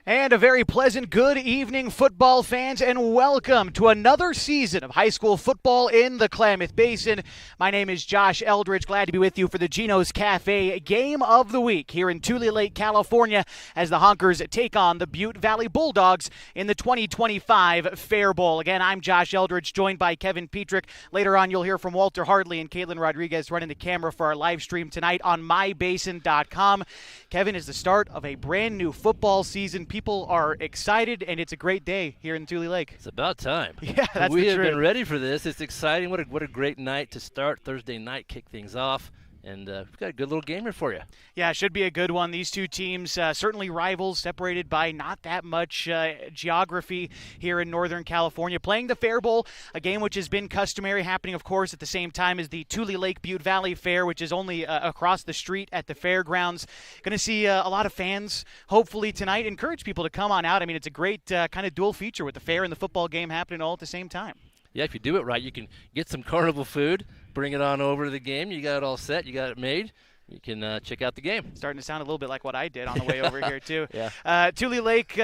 And a very pleasant good evening, football fans, and welcome to another season of high school football in the Klamath Basin. My name is Josh Eldridge. Glad to be with you for the Geno's Cafe Game of the Week here in Tulelake, California, as the Honkers take on the Butte Valley Bulldogs in the 2025 Fair Bowl. Again, I'm Josh Eldridge, joined by Kevin Petrick. Later on, you'll hear from Walter Hardley and Caitlin Rodriguez running the camera for our live stream tonight on mybasin.com. Kevin, is the start of a brand new football season. People are excited, and it's a great day here in Tulelake. It's about time. Yeah, that's We the have truth. been ready for this. It's exciting. What a great night to start Thursday night, kick things off. And we've got a good little game here for you. Yeah, it should be a good one. These two teams, certainly rivals, separated by not that much geography here in Northern California. Playing the Fair Bowl, a game which has been customary, happening, of course, at the same time as the Tulelake Butte Valley Fair, which is only across the street at the fairgrounds. Going to see a lot of fans, hopefully, tonight. Encourage people to come on out. I mean, it's a great kind of dual feature with the fair and the football game happening all at the same time. Yeah, if you do it right, you can get some carnival food, bring it on over to the game. You got it all set. You got it made. You can check out the game. Starting to sound a little bit like what I did on the way over here, too. Yeah. Tulelake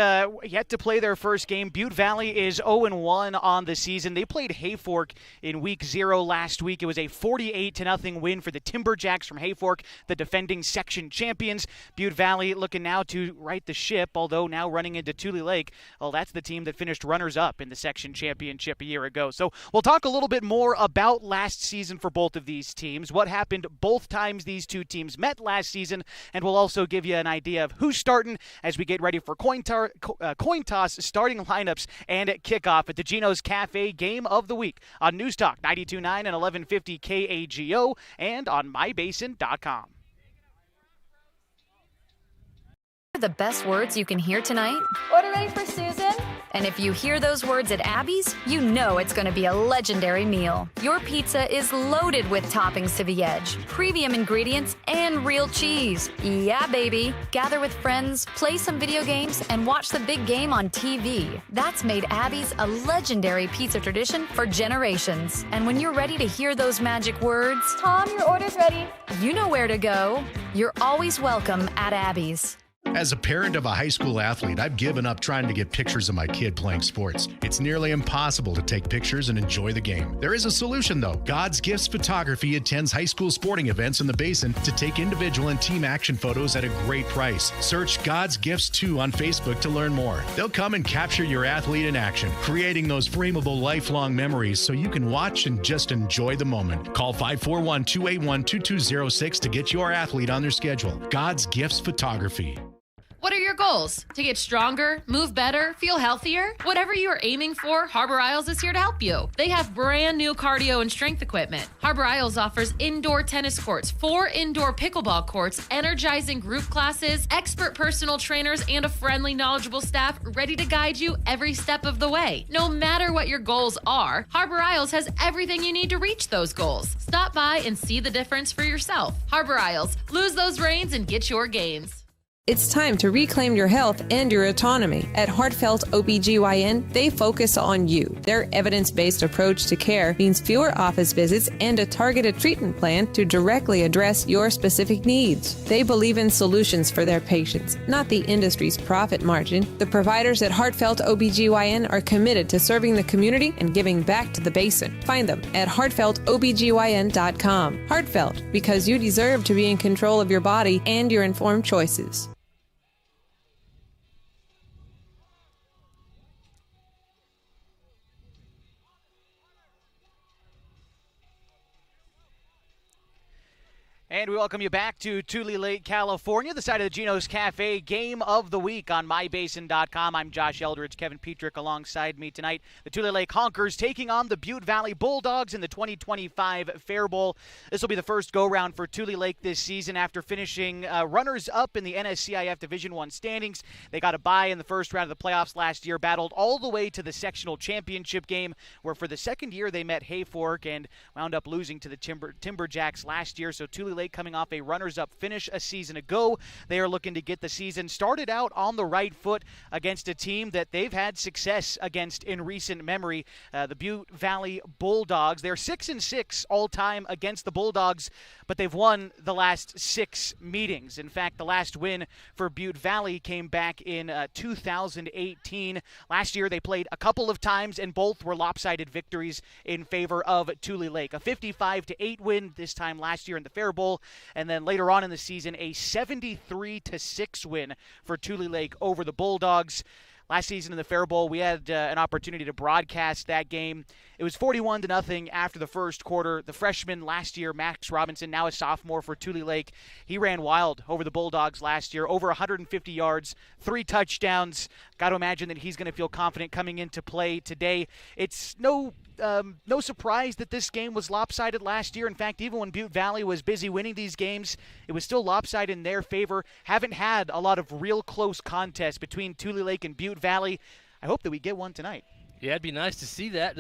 yet to play their first game. Butte Valley is 0-1 on the season. They played Hayfork in Week 0 last week. It was a 48-0 win for the Timberjacks from Hayfork, the defending section champions. Butte Valley looking now to right the ship, although now running into Tulelake. Well, that's the team that finished runners-up in the section championship a year ago. So we'll talk a little bit more about last season for both of these teams, what happened both times these two teams met last season, and we'll also give you an idea of who's starting as we get ready for coin toss, starting lineups, and kickoff at the Geno's Cafe Game of the Week on News Talk 92.9 and 1150 KAGO and on mybasin.com. The best words you can hear tonight? Order ready for Susan? And if you hear those words at Abby's, you know it's going to be a legendary meal. Your pizza is loaded with toppings to the edge, premium ingredients, and real cheese. Yeah, baby. Gather with friends, play some video games, and watch the big game on TV. That's made Abby's a legendary pizza tradition for generations. And when you're ready to hear those magic words, Tom, your order's ready. you know where to go. You're always welcome at Abby's. As a parent of a high school athlete, I've given up trying to get pictures of my kid playing sports. It's nearly impossible to take pictures and enjoy the game. There is a solution, though. God's Gifts Photography attends high school sporting events in the Basin to take individual and team action photos at a great price. Search God's Gifts 2 on Facebook to learn more. They'll come and capture your athlete in action, creating those frameable lifelong memories so you can watch and just enjoy the moment. Call 541-281-2206 to get your athlete on their schedule. God's Gifts Photography. What are your goals? To get stronger, move better, feel healthier? Whatever you are aiming for, Harbor Isles is here to help you. They have brand new cardio and strength equipment. Harbor Isles offers indoor tennis courts, 4 indoor pickleball courts, energizing group classes, expert personal trainers, and a friendly, knowledgeable staff ready to guide you every step of the way. No matter what your goals are, Harbor Isles has everything you need to reach those goals. Stop by and see the difference for yourself. Harbor Isles, lose those reins and get your gains. It's time to reclaim your health and your autonomy. At Heartfelt OBGYN, they focus on you. Their evidence-based approach to care means fewer office visits and a targeted treatment plan to directly address your specific needs. They believe in solutions for their patients, not the industry's profit margin. The providers at Heartfelt OBGYN are committed to serving the community and giving back to the Basin. Find them at heartfeltobgyn.com. Heartfelt, because you deserve to be in control of your body and your informed choices. And we welcome you back to Tulelake, California, the site of the Geno's Cafe Game of the Week on mybasin.com. I'm Josh Eldridge, Kevin Petrick alongside me tonight. The Tulelake Honkers taking on the Butte Valley Bulldogs in the 2025 Fair Bowl. This will be the first go-round for Tulelake this season after finishing runners-up in the NSCIF Division I standings. They got a bye in the first round of the playoffs last year, battled all the way to the sectional championship game, where for the second year they met Hayfork and wound up losing to the Timberjacks last year. So Tulelake Tulelake coming off a runners-up finish a season ago. They are looking to get the season started out on the right foot against a team that they've had success against in recent memory, the Butte Valley Bulldogs. They're 6-6 all-time against the Bulldogs, but they've won the last 6 meetings. In fact, the last win for Butte Valley came back in 2018. Last year, they played a couple of times, and both were lopsided victories in favor of Tulelake. A 55-8 win this time last year in the Fair Bowl, and then later on in the season, a 73-6 win for Tulelake over the Bulldogs. Last season in the Fair Bowl, we had an opportunity to broadcast that game. It was 41-0 after the first quarter. The freshman last year, Max Robinson, now a sophomore for Tulelake, he ran wild over the Bulldogs last year, over 150 yards, 3 touchdowns. Got to imagine that he's going to feel confident coming into play today. It's no surprise that this game was lopsided last year. In fact, even when Butte Valley was busy winning these games, it was still lopsided in their favor. Haven't had a lot of real close contests between Tulelake and Butte Valley. I hope that we get one tonight. Yeah, it'd be nice to see that.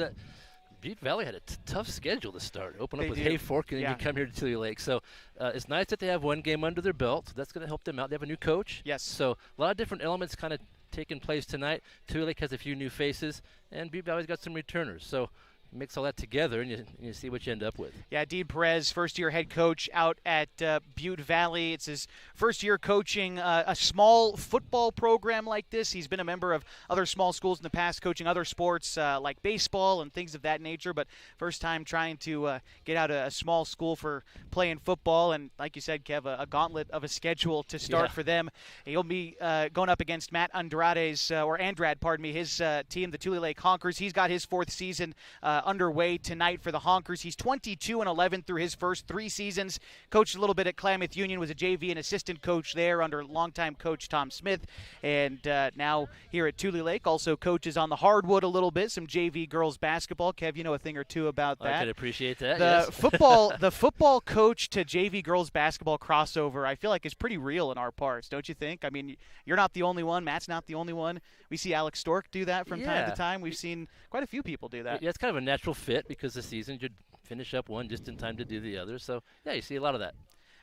Butte Valley had a tough schedule to start. Open up with Hayfork, and then you come here to Tulelake. So it's nice that they have one game under their belt. That's going to help them out. They have a new coach. Yes. So a lot of different elements kind of taking place tonight. Tulelake has a few new faces, and Butte Valley's got some returners. So mix all that together, and you see what you end up with. Yeah, Dean Perez, first-year head coach out at Butte Valley. It's his first year coaching a small football program like this. He's been a member of other small schools in the past, coaching other sports like baseball and things of that nature, but first time trying to get out a small school for playing football. And like you said, Kev, a gauntlet of a schedule to start for them. He'll be going up against Matt Andrade, his team, the Tulelake Honkers. He's got his 4th season underway tonight for the Honkers. He's 22-11 through his first 3 seasons. Coached a little bit at Klamath Union, was a JV and assistant coach there under longtime coach Tom Smith, and now here at Tulelake also coaches on the hardwood a little bit, some JV girls basketball. Kev, you know a thing or two about that. I can appreciate that. The football coach to JV girls basketball crossover, I feel like is pretty real in our parts, don't you think? I mean, you're not the only one. Matt's not the only one. We see Alex Stork do that from time to time. We've seen quite a few people do that. Yeah, it's kind of a natural fit because the season you'd finish up one just in time to do the other. So, yeah, you see a lot of that.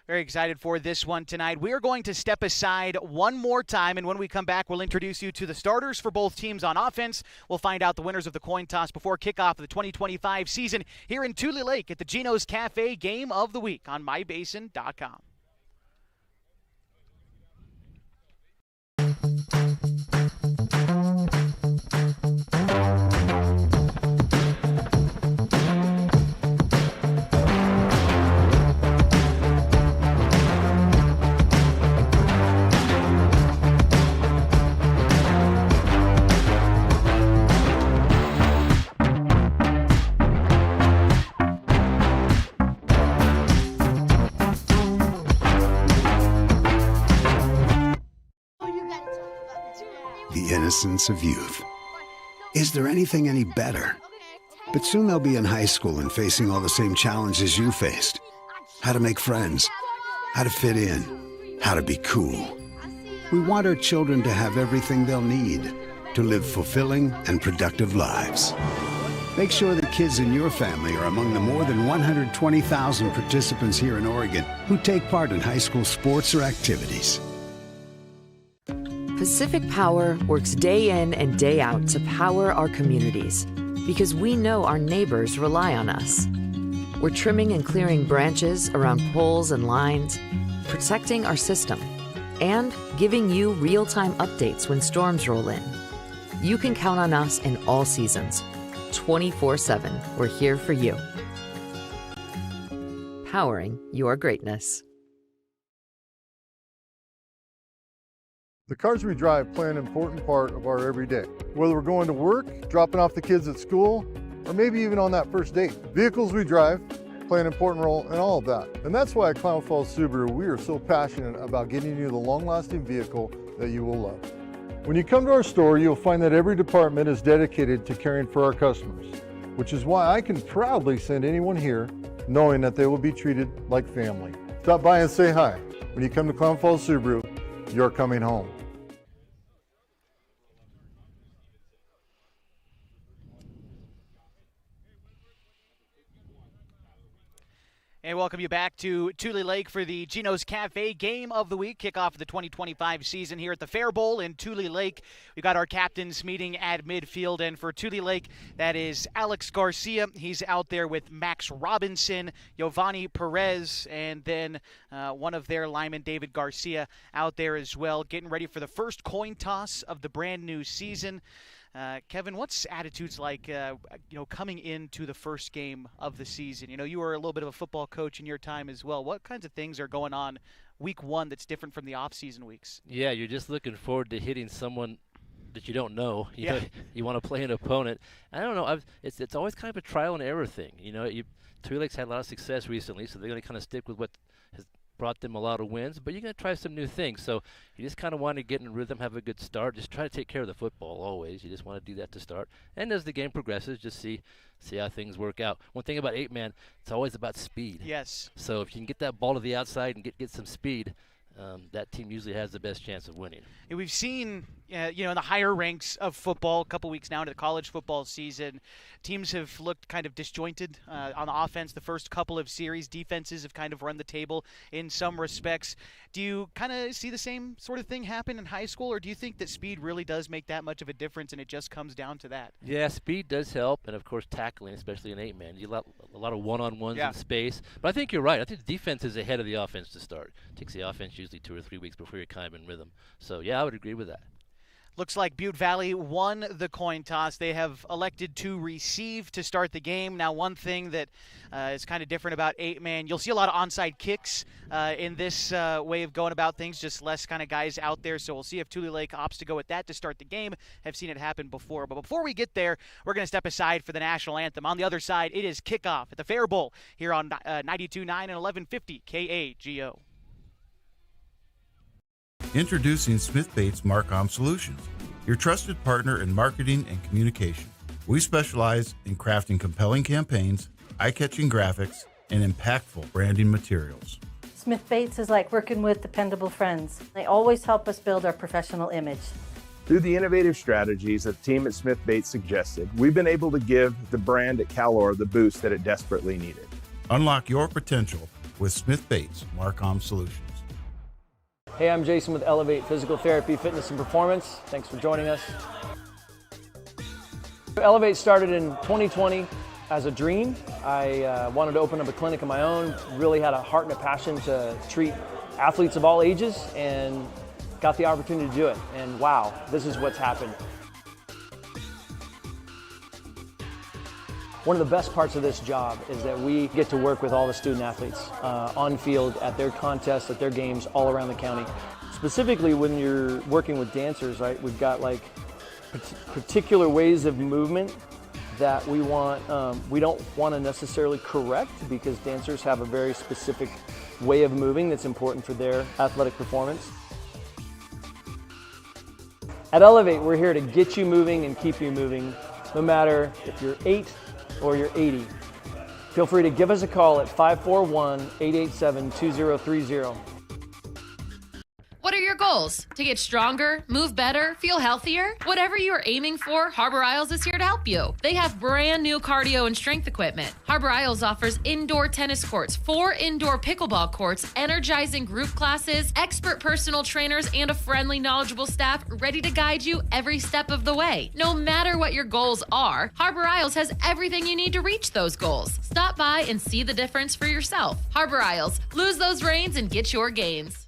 Very excited for this one tonight. We are going to step aside one more time, and when we come back, we'll introduce you to the starters for both teams on offense. We'll find out the winners of the coin toss before kickoff of the 2025 season here in Tulelake at the Geno's Cafe Game of the Week on MyBasin.com. The innocence of youth. Is there anything any better? But soon they'll be in high school and facing all the same challenges you faced. How to make friends, how to fit in, how to be cool. We want our children to have everything they'll need to live fulfilling and productive lives. Make sure the kids in your family are among the more than 120,000 participants here in Oregon who take part in high school sports or activities. Pacific Power works day in and day out to power our communities because we know our neighbors rely on us. We're trimming and clearing branches around poles and lines, protecting our system, and giving you real-time updates when storms roll in. You can count on us in all seasons. 24/7, we're here for you. Powering your greatness. The cars we drive play an important part of our everyday. Whether we're going to work, dropping off the kids at school, or maybe even on that first date. Vehicles we drive play an important role in all of that. And that's why at Klamath Falls Subaru, we are so passionate about getting you the long-lasting vehicle that you will love. When you come to our store, you'll find that every department is dedicated to caring for our customers, which is why I can proudly send anyone here knowing that they will be treated like family. Stop by and say hi. When you come to Klamath Falls Subaru, you're coming home. And welcome you back to Tulelake for the Gino's Cafe Game of the Week, kickoff of the 2025 season here at the Fair Bowl in Tulelake. We've got our captains meeting at midfield, and for Tulelake, that is Alex Garcia. He's out there with Max Robinson, Giovanni Perez, and then one of their linemen, David Garcia, out there as well, getting ready for the first coin toss of the brand new season. Kevin, what's attitudes like, coming into the first game of the season? You were a little bit of a football coach in your time as well. What kinds of things are going on week one that's different from the off-season weeks? Yeah, you're just looking forward to hitting someone that you don't know. You want to play an opponent. I don't know. It's always kind of a trial and error thing. Tulake's had a lot of success recently, so they're going to kind of stick with what has brought them a lot of wins, but you're going to try some new things. So you just kind of want to get in rhythm, have a good start. Just try to take care of the football always. You just want to do that to start. And as the game progresses, just see how things work out. One thing about 8-man, it's always about speed. Yes. So if you can get that ball to the outside and get some speed, that team usually has the best chance of winning. And we've seen, in the higher ranks of football, a couple weeks now into the college football season, teams have looked kind of disjointed on the offense the first couple of series. Defenses have kind of run the table in some respects. Do you kind of see the same sort of thing happen in high school, or do you think that speed really does make that much of a difference and it just comes down to that? Yeah, speed does help, and of course tackling, especially in 8-man. You got a lot of one-on-ones in space. But I think you're right. I think the defense is ahead of the offense to start. It takes the offense usually 2 or 3 weeks before you're kind of in rhythm. So, yeah, I would agree with that. Looks like Butte Valley won the coin toss. They have elected to receive to start the game. Now, one thing that is kind of different about 8-man, you'll see a lot of onside kicks in this way of going about things, just less kind of guys out there. So we'll see if Tulelake opts to go with that to start the game. Have seen it happen before. But before we get there, we're going to step aside for the national anthem. On the other side, it is kickoff at the Fair Bowl here on 92.9 and 1150 KAGO. Introducing Smith Bates Marcom Solutions, your trusted partner in marketing and communication. We specialize in crafting compelling campaigns, eye-catching graphics, and impactful branding materials. Smith Bates is like working with dependable friends. They always help us build our professional image. Through the innovative strategies that the team at Smith Bates suggested, we've been able to give the brand at Calor the boost that it desperately needed. Unlock your potential with Smith Bates Marcom Solutions. Hey, I'm Jason with Elevate Physical Therapy, Fitness and Performance. Thanks for joining us. Elevate started in 2020 as a dream. I wanted to open up a clinic of my own, really had a heart and a passion to treat athletes of all ages, and got the opportunity to do it. And wow, this is what's happened. One of the best parts of this job is that we get to work with all the student athletes on field, at their contests, at their games, all around the county. Specifically when you're working with dancers, right, we've got like particular ways of movement that we don't want to necessarily correct, because dancers have a very specific way of moving that's important for their athletic performance. At Elevate, we're here to get you moving and keep you moving, no matter if you're 8 or you're 80. Feel free to give us a call at 541-887-2030. What are your goals? To get stronger, move better, feel healthier? Whatever you are aiming for, Harbor Isles is here to help you. They have brand new cardio and strength equipment. Harbor Isles offers indoor tennis courts, 4 indoor pickleball courts, energizing group classes, expert personal trainers, and a friendly, knowledgeable staff ready to guide you every step of the way. No matter what your goals are, Harbor Isles has everything you need to reach those goals. Stop by and see the difference for yourself. Harbor Isles, lose those reins and get your gains.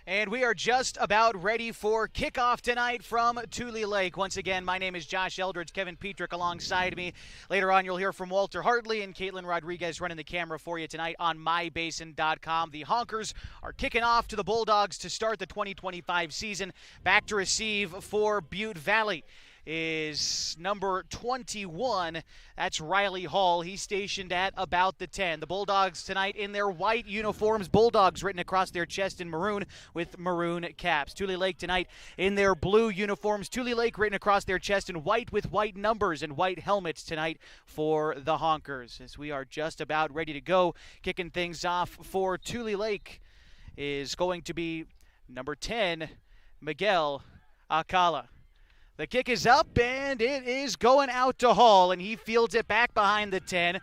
And we are just about ready for kickoff tonight from Tulelake. Once again, my name is Josh Eldridge, Kevin Petrick alongside me. Later on, you'll hear from Walter Hartley and Caitlin Rodriguez running the camera for you tonight on mybasin.com. The Honkers are kicking off to the Bulldogs to start the 2025 season. Back to receive for Butte Valley is number 21. That's Riley Hall. He's stationed at about the 10. The Bulldogs tonight in their white uniforms, Bulldogs written across their chest in maroon with maroon caps. Tulelake tonight in their blue uniforms, Tulelake written across their chest in white with white numbers and white helmets tonight for the Honkers. As we are just about ready to go, kicking things off for Tulelake is going to be number 10, Miguel Alcala. The kick is up, and it is going out to Hall, and he fields it back behind the 10.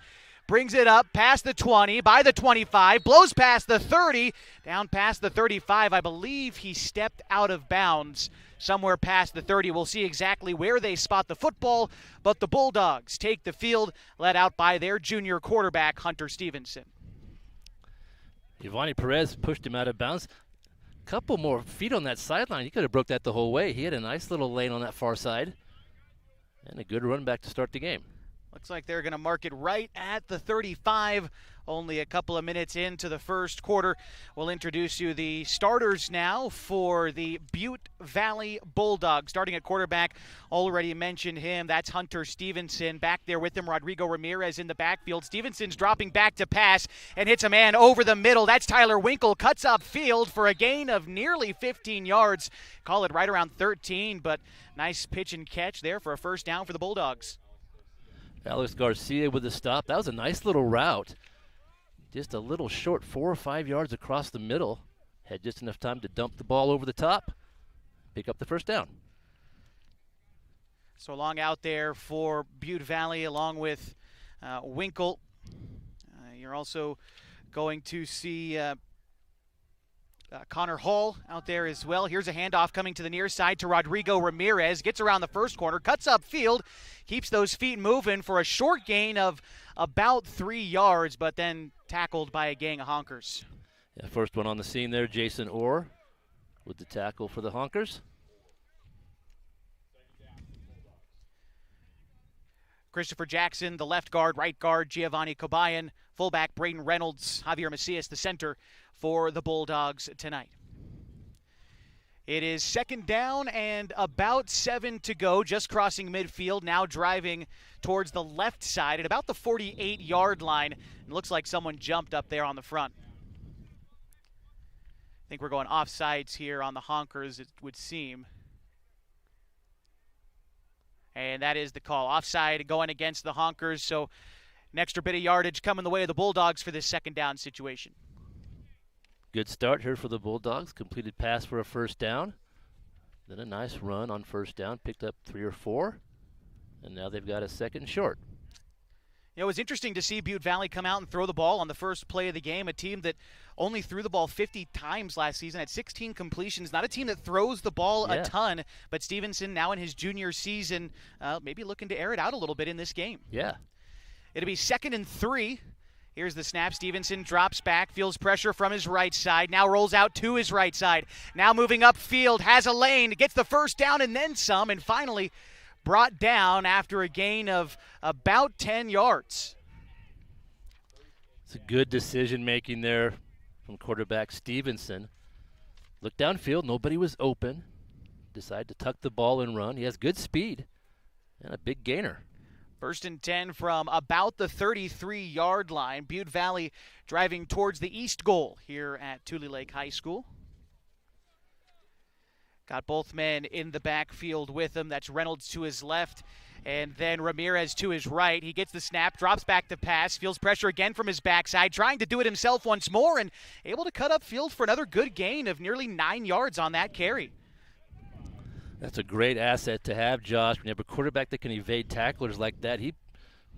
Brings it up past the 20, by the 25, blows past the 30, down past the 35. I believe he stepped out of bounds somewhere past the 30. We'll see exactly where they spot the football, but the Bulldogs take the field, led out by their junior quarterback, Hunter Stevenson. Giovanni Perez pushed him out of bounds. Couple more feet on that sideline. He could have broke that the whole way. He had a nice little lane on that far side. And a good run back to start the game. Looks like they're going to mark it right at the 35. Only a couple of minutes into the first quarter. We'll introduce you the starters now for the Butte Valley Bulldogs. Starting at quarterback, already mentioned him. That's Hunter Stevenson. Back there with him, Rodrigo Ramirez in the backfield. Stevenson's dropping back to pass and hits a man over the middle. That's Tyler Winkle. Cuts up field for a gain of nearly 15 yards. Call it right around 13, but nice pitch and catch there for a first down for the Bulldogs. Alex Garcia with the stop. That was a nice little route. Just a little short, 4 or 5 yards across the middle. Had just enough time to dump the ball over the top, pick up the first down. So long out there for Butte Valley along with Winkle. You're also going to see Connor Hall out there as well. Here's a handoff coming to the near side to Rodrigo Ramirez. Gets around the first corner, cuts up field, keeps those feet moving for a short gain of about 3 yards, but then tackled by a gang of Honkers. Yeah, first one on the scene there, Jason Orr with the tackle for the Honkers. Christopher Jackson, the left guard, right guard, Giovanni Cobayan, fullback, Braden Reynolds, Javier Macias, the center for the Bulldogs tonight. It is second down and about 7 to go, just crossing midfield, now driving towards the left side at about the 48-yard line. It looks like someone jumped up there on the front. I think we're going offsides here on the Honkers, it would seem. And that is the call. Offside going against the Honkers, so an extra bit of yardage coming the way of the Bulldogs for this second down situation. Good start here for the Bulldogs. Completed pass for a first down. Then a nice run on first down. Picked up 3 or 4. And now they've got a second short. You know, it was interesting to see Butte Valley come out and throw the ball on the first play of the game. A team that only threw the ball 50 times last season, had 16 completions. Not a team that throws the ball a ton. But Stevenson, now in his junior season, maybe looking to air it out a little bit in this game. Yeah. It'll be 2nd and 3. Here's the snap. Stevenson drops back, feels pressure from his right side, now rolls out to his right side. Now moving upfield, has a lane, gets the first down and then some, and finally brought down after a gain of about 10 yards. It's a good decision making there from quarterback Stevenson. Looked downfield, nobody was open. Decided to tuck the ball and run. He has good speed and a big gainer. 1st and 10 from about the 33-yard line. Butte Valley driving towards the east goal here at Tulelake High School. Got both men in the backfield with him. That's Reynolds to his left and then Ramirez to his right. He gets the snap, drops back to pass, feels pressure again from his backside, trying to do it himself once more and able to cut up field for another good gain of nearly 9 yards on that carry. That's a great asset to have, Josh. When you have a quarterback that can evade tacklers like that, he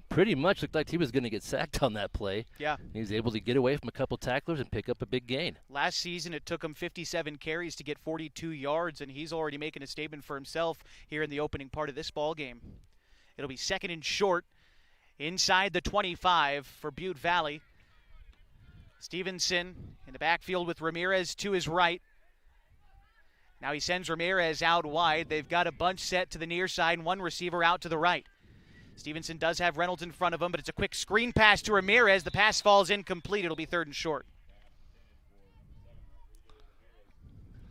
pretty much looked like he was going to get sacked on that play. Yeah. He was able to get away from a couple tacklers and pick up a big gain. Last season, it took him 57 carries to get 42 yards, and he's already making a statement for himself here in the opening part of this ball game. It'll be 2nd and short inside the 25 for Butte Valley. Stevenson in the backfield with Ramirez to his right. Now he sends Ramirez out wide. They've got a bunch set to the near side and one receiver out to the right. Stevenson does have Reynolds in front of him, but it's a quick screen pass to Ramirez. The pass falls incomplete. It'll be 3rd and short.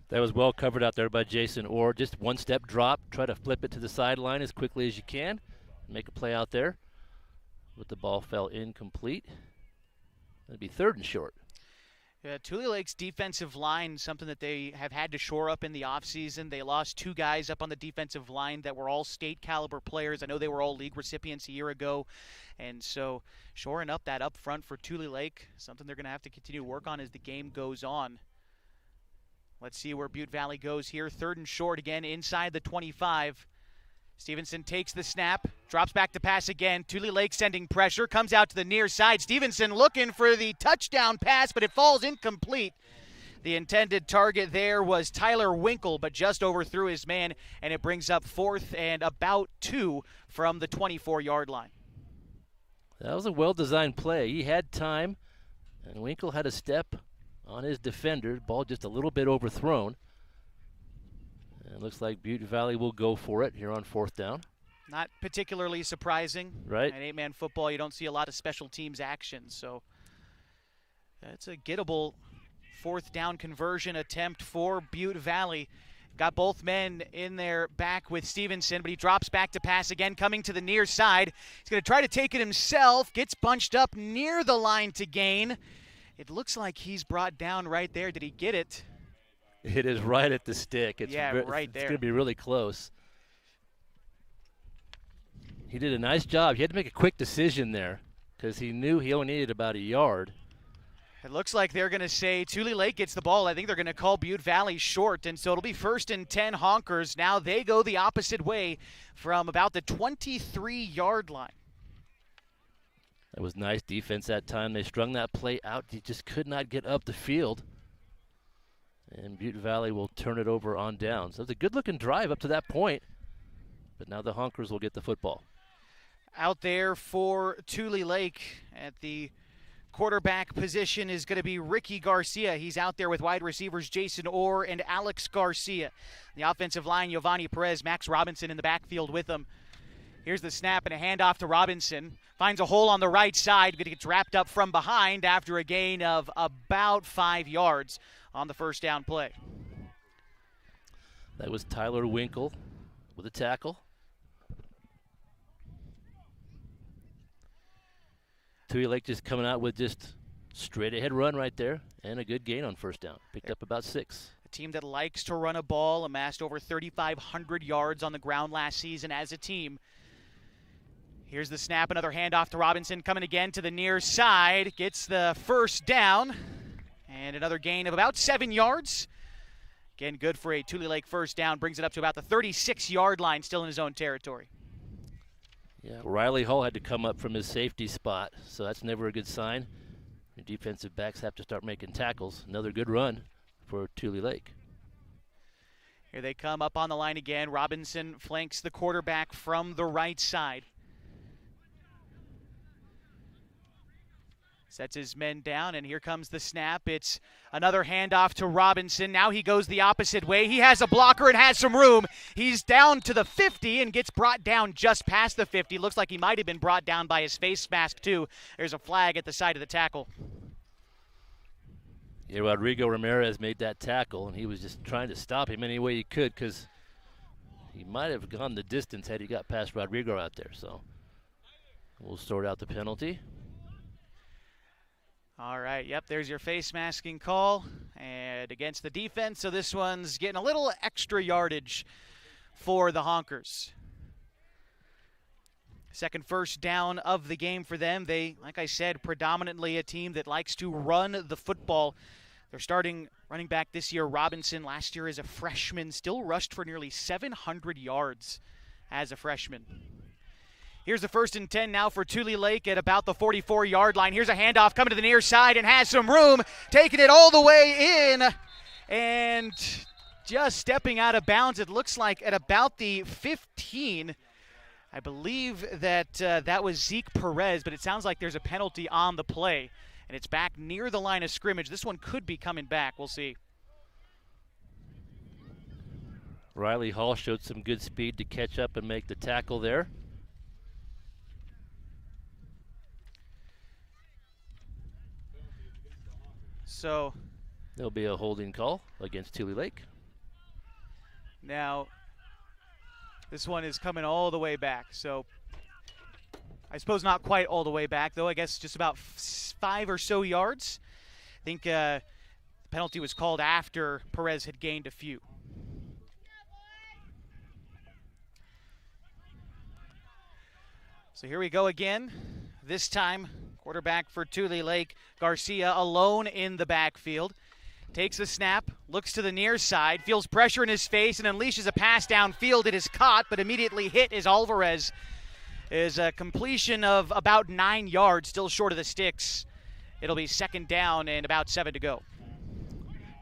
That was well covered out there by Jason Orr. Just one step drop. Try to flip it to the sideline as quickly as you can. Make a play out there. But the ball fell incomplete. It'll be 3rd and short. Tulelake's defensive line, something that they have had to shore up in the offseason. They lost 2 guys up on the defensive line that were all state caliber players. I know they were all league recipients a year ago. And so shoring up that up front for Tulelake, something they're going to have to continue to work on as the game goes on. Let's see where Butte Valley goes here. 3rd and short again inside the 25. Stevenson takes the snap, drops back to pass again. Tulelake sending pressure, comes out to the near side. Stevenson looking for the touchdown pass, but it falls incomplete. The intended target there was Tyler Winkle, but just overthrew his man, and it brings up 4th and about 2 from the 24-yard line. That was a well-designed play. He had time, and Winkle had a step on his defender. Ball just a little bit overthrown. And it looks like Butte Valley will go for it here on 4th down. Not particularly surprising. Right. In 8-man football, you don't see a lot of special teams action, so that's a gettable 4th down conversion attempt for Butte Valley. Got both men in their back with Stevenson, but he drops back to pass again, coming to the near side. He's going to try to take it himself, gets bunched up near the line to gain. It looks like he's brought down right there. Did he get it? It is right at the stick. It's right there. It's going to be really close. He did a nice job. He had to make a quick decision there because he knew he only needed about a yard. It looks like they're going to say Tulelake gets the ball. I think they're going to call Butte Valley short, and so it'll be 1st and 10 Honkers. Now they go the opposite way from about the 23-yard line. That was nice defense that time. They strung that play out. He just could not get up the field. And Butte Valley will turn it over on down. So it's a good-looking drive up to that point. But now the Honkers will get the football. Out there for Tulelake at the quarterback position is going to be Ricky Garcia. He's out there with wide receivers Jason Orr and Alex Garcia. The offensive line, Giovanni Perez, Max Robinson in the backfield with him. Here's the snap and a handoff to Robinson. Finds a hole on the right side, but it gets wrapped up from behind after a gain of about 5 yards on the 1st down play. That was Tyler Winkle with a tackle. Tulelake just coming out with just straight ahead run right there and a good gain on 1st down. Picked up about 6. A team that likes to run a ball, amassed over 3,500 yards on the ground last season as a team. Here's the snap, another handoff to Robinson, coming again to the near side. Gets the 1st down and another gain of about 7 yards. Again, good for a Tulelake 1st down. Brings it up to about the 36-yard line, still in his own territory. Yeah, Riley Hall had to come up from his safety spot, so that's never a good sign. The defensive backs have to start making tackles. Another good run for Tulelake. Here they come up on the line again. Robinson flanks the quarterback from the right side. Sets his men down, and here comes the snap. It's another handoff to Robinson. Now he goes the opposite way. He has a blocker and has some room. He's down to the 50 and gets brought down just past the 50. Looks like he might have been brought down by his face mask, too. There's a flag at the side of the tackle. Yeah, Rodrigo Ramirez made that tackle, and he was just trying to stop him any way he could because he might have gone the distance had he got past Rodrigo out there. So we'll sort out the penalty. All right, yep, there's your face masking call, and against the defense, so this one's getting a little extra yardage for the Honkers. Second 1st down of the game for them. They, like I said, predominantly a team that likes to run the football. Their starting running back this year, Robinson, last year as a freshman, still rushed for nearly 700 yards as a freshman. Here's the 1st and 10 now for Tulelake at about the 44-yard line. Here's a handoff coming to the near side and has some room, taking it all the way in and just stepping out of bounds. It looks like at about the 15. I believe that that was Zeke Perez, but it sounds like there's a penalty on the play, and it's back near the line of scrimmage. This one could be coming back. We'll see. Riley Hall showed some good speed to catch up and make the tackle there. So there'll be a holding call against Tulelake. Now, this one is coming all the way back. So I suppose not quite all the way back, though. I guess just about 5 or so yards. I think the penalty was called after Perez had gained a few. So here we go again. This time, quarterback for Tulelake, Garcia alone in the backfield. Takes the snap, looks to the near side, feels pressure in his face, and unleashes a pass downfield. It is caught, but immediately hit as Alvarez is a completion of about 9 yards, still short of the sticks. It'll be second down and about 7 to go.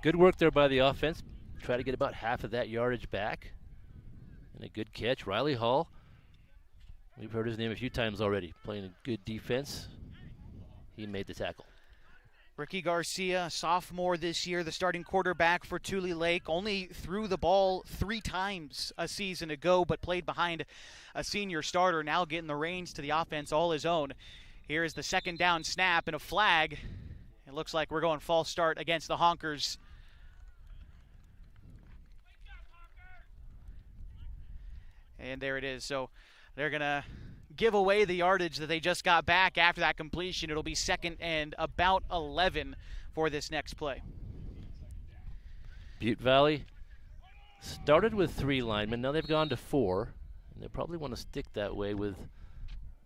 Good work there by the offense. Try to get about half of that yardage back. And a good catch. Riley Hall, we've heard his name a few times already, playing a good defense. He made the tackle. Ricky Garcia, sophomore this year, the starting quarterback for Tulelake, only threw the ball 3 times a season ago, but played behind a senior starter, now getting the reins to the offense all his own. Here is the second down snap and a flag. It looks like we're going false start against the Honkers. And there it is. So they're going to give away the yardage that they just got back after that completion. It'll be second and about 11 for this next play. Butte Valley started with 3 linemen. Now they've gone to 4. And they probably want to stick that way with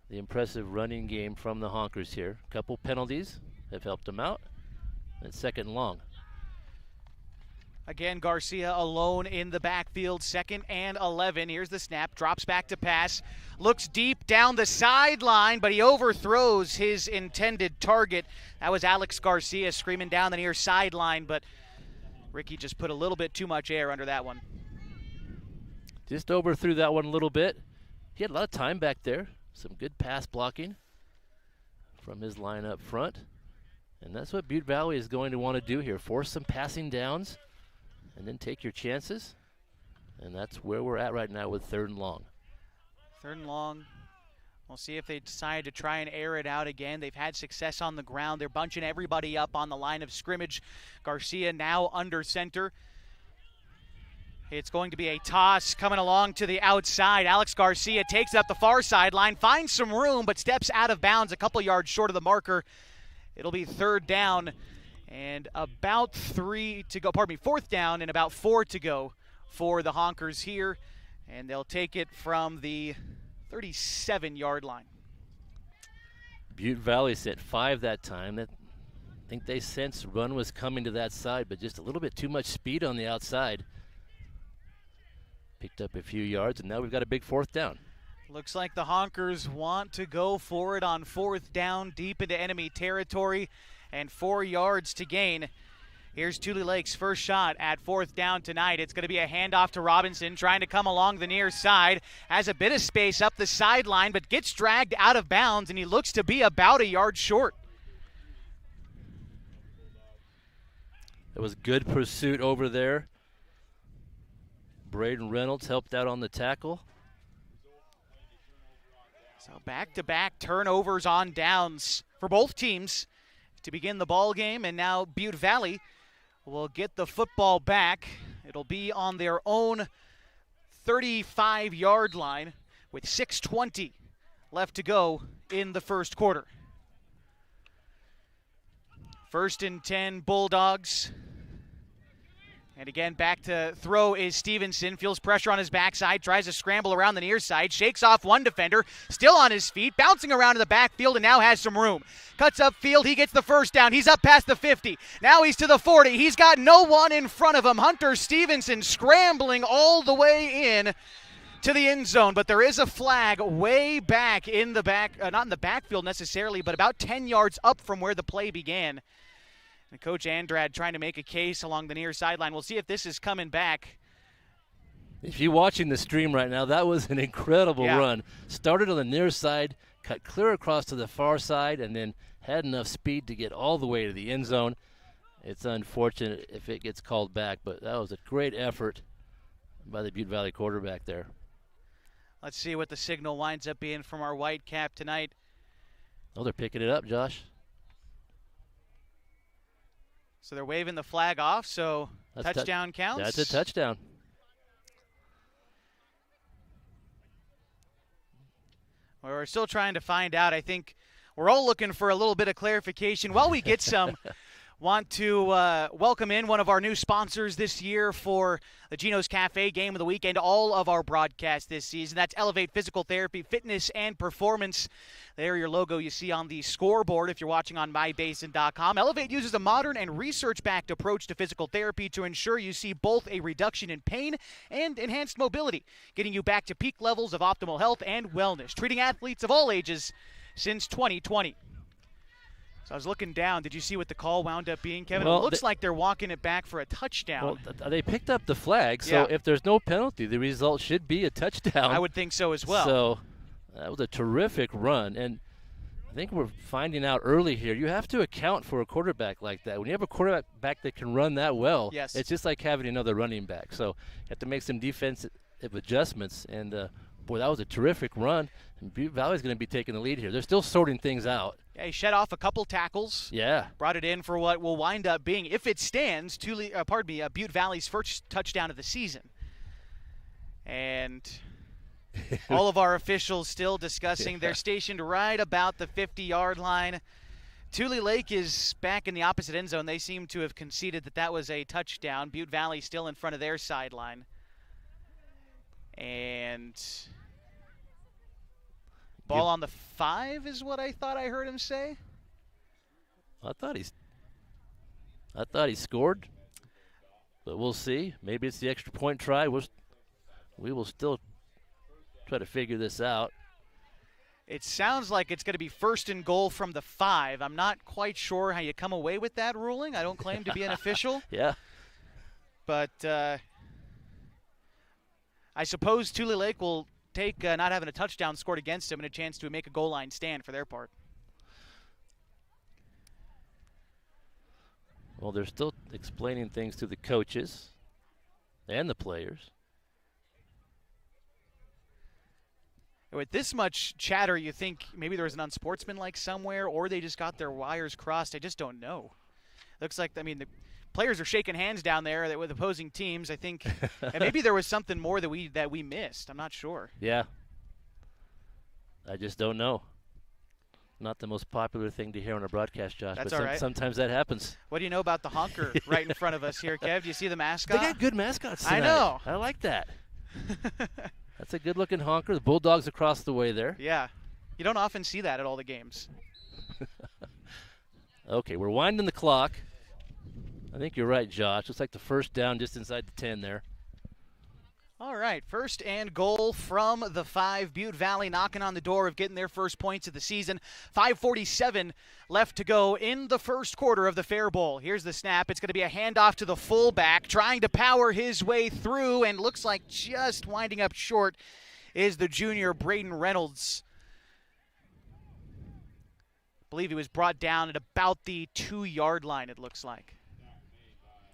the impressive running game from the Honkers here. A couple penalties have helped them out. And second and long. Again, Garcia alone in the backfield, second and 11. Here's the snap, drops back to pass, looks deep down the sideline, but he overthrows his intended target. That was Alex Garcia screaming down the near sideline, but Ricky just put a little bit too much air under that one. Just overthrew that one a little bit. He had a lot of time back there. Some good pass blocking from his line up front. And that's what Butte Valley is going to want to do here. Force some passing downs and then take your chances. And that's where we're at right now with third and long. Third and long. We'll see if they decide to try and air it out again. They've had success on the ground. They're bunching everybody up on the line of scrimmage. Garcia now under center. It's going to be a toss coming along to the outside. Alex Garcia takes up the far sideline, finds some room, but steps out of bounds a couple yards short of the marker. It'll be third down and about 3 to go. Pardon me, fourth down and about 4 to go for the Honkers here. And they'll take it from the 37-yard line. Butte Valley sent 5 that time. I think they sensed run was coming to that side, but just a little bit too much speed on the outside. Picked up a few yards, and now we've got a big fourth down. Looks like the Honkers want to go for it on fourth down, deep into enemy territory, and 4 yards to gain. Here's Tulelake's first shot at fourth down tonight. It's going to be a handoff to Robinson, trying to come along the near side. Has a bit of space up the sideline, but gets dragged out of bounds, and he looks to be about a yard short. It was good pursuit over there. Braden Reynolds helped out on the tackle. So back-to-back turnovers on downs for both teams to begin the ball game, and now Butte Valley will get the football back. It'll be on their own 35-yard line with 6:20 left to go in the first quarter. First and 10, Bulldogs. And again, back to throw is Stevenson. Feels pressure on his backside. Tries to scramble around the near side. Shakes off one defender. Still on his feet. Bouncing around in the backfield and now has some room. Cuts upfield. He gets the first down. He's up past the 50. Now he's to the 40. He's got no one in front of him. Hunter Stevenson scrambling all the way in to the end zone. But there is a flag way back in the back. Not in the backfield necessarily, but about 10 yards up from where the play began. And Coach Andrad trying to make a case along the near sideline. We'll see if this is coming back. If you're watching the stream right now, that was an incredible run. Started on the near side, cut clear across to the far side, and then had enough speed to get all the way to the end zone. It's unfortunate if it gets called back, but that was a great effort by the Butte Valley quarterback there. Let's see what the signal winds up being from our white cap tonight. Oh, they're picking it up, Josh. So they're waving the flag off, so touchdown counts. That's a touchdown. We're still trying to find out. I think we're all looking for a little bit of clarification. While we get some, Want to welcome in one of our new sponsors this year for the Gino's Cafe Game of the Week and all of our broadcasts this season. That's Elevate Physical Therapy, Fitness, and Performance. There, your logo you see on the scoreboard if you're watching on mybasin.com. Elevate uses a modern and research-backed approach to physical therapy to ensure you see both a reduction in pain and enhanced mobility, getting you back to peak levels of optimal health and wellness, treating athletes of all ages since 2020. So I was looking down. Did you see what the call wound up being, Kevin? Well, it looks like they're walking it back for a touchdown. Well, they picked up the flag, so if there's no penalty, the result should be a touchdown. I would think so as well. So that was a terrific run. And I think we're finding out early here, you have to account for a quarterback like that. When you have a quarterback that can run that well, it's just like having another running back. So you have to make some defensive adjustments. And, boy, that was a terrific run. And Butte Valley's going to be taking the lead here. They're still sorting things out. Yeah, he shed off a couple tackles. Yeah. Brought it in for what will wind up being, if it stands, Butte Valley's first touchdown of the season. And all of our officials still discussing. They're stationed right about the 50-yard line. Tulelake is back in the opposite end zone. They seem to have conceded that that was a touchdown. Butte Valley still in front of their sideline. And ball on the 5 is what I thought I heard him say. I thought he scored, but we'll see. Maybe it's the extra point try. We will still try to figure this out. It sounds like it's going to be 1st and goal from the 5. I'm not quite sure how you come away with that ruling. I don't claim to be an official. Yeah. But I suppose Tulelake will take not having a touchdown scored against him and a chance to make a goal line stand for their part. Well, they're still explaining things to the coaches and the players. With this much chatter, you think maybe there was an unsportsmanlike somewhere, or they just got their wires crossed. I just don't know. Looks like, I mean, the players are shaking hands down there with opposing teams. I think and maybe there was something more that we missed. I'm not sure. Yeah. I just don't know. Not the most popular thing to hear on a broadcast, Josh. That's but all right. Sometimes that happens. What do you know about the honker right in front of us here, Kev? Do you see the mascot? They got good mascots tonight. I know. I like that. That's a good-looking honker. The Bulldogs across the way there. Yeah. You don't often see that at all the games. Okay, we're winding the clock. I think you're right, Josh. Looks like the first down just inside the 10 there. All right, 1st and goal from the 5. Butte Valley knocking on the door of getting their first points of the season. 5:47 left to go in the first quarter of the Fair Bowl. Here's the snap. It's going to be a handoff to the fullback, trying to power his way through, and looks like just winding up short is the junior Braden Reynolds. I believe he was brought down at about the 2-yard line, it looks like.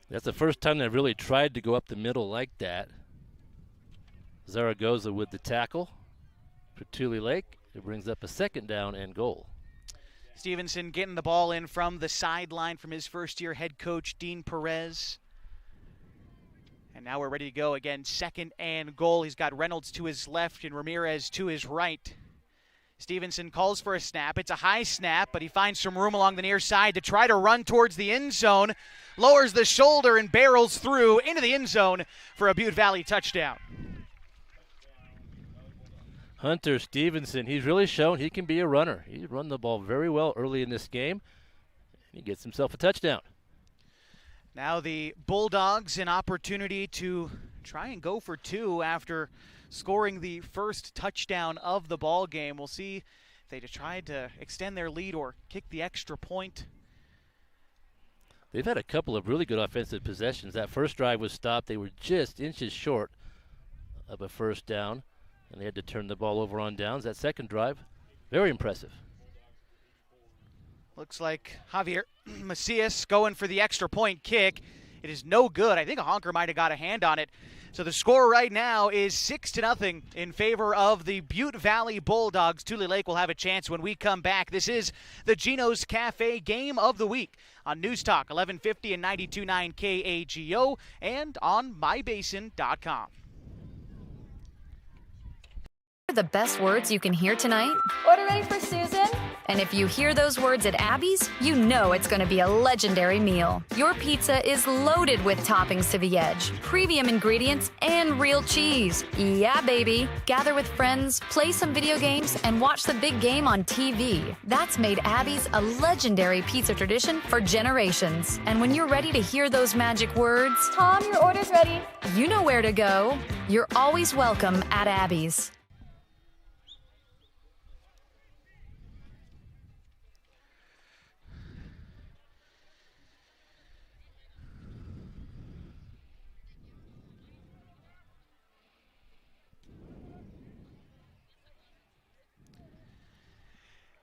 That's the first time they've really tried to go up the middle like that. Zaragoza with the tackle for Tulelake. It brings up a 2nd down and goal. Stevenson getting the ball in from the sideline from his first-year head coach, Dean Perez. And now we're ready to go again. 2nd and goal. He's got Reynolds to his left and Ramirez to his right. Stevenson calls for a snap. It's a high snap, but he finds some room along the near side to try to run towards the end zone. Lowers the shoulder and barrels through into the end zone for a Butte Valley touchdown. Hunter Stevenson, he's really shown he can be a runner. He's run the ball very well early in this game. He gets himself a touchdown. Now the Bulldogs an opportunity to try and go for 2 after scoring the first touchdown of the ball game. We'll see if they tried to extend their lead or kick the extra point. They've had a couple of really good offensive possessions. That first drive was stopped. They were just inches short of a first down, and they had to turn the ball over on downs. That second drive, very impressive. Looks like Javier Macias going for the extra point kick. It is no good. I think a honker might have got a hand on it. So the score right now is 6-0 in favor of the Butte Valley Bulldogs. Tulelake will have a chance when we come back. This is the Gino's Cafe Game of the Week on News Talk 1150 and 92.9 KAGO and on mybasin.com. The best words you can hear tonight? Order ready for Susan. And if you hear those words at Abby's, you know it's going to be a legendary meal. Your pizza is loaded with toppings to the edge, premium ingredients, and real cheese. Yeah, baby. Gather with friends, play some video games, and watch the big game on TV. That's made Abby's a legendary pizza tradition for generations. And when you're ready to hear those magic words, Tom, your order's ready. you know where to go. You're always welcome at Abby's.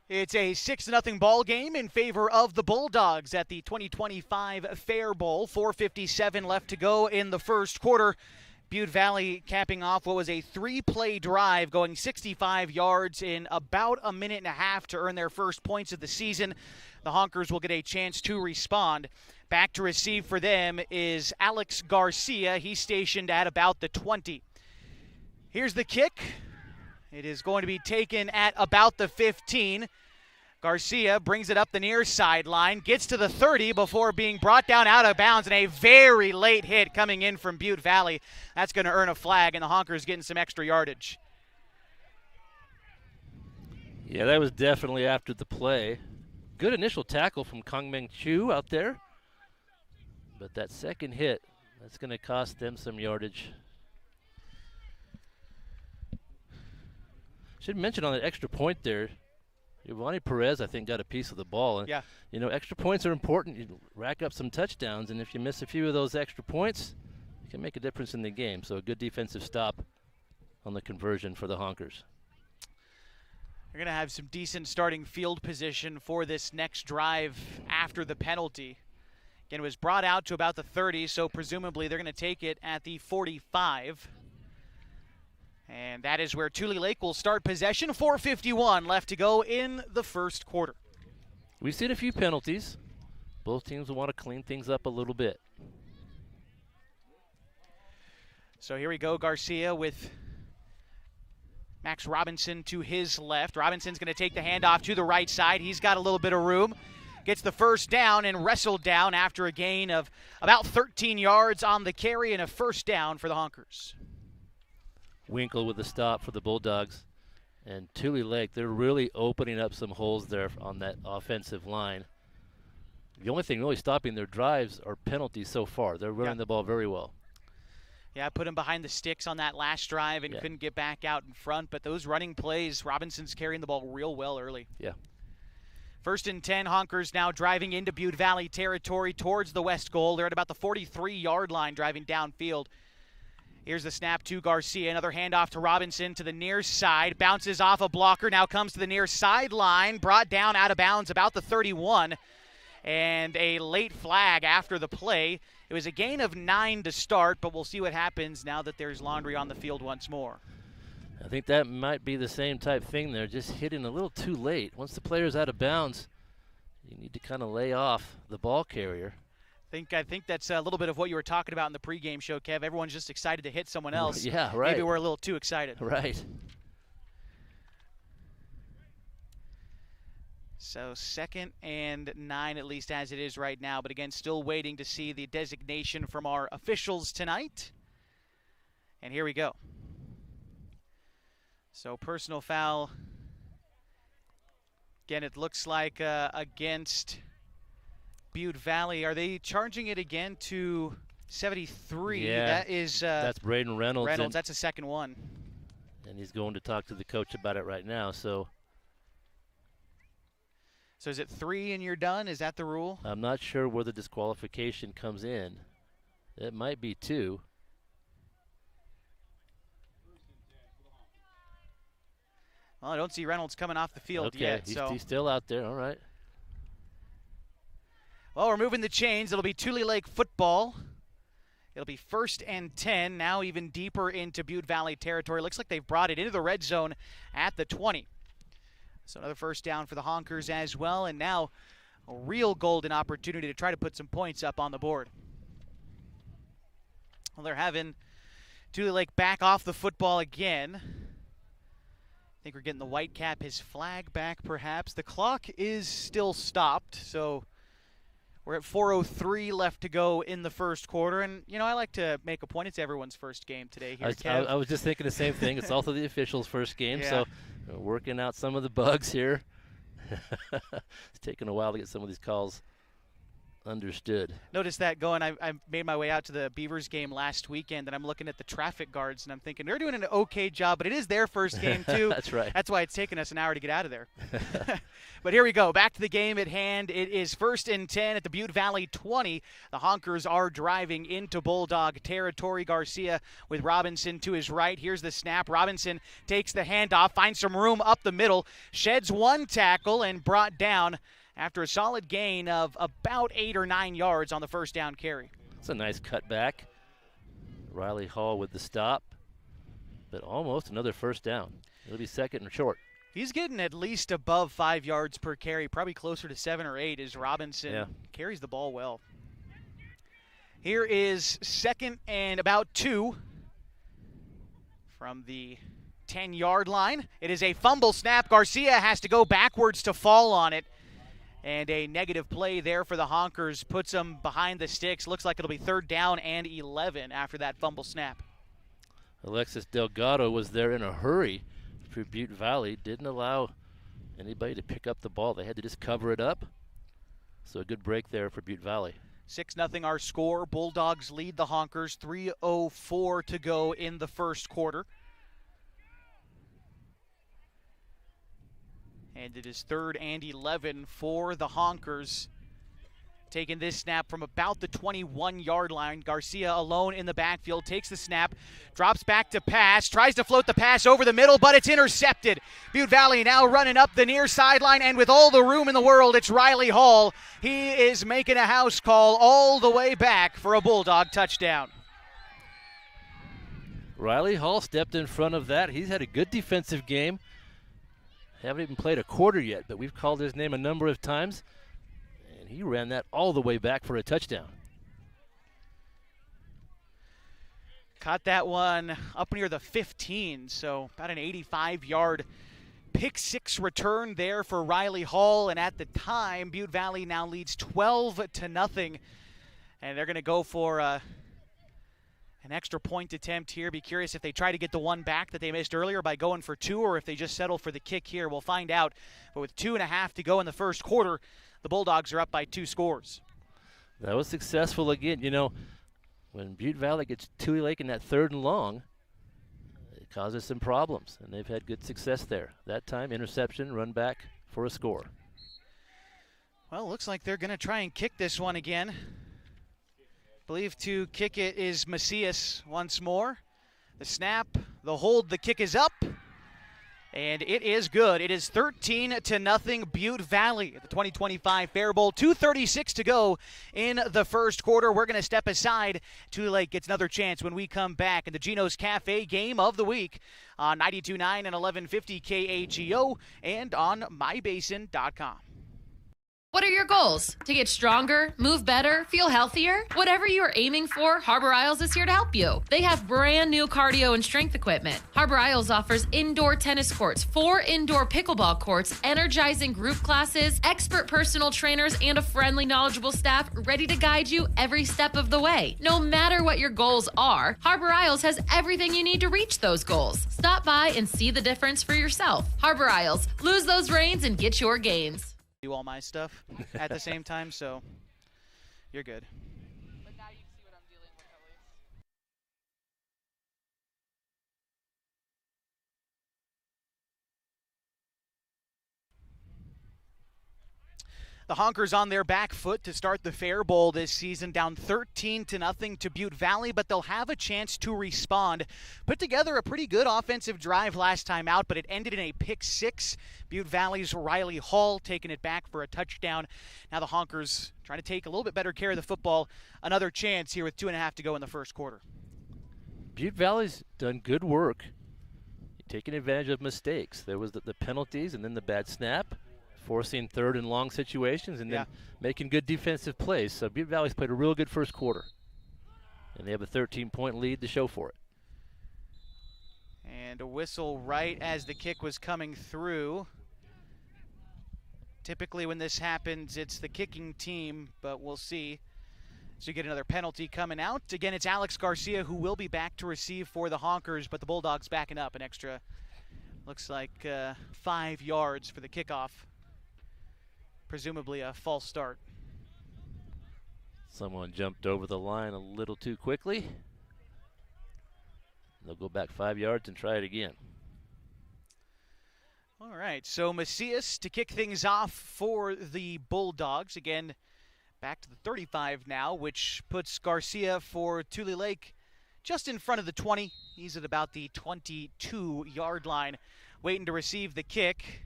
It's a 6-0 ball game in favor of the Bulldogs at the 2025 Fair Bowl. 4:57 left to go in the first quarter. Butte Valley capping off what was a 3-play drive, going 65 yards in about a minute and a half to earn their first points of the season. The Honkers will get a chance to respond. Back to receive for them is Alex Garcia. He's stationed at about the 20. Here's the kick. It is going to be taken at about the 15. Garcia brings it up the near sideline, gets to the 30 before being brought down out of bounds, and a very late hit coming in from Butte Valley. That's going to earn a flag, and the Honkers getting some extra yardage. Yeah, that was definitely after the play. Good initial tackle from Kongmeng Chu out there. But that second hit, that's going to cost them some yardage. Should mention on that extra point there, Giovanni Perez, I think, got a piece of the ball. And, yeah. You know, extra points are important. You rack up some touchdowns, and if you miss a few of those extra points, it can make a difference in the game. So a good defensive stop on the conversion for the Honkers. They're going to have some decent starting field position for this next drive after the penalty. Again, it was brought out to about the 30, so presumably they're going to take it at the 45. And that is where Tulelake will start possession. 4:51 left to go in the first quarter. We've seen a few penalties. Both teams will want to clean things up a little bit. So here we go, Garcia with Max Robinson to his left. Robinson's going to take the handoff to the right side. He's got a little bit of room. Gets the first down and wrestled down after a gain of about 13 yards on the carry and a first down for the Honkers. Winkle with the stop for the Bulldogs. And Tulelake, they're really opening up some holes there on that offensive line. The only thing really stopping their drives are penalties so far. They're running the ball very well. Yeah, I put him behind the sticks on that last drive and couldn't get back out in front. But those running plays, Robinson's carrying the ball real well early. Yeah. 1st and 10, Honkers now driving into Butte Valley territory towards the west goal. They're at about the 43-yard line driving downfield. Here's the snap to Garcia. Another handoff to Robinson to the near side. Bounces off a blocker. Now comes to the near sideline. Brought down out of bounds about the 31. And a late flag after the play. It was a gain of 9 to start, but we'll see what happens now that there's Laundry on the field once more. I think that might be the same type thing there, just hitting a little too late. Once the player's out of bounds, you need to kind of lay off the ball carrier. I think that's a little bit of what you were talking about in the pregame show, Kev. Everyone's just excited to hit someone else. Yeah, right. Maybe we're a little too excited. Right. So 2nd and 9, at least as it is right now. But again, still waiting to see the designation from our officials tonight. And here we go. So personal foul. Again, it looks like against Butte Valley. Are they charging it again to 73? Yeah, that is that's Braden Reynolds. That's a second one. And he's going to talk to the coach about it right now. So is it 3 and you're done? Is that the rule? I'm not sure where the disqualification comes in. It might be 2. Well, I don't see Reynolds coming off the field yet. He's still out there. All right. Well, we're moving the chains. It'll be Tulelake football. It'll be 1st and 10, now even deeper into Butte Valley territory. Looks like they've brought it into the red zone at the 20. So another first down for the Honkers as well, and now a real golden opportunity to try to put some points up on the board. Well, they're having Tulelake back off the football again. I think we're getting the Whitecap his flag back, perhaps. The clock is still stopped, so we're at 4:03 left to go in the first quarter. And, you know, I like to make a point. It's everyone's first game today here, Kev. I was just thinking the same thing. It's also the officials' first game, so working out some of the bugs here. It's taken a while to get some of these calls understood. Notice that going. I made my way out to the Beavers game last weekend, and I'm looking at the traffic guards, and I'm thinking they're doing an okay job, but it is their first game too. That's right. That's why it's taken us an hour to get out of there. But here we go. Back to the game at hand. It is 1st and 10 at the Butte Valley 20. The Honkers are driving into Bulldog territory. Garcia with Robinson to his right. Here's the snap. Robinson takes the handoff, finds some room up the middle, sheds one tackle, and brought down after a solid gain of about 8 or 9 yards on the first down carry. It's a nice cutback. Riley Hall with the stop, but almost another first down. It'll be second and short. He's getting at least above 5 yards per carry, probably closer to 7 or 8 as Robinson carries the ball well. Here is 2nd and about 2 from the 10-yard line. It is a fumble snap. Garcia has to go backwards to fall on it. And a negative play there for the Honkers puts them behind the sticks. Looks like it'll be 3rd down and 11 after that fumble snap. Alexis Delgado was there in a hurry for Butte Valley. Didn't allow anybody to pick up the ball. They had to just cover it up. So a good break there for Butte Valley. 6-0 our score. Bulldogs lead the Honkers. 3:04 to go in the first quarter. And it is 3rd and 11 for the Honkers. Taking this snap from about the 21-yard line. Garcia alone in the backfield, takes the snap, drops back to pass, tries to float the pass over the middle, but it's intercepted. Butte Valley now running up the near sideline, and with all the room in the world, it's Riley Hall. He is making a house call all the way back for a Bulldog touchdown. Riley Hall stepped in front of that. He's had a good defensive game. Haven't even played a quarter yet, but we've called his name a number of times. And he ran that all the way back for a touchdown. Caught that one up near the 15, so about an 85-yard pick-6 return there for Riley Hall. And at the time, Butte Valley now leads 12-0. And they're going to go for an extra point attempt here. Be curious if they try to get the one back that they missed earlier by going for 2, or if they just settle for the kick here. We'll find out. But with 2.5 to go in the first quarter, the Bulldogs are up by 2 scores. That was successful again. You know, when Butte Valley gets Tulelake in that 3rd and long, it causes some problems, and they've had good success there. That time, interception, run back for a score. Well, looks like they're going to try and kick this one again. Believe to kick it is Macias once more. The snap, the hold, the kick is up, and it is good. It is 13-0 Butte Valley at the 2025 Fair Bowl. 2:36 to go in the first quarter. We're going to step aside. Tulelake gets another chance when we come back in the Geno's Cafe game of the week on 92.9 and 1150 KHEO and on mybasin.com. What are your goals? To get stronger, move better, feel healthier? Whatever you are aiming for, Harbor Isles is here to help you. They have brand new cardio and strength equipment. Harbor Isles offers indoor tennis courts, 4 indoor pickleball courts, energizing group classes, expert personal trainers, and a friendly, knowledgeable staff ready to guide you every step of the way. No matter what your goals are, Harbor Isles has everything you need to reach those goals. Stop by and see the difference for yourself. Harbor Isles, lose those reins and get your gains. Do all my stuff at the same time, so you're good. But now you see what I'm dealing with at least. The Honkers on their back foot to start the Fair Bowl this season, down 13-0 to Butte Valley, but they'll have a chance to respond. Put together a pretty good offensive drive last time out, but it ended in a pick-6. Butte Valley's Riley Hall taking it back for a touchdown. Now the Honkers trying to take a little bit better care of the football. Another chance here with 2.5 to go in the first quarter. Butte Valley's done good work taking advantage of mistakes. There was the penalties and then the bad snap, forcing 3rd and long situations, and then making good defensive plays. So Butte Valley's played a real good first quarter. And they have a 13-point lead to show for it. And a whistle right as the kick was coming through. Typically when this happens, it's the kicking team, but we'll see. So you get another penalty coming out. Again, it's Alex Garcia who will be back to receive for the Honkers, but the Bulldogs backing up an extra, looks like 5 yards for the kickoff. Presumably a false start. Someone jumped over the line a little too quickly. They'll go back 5 yards and try it again. All right, so Macias to kick things off for the Bulldogs. Again, back to the 35 now, which puts Garcia for Tulelake just in front of the 20. He's at about the 22-yard line, waiting to receive the kick.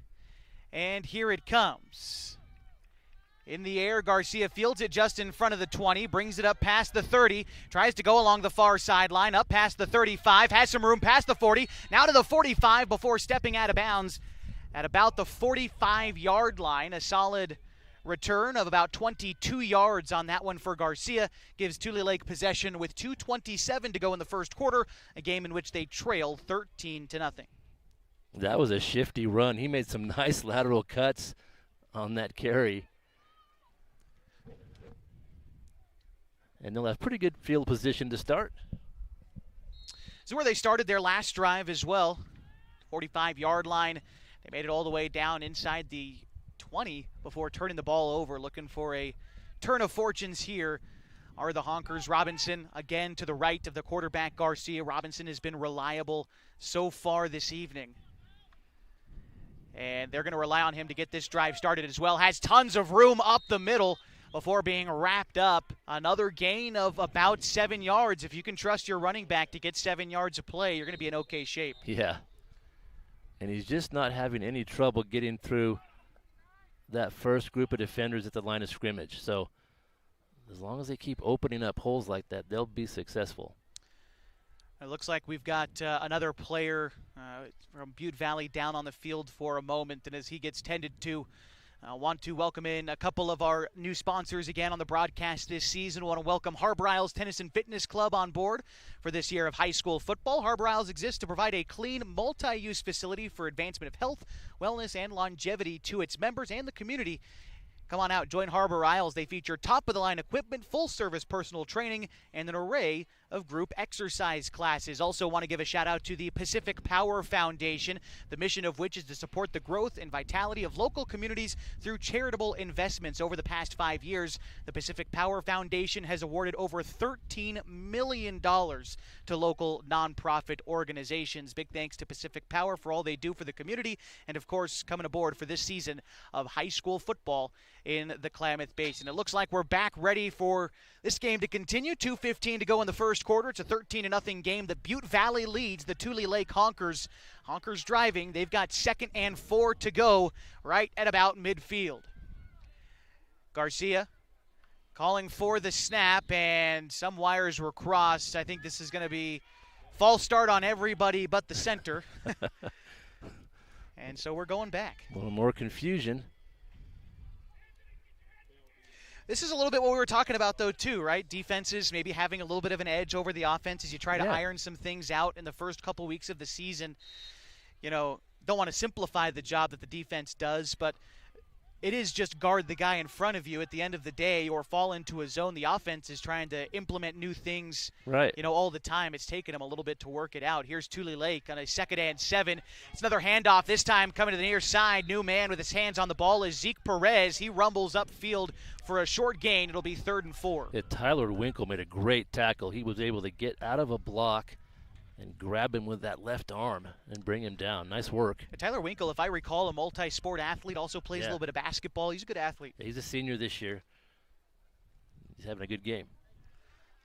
And here it comes. In the air, Garcia fields it just in front of the 20, brings it up past the 30, tries to go along the far sideline, up past the 35, has some room past the 40, now to the 45 before stepping out of bounds at about the 45-yard line. A solid return of about 22 yards on that one for Garcia gives Tulelake possession with 2:27 to go in the first quarter, a game in which they trail 13-0. That was a shifty run. He made some nice lateral cuts on that carry. And they'll have pretty good field position to start. This is where they started their last drive as well. 45-yard line. They made it all the way down inside the 20 before turning the ball over, looking for a turn of fortunes here are the Honkers. Robinson again to the right of the quarterback Garcia. Robinson has been reliable so far this evening. And they're going to rely on him to get this drive started as well. Has tons of room up the middle before being wrapped up. Another gain of about 7 yards. If you can trust your running back to get 7 yards of play, you're going to be in okay shape. Yeah. And he's just not having any trouble getting through that first group of defenders at the line of scrimmage. So as long as they keep opening up holes like that, they'll be successful. It looks like we've got another player from Butte Valley down on the field for a moment, and as he gets tended to, I want to welcome in a couple of our new sponsors again on the broadcast this season. I want to welcome Harbor Isles Tennis and Fitness Club on board for this year of high school football. Harbor Isles exists to provide a clean, multi-use facility for advancement of health, wellness, and longevity to its members and the community. Come on out, join Harbor Isles. They feature top-of-the-line equipment, full-service personal training, and an array of group exercise classes. Also want to give a shout-out to the Pacific Power Foundation, the mission of which is to support the growth and vitality of local communities through charitable investments. Over the past 5 years, the Pacific Power Foundation has awarded over $13 million to local nonprofit organizations. Big thanks to Pacific Power for all they do for the community, and of course, coming aboard for this season of high school football in the Klamath Basin. It looks like we're back ready for this game to continue. 2:15 to go in the first quarter. It's a 13-0 game. The Butte Valley leads the Tulelake Honkers. Honkers driving. They've got 2nd and 4 to go right at about midfield. Garcia calling for the snap, and some wires were crossed. I think this is going to be false start on everybody but the center. And so we're going back. A little more confusion. This is a little bit what we were talking about, though, too, right? Defenses maybe having a little bit of an edge over the offense as you try to iron some things out in the first couple weeks of the season. You know, don't want to simplify the job that the defense does, but it is just guard the guy in front of you at the end of the day or fall into a zone. The offense is trying to implement new things, you know, all the time. It's taken them a little bit to work it out. Here's Tulelake on a 2nd and 7. It's another handoff, this time coming to the near side. New man with his hands on the ball is Zeke Perez. He rumbles upfield for a short gain. It'll be 3rd and 4. Yeah, Tyler Winkle made a great tackle. He was able to get out of a block and grab him with that left arm and bring him down. Nice work. Tyler Winkle, if I recall, a multi-sport athlete, also plays a little bit of basketball. He's a good athlete. He's a senior this year. He's having a good game.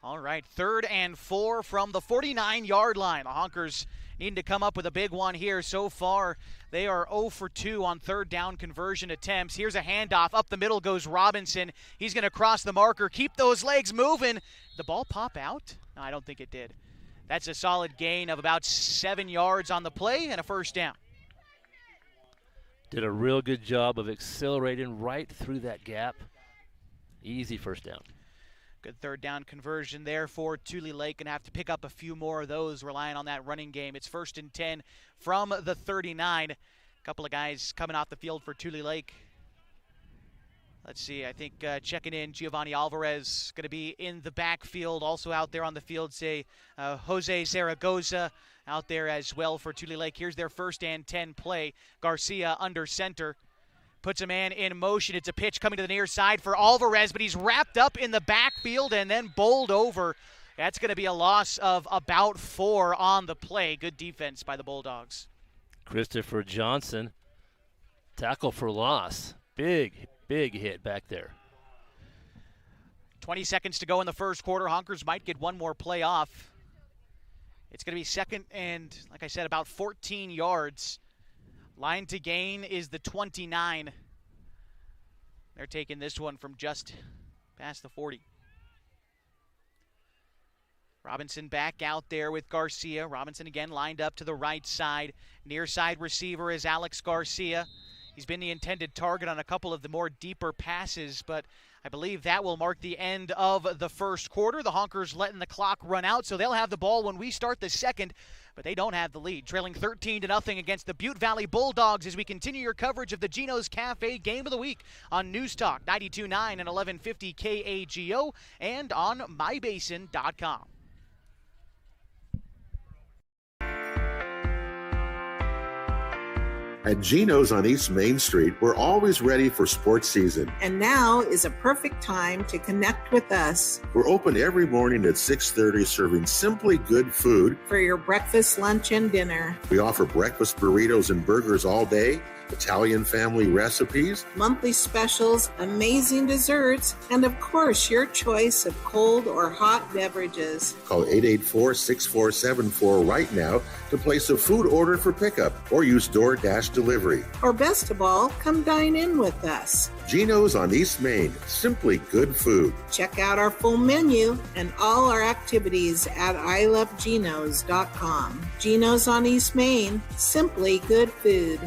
All right, 3rd and 4 from the 49-yard line. The Honkers needing to come up with a big one here. So far, they are 0 for 2 on 3rd down conversion attempts. Here's a handoff. Up the middle goes Robinson. He's going to cross the marker. Keep those legs moving. The ball pop out? No, I don't think it did. That's a solid gain of about 7 yards on the play and a 1st down. Did a real good job of accelerating right through that gap. Easy 1st down. Good third down conversion there for Tulelake. Going to have to pick up a few more of those, relying on that running game. It's 1st and 10 from the 39. A couple of guys coming off the field for Tulelake. Let's see, I think checking in, Giovanni Alvarez going to be in the backfield. Also out there on the field, say, Jose Zaragoza out there as well for Tulelake. Here's their 1st and 10 play. Garcia under center. Puts a man in motion. It's a pitch coming to the near side for Alvarez, but he's wrapped up in the backfield and then bowled over. That's going to be a loss of about 4 on the play. Good defense by the Bulldogs. Christopher Johnson, tackle for loss. Big hit back there. 20 seconds to go in the first quarter. Honkers might get one more play off. It's going to be 2nd and, like I said, about 14 yards. Line to gain is the 29. They're taking this one from just past the 40. Robinson back out there with Garcia. Robinson again lined up to the right side. Near side receiver is Alex Garcia. He's been the intended target on a couple of the more deeper passes, but I believe that will mark the end of the first quarter. The Honkers letting the clock run out, so they'll have the ball when we start the second, but they don't have the lead. Trailing 13-0 against the Butte Valley Bulldogs as we continue your coverage of the Geno's Cafe Game of the Week on News Talk 92.9 and 1150 KAGO and on mybasin.com. At Geno's on East Main Street, we're always ready for sports season. And now is a perfect time to connect with us. We're open every morning at 6:30, serving simply good food for your breakfast, lunch, and dinner. We offer breakfast burritos and burgers all day, Italian family recipes, monthly specials, amazing desserts, and of course, your choice of cold or hot beverages. Call 884-6474 right now to place a food order for pickup or use DoorDash delivery. Or best of all, come dine in with us. Geno's on East Main, simply good food. Check out our full menu and all our activities at ilovegenos.com. Geno's on East Main, simply good food.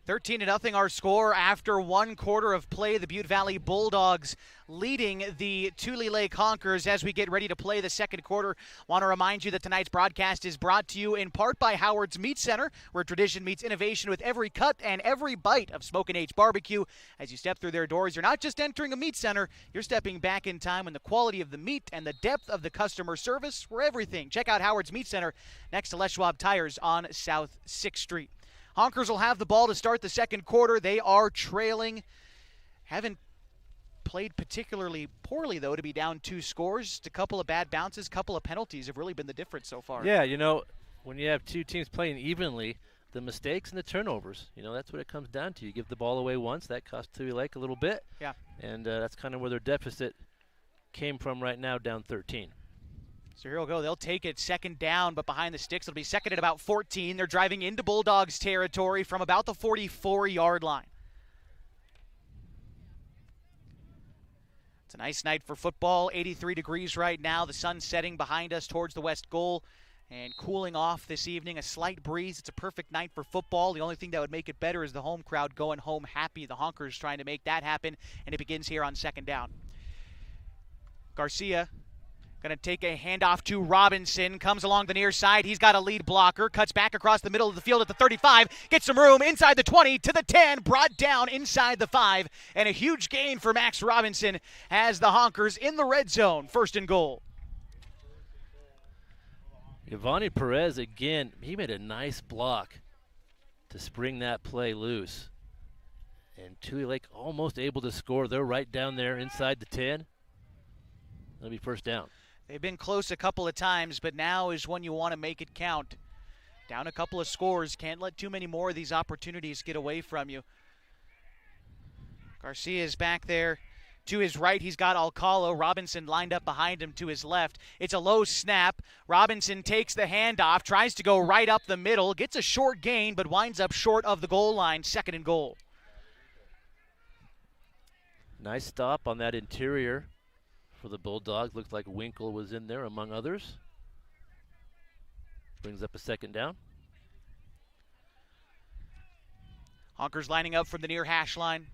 $13 0 our score after one quarter of play. The Butte Valley Bulldogs leading the Tulelake Honkers as we get ready to play the second quarter. Want to remind you that tonight's broadcast is brought to you in part by Howard's Meat Center, where tradition meets innovation with every cut and every bite of Smokin' H barbecue. As you step through their doors, you're not just entering a meat center, you're stepping back in time when the quality of the meat and the depth of the customer service were everything. Check out Howard's Meat Center next to Les Schwab Tires on South 6th Street. Honkers will have the ball to start the second quarter. They are trailing. Haven't played particularly poorly, though, to be down 2 scores. Just a couple of bad bounces, couple of penalties have really been the difference so far. Yeah, you know, when you have 2 teams playing evenly, the mistakes and the turnovers, you know, that's what it comes down to. You give the ball away once, that costs Tulelake a little bit. Yeah. And that's kind of where their deficit came from right now, down 13. So here we'll go. They'll take it second down, but behind the sticks. It'll be second at about 14. They're driving into Bulldogs territory from about the 44-yard line. It's a nice night for football. 83 degrees right now. The sun setting behind us towards the west goal and cooling off this evening. A slight breeze. It's a perfect night for football. The only thing that would make it better is the home crowd going home happy. The Honkers trying to make that happen, and it begins here on second down. Garcia going to take a handoff to Robinson. Comes along the near side. He's got a lead blocker. Cuts back across the middle of the field at the 35. Gets some room inside the 20 to the 10. Brought down inside the 5. And a huge gain for Max Robinson has the Honkers in the red zone. 1st and goal. Giovanni Perez, again, he made a nice block to spring that play loose. And Tulelake almost able to score. They're right down there inside the 10. That'll be 1st down. They've been close a couple of times, but now is when you want to make it count. Down a couple of scores. Can't let too many more of these opportunities get away from you. Garcia is back there. To his right, he's got Alcala. Robinson lined up behind him to his left. It's a low snap. Robinson takes the handoff, tries to go right up the middle, gets a short gain, but winds up short of the goal line. 2nd and goal. Nice stop on that interior for the Bulldogs. Looked like Winkle was in there among others. Brings up a second down. Honkers lining up from the near hash line.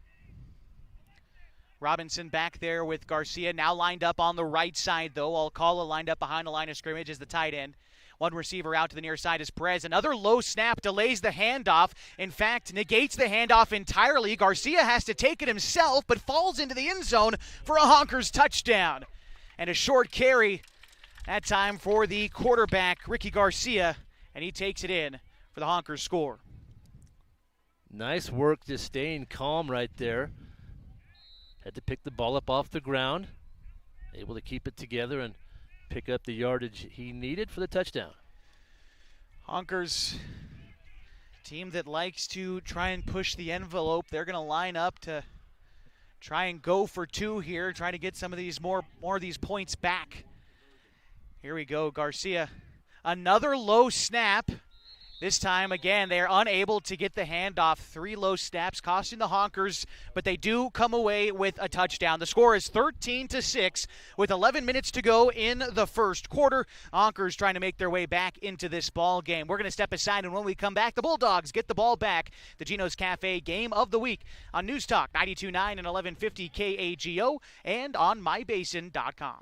Robinson back there with Garcia, now lined up on the right side, though. Alcala lined up behind the line of scrimmage as the tight end. One receiver out to the near side is Perez. Another low snap delays the handoff. In fact, negates the handoff entirely. Garcia has to take it himself, but falls into the end zone for a Honkers touchdown. And a short carry, that time for the quarterback, Ricky Garcia, and he takes it in for the Honkers score. Nice work just staying calm right there. Had to pick the ball up off the ground. Able to keep it together and pick up the yardage he needed for the touchdown. Honkers, team that likes to try and push the envelope. They're going to line up to try and go for two here, try to get some of these more of these points back. Here we go, Garcia. Another low snap. This time, again, they're unable to get the handoff. 3 low snaps costing the Honkers, but they do come away with a touchdown. The score is 13-6 with 11 minutes to go in the first quarter. Honkers trying to make their way back into this ball game. We're going to step aside, and when we come back, the Bulldogs get the ball back. The Geno's Cafe Game of the Week on News Talk 92.9 and 1150 KAGO and on mybasin.com.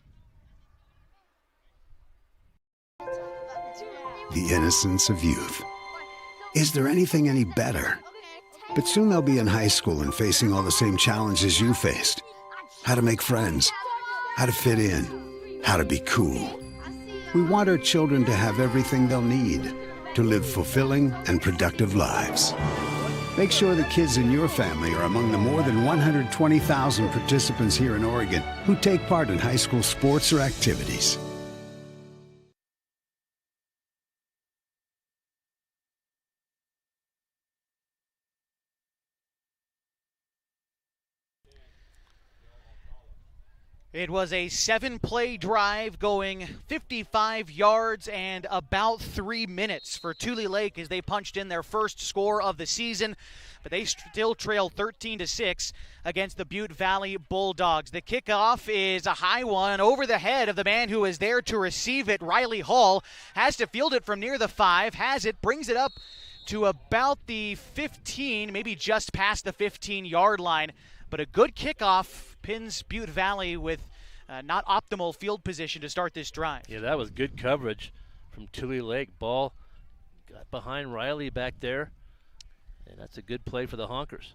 The innocence of youth. Is there anything any better? But soon they'll be in high school and facing all the same challenges you faced. How to make friends, how to fit in, how to be cool. We want our children to have everything they'll need to live fulfilling and productive lives. Make sure the kids in your family are among the more than 120,000 participants here in Oregon who take part in high school sports or activities. It was a 7-play drive going 55 yards and about 3 minutes for Tulelake as they punched in their first score of the season, but they still trail 13-6 against the Butte Valley Bulldogs. The kickoff is a high one over the head of the man who is there to receive it. Riley Hall has to field it from near the 5, has it, brings it up to about the 15, maybe just past the 15-yard line. But a good kickoff pins Butte Valley with not optimal field position to start this drive. Yeah, that was good coverage from Tulelake. Ball got behind Riley back there, and that's a good play for the Honkers.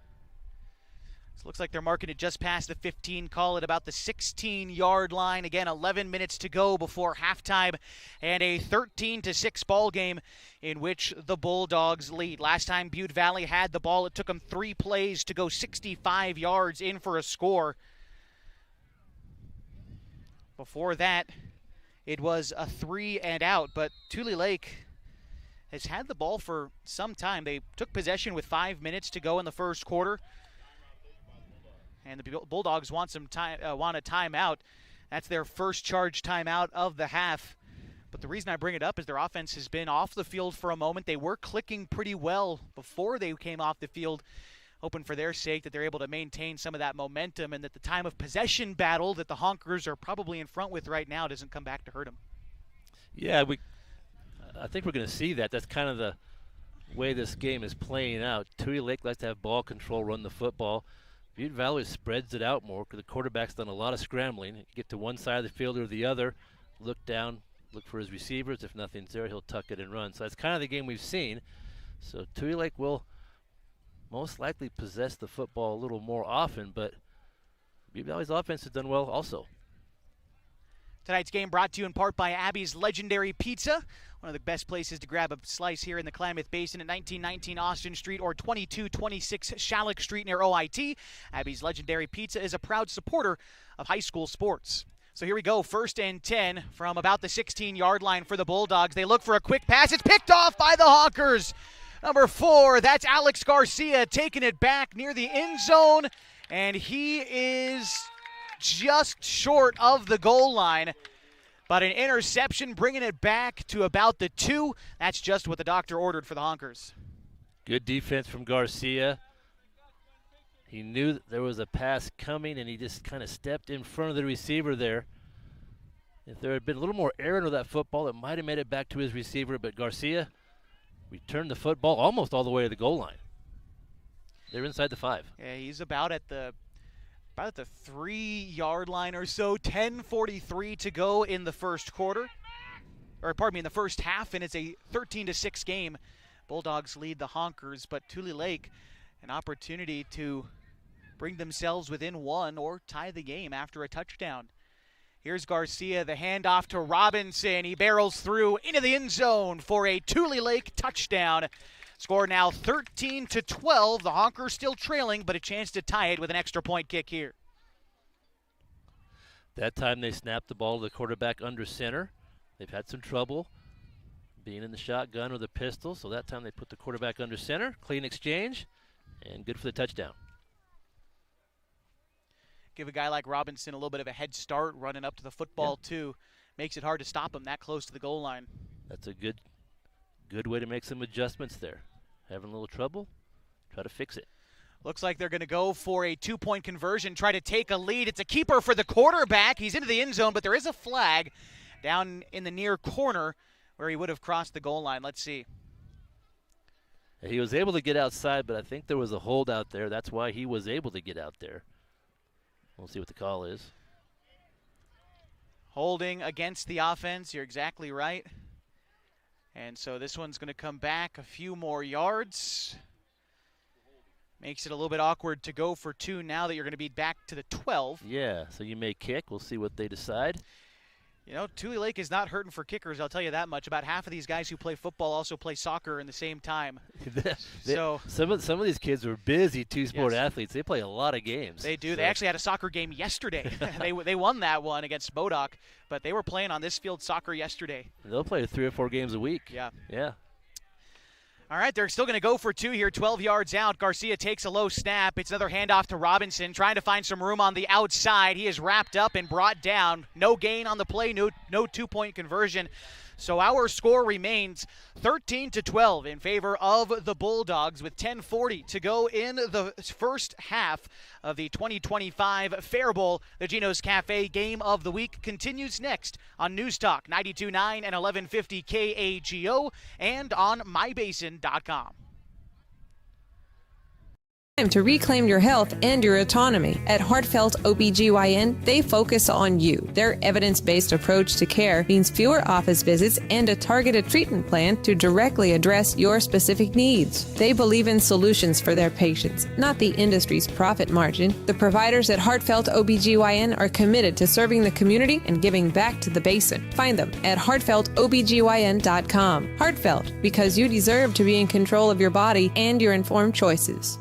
So it looks like they're marking it just past the 15, call it about the 16-yard line. Again, 11 minutes to go before halftime, and a 13-6 ball game in which the Bulldogs lead. Last time Butte Valley had the ball, it took them 3 plays to go 65 yards in for a score. Before that, it was a 3-and-out, but Tulelake has had the ball for some time. They took possession with 5 minutes to go in the first quarter. And the Bulldogs want some time, want a timeout. That's their first charge timeout of the half. But the reason I bring it up is their offense has been off the field for a moment. They were clicking pretty well before they came off the field. Hoping for their sake that they're able to maintain some of that momentum and that the time of possession battle that the Honkers are probably in front with right now doesn't come back to hurt them. Yeah, I think we're going to see that. That's kind of the way this game is playing out. Tulelake likes to have ball control, run the football. Butte Valley spreads it out more because the quarterback's done a lot of scrambling. You get to one side of the field or the other, look down, look for his receivers. If nothing's there, he'll tuck it and run. So that's kind of the game we've seen. So Tulelake will most likely possess the football a little more often, but Butte Valley's offense has done well also. Tonight's game brought to you in part by Abby's Legendary Pizza, one of the best places to grab a slice here in the Klamath Basin at 1919 Austin Street or 2226 Shalleck Street near OIT. Abby's Legendary Pizza is a proud supporter of high school sports. So here we go, 1st and 10 from about the 16-yard line for the Bulldogs. They look for a quick pass. It's picked off by the Honkers. Number 4, that's Alex Garcia taking it back near the end zone, and he is just short of the goal line. But an interception bringing it back to about the 2. That's just what the doctor ordered for the Honkers. Good defense from Garcia. He knew that there was a pass coming, and he just kind of stepped in front of the receiver there. If there had been a little more air into that football, it might have made it back to his receiver, but Garcia returned the football almost all the way to the goal line. They're inside the 5. Yeah, he's about at the 3-yard line or so. 10:43 to go in the first quarter. Or pardon me, in the first half, and it's a 13-6 game. Bulldogs lead the Honkers, but Tulelake an opportunity to bring themselves within one or tie the game after a touchdown. Here's Garcia, the handoff to Robinson. He barrels through into the end zone for a Tulelake touchdown. Score now 13-12. The Honkers still trailing, but a chance to tie it with an extra point kick here. That time they snapped the ball to the quarterback under center. They've had some trouble being in the shotgun or the pistol, so that time they put the quarterback under center. Clean exchange, and good for the touchdown. Give a guy like Robinson a little bit of a head start running up to the football, too. Makes it hard to stop him that close to the goal line. That's a good way to make some adjustments there. Having a little trouble, try to fix it. Looks like they're going to go for a 2-point conversion, try to take a lead. It's a keeper for the quarterback. He's into the end zone, but there is a flag down in the near corner where he would have crossed the goal line. Let's see. He was able to get outside, but I think there was a hold out there. That's why he was able to get out there. We'll see what the call is. Holding against the offense. You're exactly right. And so this one's going to come back a few more yards. Makes it a little bit awkward to go for 2 now that you're going to be back to the 12. Yeah, so you may kick. We'll see what they decide. You know, Tulelake is not hurting for kickers, I'll tell you that much. About half of these guys who play football also play soccer in the same time. So some of these kids are busy two-sport athletes. They play a lot of games. They do. So. They actually had a soccer game yesterday. they won that one against Modoc, but they were playing on this field soccer yesterday. They'll play 3 or 4 games a week. Yeah. Yeah. All right, they're still going to go for 2 here, 12 yards out. Garcia takes a low snap. It's another handoff to Robinson, trying to find some room on the outside. He is wrapped up and brought down. No gain on the play, no 2-point conversion. So our score remains 13-12 in favor of the Bulldogs with 10:40 to go in the first half of the 2025 Fair Bowl. The Gino's Cafe Game of the Week continues next on News Talk 92.9 and 1150 KAGO and on mybasin.com. Time to reclaim your health and your autonomy. At Heartfelt OBGYN, they focus on you. Their evidence-based approach to care means fewer office visits and a targeted treatment plan to directly address your specific needs. They believe in solutions for their patients, not the industry's profit margin. The providers at Heartfelt OBGYN are committed to serving the community and giving back to the basin. Find them at heartfeltobgyn.com. Heartfelt, because you deserve to be in control of your body and your informed choices.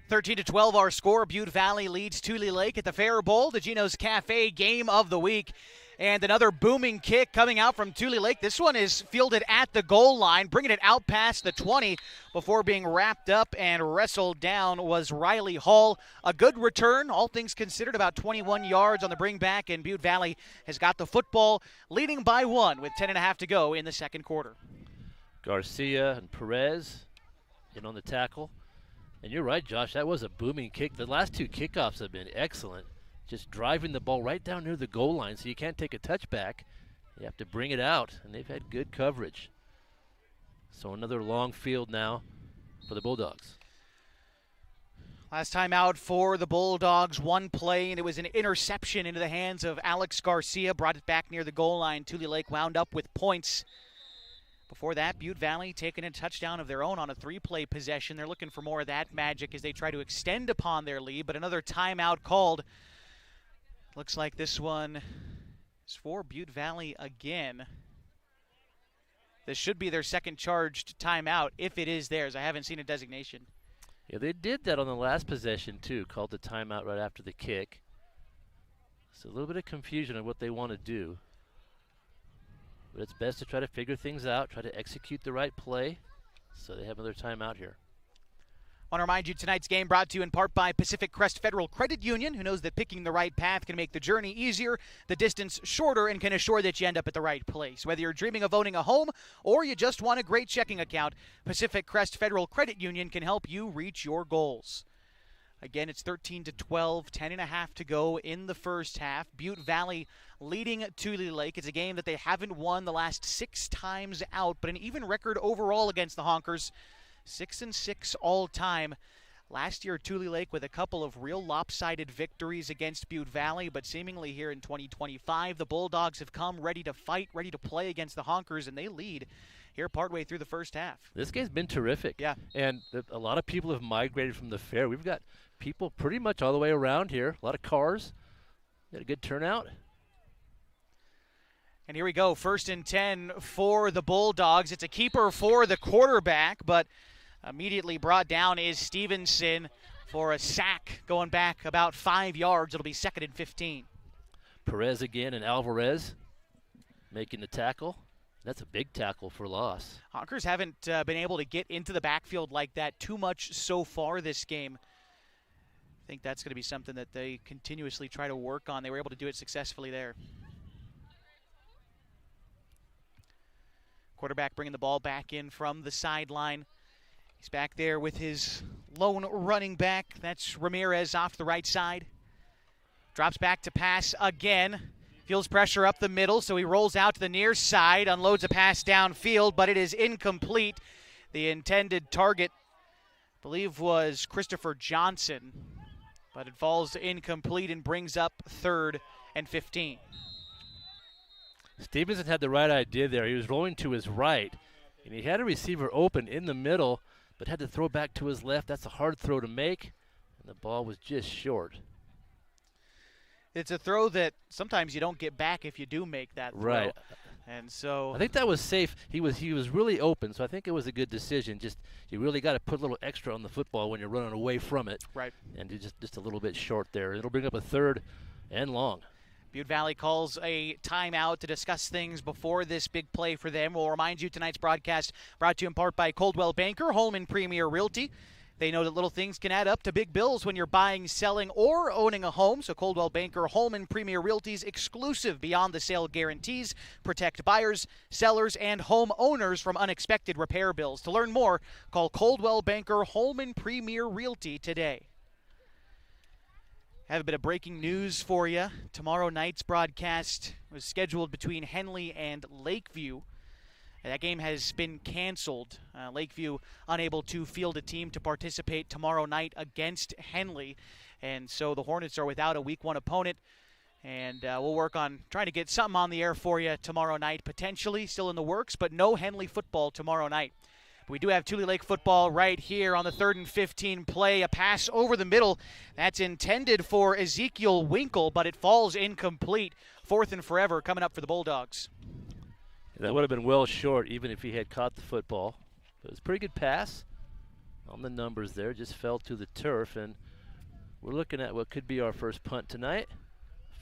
Thirteen to 12 our score. Butte Valley leads Tulelake at the Fair Bowl, the Gino's Cafe Game of the Week. And another booming kick coming out from Tulelake. This one is fielded at the goal line, bringing it out past the 20 before being wrapped up and wrestled down was Riley Hall. A good return, all things considered, about 21 yards on the bring back, and Butte Valley has got the football leading by 1 with 10.5 to go in the second quarter. Garcia and Perez in on the tackle. And you're right, Josh, that was a booming kick. The last 2 kickoffs have been excellent. Just driving the ball right down near the goal line, so you can't take a touchback. You have to bring it out, and they've had good coverage. So another long field now for the Bulldogs. Last time out for the Bulldogs, 1 play, and it was an interception into the hands of Alex Garcia. Brought it back near the goal line. Tulelake wound up with points. Before that, Butte Valley taking a touchdown of their own on a 3-play possession. They're looking for more of that magic as they try to extend upon their lead, but another timeout called. Looks like this one is for Butte Valley again. This should be their second charged timeout, if it is theirs. I haven't seen a designation. Yeah, they did that on the last possession, too, called the timeout right after the kick. So a little bit of confusion on what they want to do. But it's best to try to figure things out, try to execute the right play. So they have another timeout here. Want to remind you tonight's game brought to you in part by Pacific Crest Federal Credit Union, who knows that picking the right path can make the journey easier, the distance shorter, and can assure that you end up at the right place. Whether you're dreaming of owning a home or you just want a great checking account, Pacific Crest Federal Credit Union can help you reach your goals. Again, it's 13-12, 10.5 to go in the first half. Butte Valley leading Tulelake. It's a game that they haven't won the last 6 times out, but an even record overall against the Honkers. 6-6 all time. Last year, Tulelake with a couple of real lopsided victories against Butte Valley, but seemingly here in 2025, the Bulldogs have come ready to fight, ready to play against the Honkers, and they lead here partway through the first half. This game's been terrific. Yeah. And a lot of people have migrated from the fair. We've got people pretty much all the way around here. A lot of cars. Got a good turnout. And here we go, 1st and 10 for the Bulldogs. It's a keeper for the quarterback, but immediately brought down is Stevenson for a sack going back about 5 yards. It'll be 2nd and 15. Perez again and Alvarez making the tackle. That's a big tackle for loss. Honkers haven't been able to get into the backfield like that too much so far this game. I think that's going to be something that they continuously try to work on. They were able to do it successfully there. Quarterback bringing the ball back in from the sideline. He's back there with his lone running back. That's Ramirez off the right side. Drops back to pass again. Feels pressure up the middle, so he rolls out to the near side, unloads a pass downfield, but it is incomplete. The intended target, I believe, was Christopher Johnson, but it falls incomplete and brings up 3rd and 15. Stevenson had the right idea there. He was rolling to his right, and he had a receiver open in the middle, but had to throw back to his left. That's a hard throw to make, and the ball was just short. It's a throw that sometimes you don't get back if you do make that throw. Right. And so I think that was safe. He was really open, so I think it was a good decision. Just you really got to put a little extra on the football when you're running away from it. Right. And just a little bit short there. It'll bring up a 3rd and long. Butte Valley calls a timeout to discuss things before this big play for them. We'll remind you tonight's broadcast brought to you in part by Coldwell Banker, Home and Premier Realty. They know that little things can add up to big bills when you're buying, selling, or owning a home. So Coldwell Banker, Home and Premier Realty's exclusive beyond the sale guarantees protect buyers, sellers, and homeowners from unexpected repair bills. To learn more, call Coldwell Banker, Home and Premier Realty today. Have a bit of breaking news for you. Tomorrow night's broadcast was scheduled between Henley and Lakeview. That game has been canceled. Lakeview unable to field a team to participate tomorrow night against Henley. And so the Hornets are without a Week 1 opponent. And we'll work on trying to get something on the air for you tomorrow night, potentially still in the works, but no Henley football tomorrow night. We do have Tulelake football right here on the 3rd and 15 play. A pass over the middle. That's intended for Ezekiel Winkle, but it falls incomplete. 4th and forever coming up for the Bulldogs. That would have been well short even if he had caught the football. But it was a pretty good pass on the numbers there. Just fell to the turf, and we're looking at what could be our first punt tonight.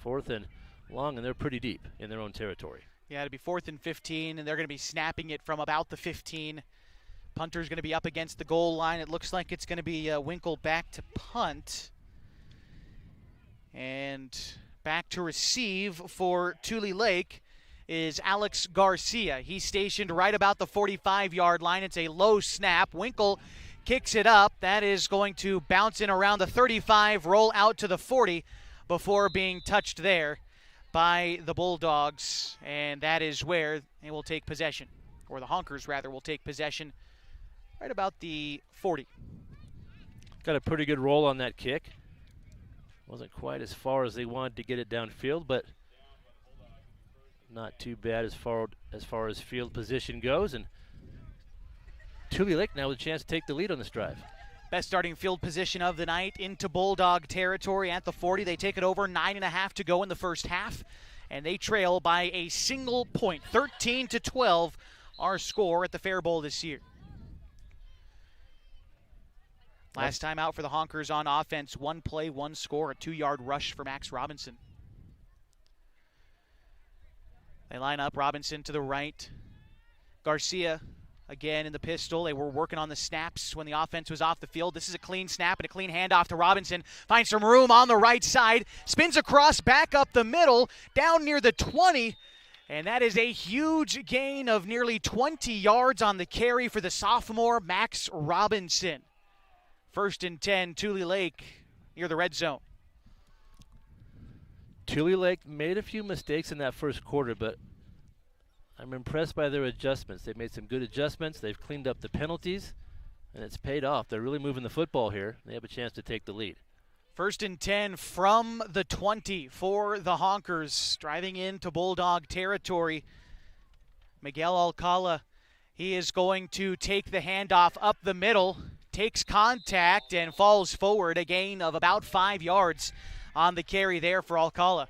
4th and long, and they're pretty deep in their own territory. Yeah, it'll be 4th and 15, and they're going to be snapping it from about the 15. Punter's going to be up against the goal line. It looks like it's going to be Winkle back to punt. And back to receive for Tulelake is Alex Garcia. He's stationed right about the 45-yard line. It's a low snap. Winkle kicks it up. That is going to bounce in around the 35, roll out to the 40 before being touched there by the Bulldogs. And that is where they will take possession, or the Honkers, rather, will take possession right about the 40. Got a pretty good roll on that kick. Wasn't quite as far as they wanted to get it downfield, but not too bad as far as field position goes. And Tulelake now with a chance to take the lead on this drive. Best starting field position of the night into Bulldog territory at the 40. They take it over, 9.5 to go in the first half, and they trail by a single point, 13-12, our score at the Fair Bowl this year. Last time out for the Honkers on offense, 1 play, 1 score, a 2-yard rush for Max Robinson. They line up, Robinson to the right. Garcia again in the pistol. They were working on the snaps when the offense was off the field. This is a clean snap and a clean handoff to Robinson. Finds some room on the right side. Spins across, back up the middle, down near the 20. And that is a huge gain of nearly 20 yards on the carry for the sophomore, Max Robinson. 1st and 10, Tulelake near the red zone. Tulelake made a few mistakes in that first quarter, but I'm impressed by their adjustments. They've made some good adjustments. They've cleaned up the penalties, and it's paid off. They're really moving the football here. They have a chance to take the lead. 1st and 10 from the 20 for the Honkers, driving into Bulldog territory. Miguel Alcala, he is going to take the handoff up the middle, takes contact, and falls forward, a gain of about 5 yards on the carry there for Alcala.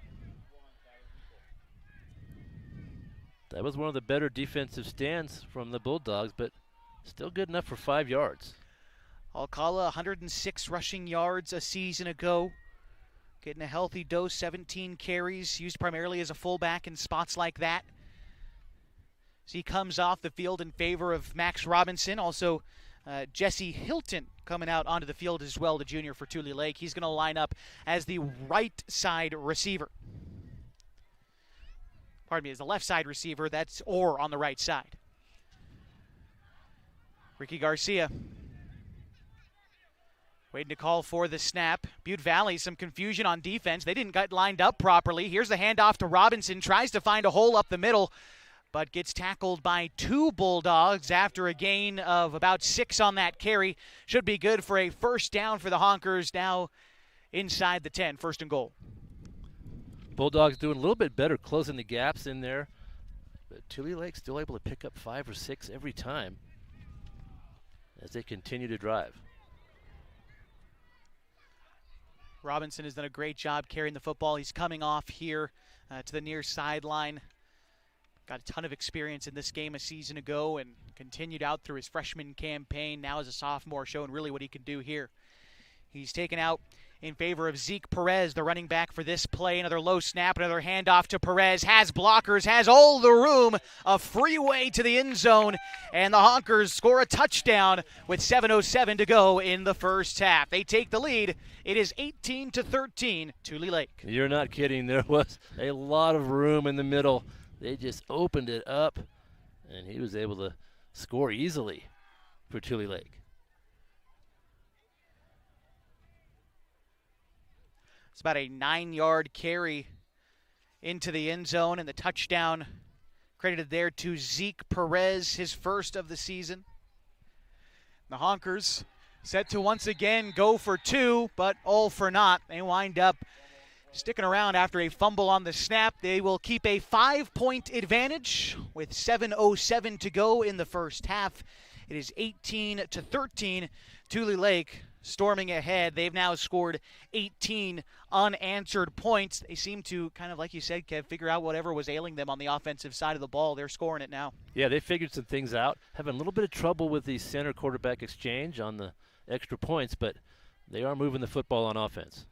That was one of the better defensive stands from the Bulldogs, but still good enough for 5 yards. Alcala, 106 rushing yards a season ago. Getting a healthy dose, 17 carries, used primarily as a fullback in spots like that. As he comes off the field in favor of Max Robinson. Also, Jesse Hilton coming out onto the field as well, the junior for Tulelake. He's going to line up as the right side receiver. Pardon me, as the left side receiver. That's Orr on the right side. Ricky Garcia waiting to call for the snap. Butte Valley, some confusion on defense. They didn't get lined up properly. Here's the handoff to Robinson. Tries to find a hole up the middle, but gets tackled by 2 Bulldogs after a gain of about 6 on that carry. Should be good for a first down for the Honkers now inside the 10, 1st and goal. Bulldogs doing a little bit better closing the gaps in there, but Tulelake still able to pick up 5 or 6 every time as they continue to drive. Robinson has done a great job carrying the football. He's coming off here to the near sideline. Got a ton of experience in this game a season ago and continued out through his freshman campaign. Now as a sophomore, showing really what he can do here. He's taken out in favor of Zeke Perez, the running back for this play. Another low snap, another handoff to Perez. Has blockers, has all the room. A freeway to the end zone, and the Honkers score a touchdown with 7:07 to go in the first half. They take the lead. It is 18-13, Tulelake. You're not kidding. There was a lot of room in the middle. They just opened it up, and he was able to score easily for Tulelake. It's about a 9-yard carry into the end zone, and the touchdown credited there to Zeke Perez, his first of the season. The Honkers set to once again go for 2, but all for naught. They wind up sticking around after a fumble on the snap. They will keep a 5-point advantage with 7:07 to go in the first half. It is 18-13. Tulelake storming ahead. They've now scored 18 unanswered points. They seem to kind of, like you said, Kev, figure out whatever was ailing them on the offensive side of the ball. They're scoring it now. Yeah, they figured some things out. Having a little bit of trouble with the center quarterback exchange on the extra points, but they are moving the football on offense.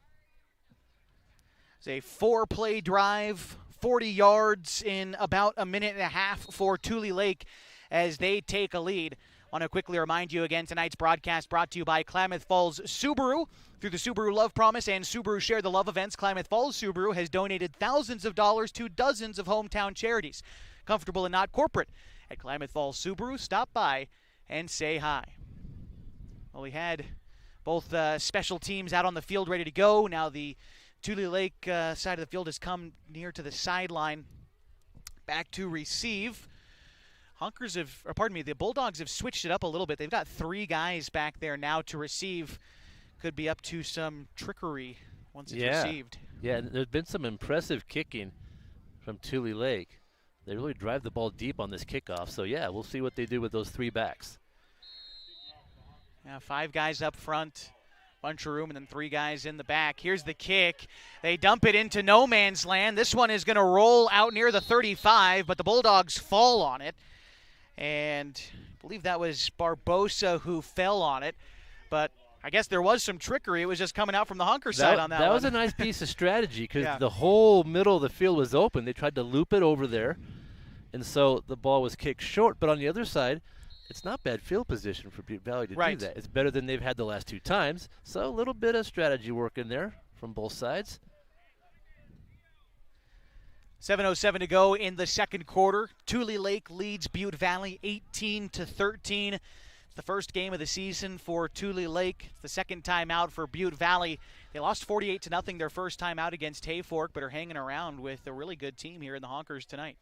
It's a 4-play drive, 40 yards in about a minute and a half for Tulelake as they take a lead. I want to quickly remind you again, tonight's broadcast brought to you by Klamath Falls Subaru. Through the Subaru Love Promise and Subaru Share the Love events, Klamath Falls Subaru has donated thousands of dollars to dozens of hometown charities. Comfortable and not corporate. At Klamath Falls Subaru, stop by and say hi. Well, we had both special teams out on the field ready to go. Now the Tulelake side of the field has come near to the sideline. Back to receive. The Bulldogs have switched it up a little bit. They've got 3 guys back there now to receive. Could be up to some trickery once it's received. Yeah, there's been some impressive kicking from Tulelake. They really drive the ball deep on this kickoff. So, yeah, we'll see what they do with those 3 backs. Yeah, 5 guys up front, bunch of room, and then 3 guys in the back. Here's the kick. They dump it into no man's land. This one is going to roll out near the 35, but the Bulldogs fall on it. And I believe that was Barbosa who fell on it. But I guess there was some trickery. It was just coming out from the Honker side on that one. That was a nice piece of strategy because the whole middle of the field was open. They tried to loop it over there, and so the ball was kicked short. But on the other side, It's not bad field position for Butte Valley to Right. do that. It's better than they've had the last 2 times. So a little bit of strategy work in there from both sides. 7:07 to go in the second quarter. Tulelake leads Butte Valley 18-13. It's the first game of the season for Tulelake. It's the second time out for Butte Valley. They lost 48-0 their first time out against Hayfork, but are hanging around with a really good team here in the Honkers tonight.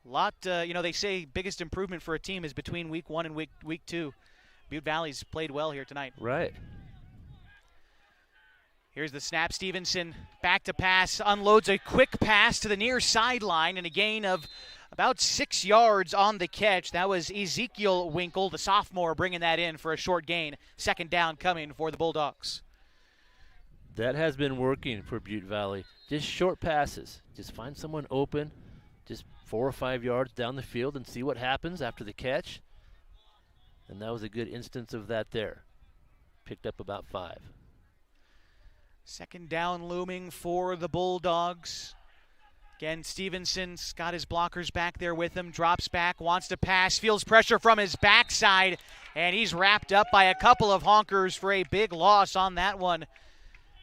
They say biggest improvement for a team is between week 1 and week 2. Butte Valley's played well here tonight. Right. Here's the snap. Stevenson back to pass, unloads a quick pass to the near sideline and a gain of about 6 yards on the catch. That was Ezekiel Winkle, the sophomore, bringing that in for a short gain. Second down coming for the Bulldogs. That has been working for Butte Valley. Just short passes. Just find someone open. Just 4 or 5 yards down the field and see what happens after the catch. And that was a good instance of that there. Picked up about 5. Second down looming for the Bulldogs. Again, Stevenson's got his blockers back there with him. Drops back, wants to pass, feels pressure from his backside, and he's wrapped up by a couple of Honkers for a big loss on that one.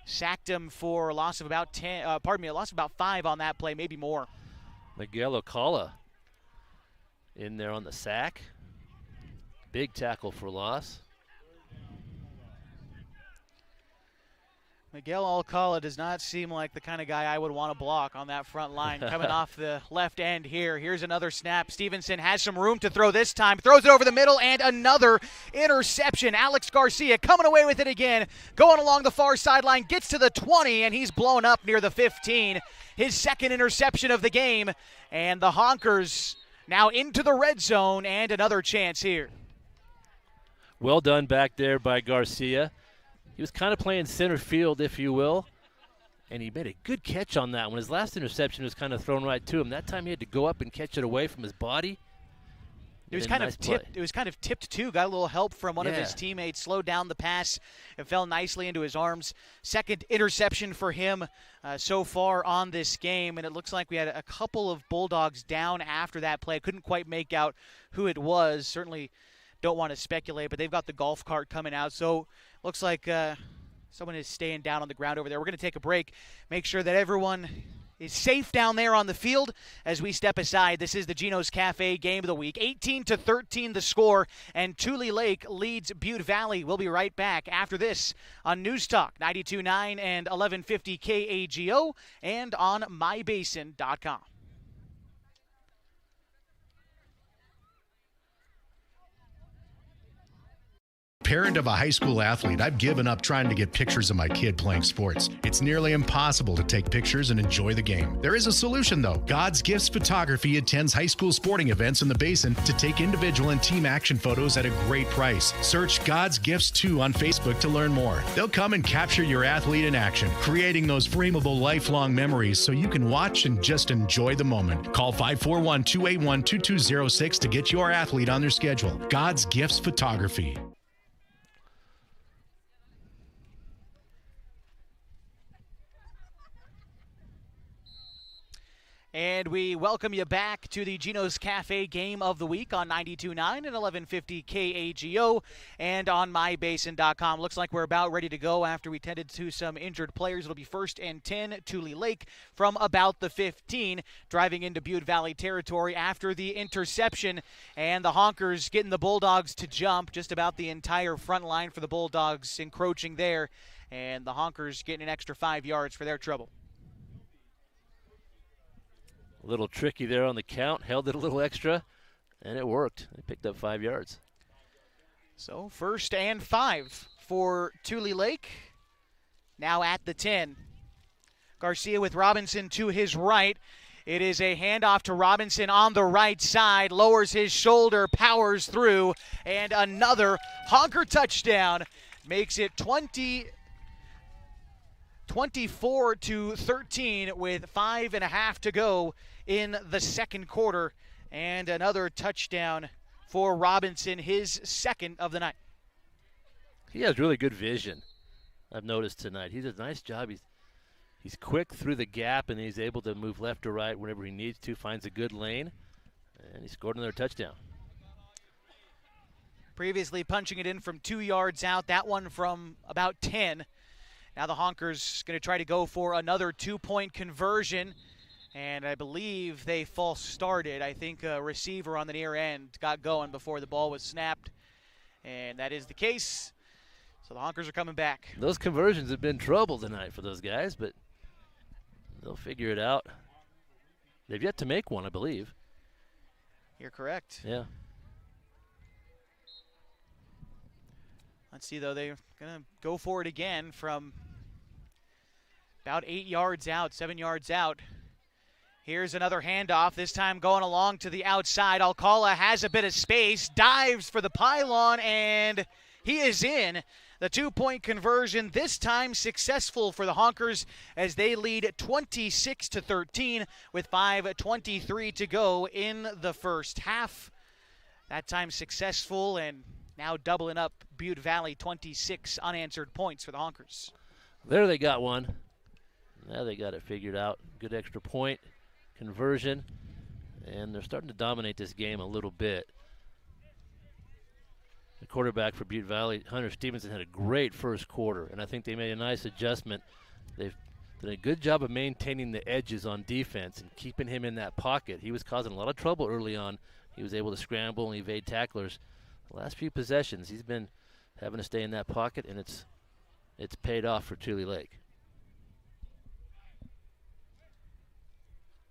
Sacked him for a loss of about 5 on that play, maybe more. Miguel Ocala in there on the sack. Big tackle for loss. Miguel Alcala does not seem like the kind of guy I would want to block on that front line. Coming off the left end here. Here's another snap. Stevenson has some room to throw this time. Throws it over the middle and another interception. Alex Garcia coming away with it again. Going along the far sideline. Gets to the 20 and he's blown up near the 15. His second interception of the game. And the Honkers now into the red zone and another chance here. Well done back there by Garcia. He was kind of playing center field, if you will, and he made a good catch on that one. His last interception was kind of thrown right to him. That time he had to go up and catch it away from his body. It was kind of tipped. It was kind of tipped too. Got a little help from one of his teammates. Slowed down the pass. It fell nicely into his arms. Second interception for him so far on this game, and it looks like we had a couple of Bulldogs down after that play. Couldn't quite make out who it was. Certainly don't want to speculate, but they've got the golf cart coming out. So looks like someone is staying down on the ground over there. We're going to take a break, make sure that everyone is safe down there on the field as we step aside. This is the Geno's Cafe Game of the Week. 18-13 the score, and Tulelake leads Butte Valley. We'll be right back after this on News Talk 92.9 and 1150 KAGO and on mybasin.com. Parent of a high school athlete, I've given up trying to get pictures of my kid playing sports. It's nearly impossible to take pictures and enjoy the game. There is a solution, though. God's Gifts Photography attends high school sporting events in the Basin to take individual and team action photos at a great price. Search God's Gifts 2 on Facebook to learn more. They'll come and capture your athlete in action, creating those frameable lifelong memories so you can watch and just enjoy the moment. Call 541-281-2206 to get your athlete on their schedule. God's Gifts Photography. And we welcome you back to the Geno's Cafe Game of the Week on 92.9 and 1150 KAGO and on mybasin.com. Looks like we're about ready to go after we tended to some injured players. It'll be 1st and 10, Tulelake from about the 15, driving into Butte Valley territory after the interception. And the Honkers getting the Bulldogs to jump. Just about the entire front line for the Bulldogs encroaching there. And the Honkers getting an extra 5 yards for their trouble. A little tricky there on the count, held it a little extra, and it worked. They picked up 5 yards. So 1st and 5 for Tulelake, now at the 10. Garcia with Robinson to his right. It is a handoff to Robinson on the right side, lowers his shoulder, powers through, and another Honker touchdown makes it 24-13 with 5.5 to go in the second quarter, and another touchdown for Robinson, his second of the night. He has really good vision, I've noticed tonight. He does a nice job. He's quick through the gap, and he's able to move left or right whenever he needs to, finds a good lane, and he scored another touchdown. previously punching it in from 2 yards out, that one from about 10. Now the Honkers going to try to go for another 2-point conversion, and I believe they false started. I think a receiver on the near end got going before the ball was snapped, and that is the case. So the Honkers are coming back. Those conversions have been trouble tonight for those guys, but they'll figure it out. They've yet to make one, I believe. You're correct. Yeah. Let's see, though. They're going to go for it again from about 8 yards out, 7 yards out. Here's another handoff, this time going along to the outside. Alcala has a bit of space, dives for the pylon, and he is in. The 2-point conversion, this time successful for the Honkers as they lead 26-13 with 5:23 to go in the first half. That time successful, and now doubling up Butte Valley, 26 unanswered points for the Honkers. There they got one. Now they got it figured out. Good extra point conversion, and they're starting to dominate this game a little bit. The quarterback for Butte Valley, Hunter Stevenson, had a great first quarter, and I think they made a nice adjustment. They've done a good job of maintaining the edges on defense and keeping him in that pocket. He was causing a lot of trouble early on. He was able to scramble and evade tacklers. The last few possessions, he's been having to stay in that pocket, and it's paid off for Tulelake.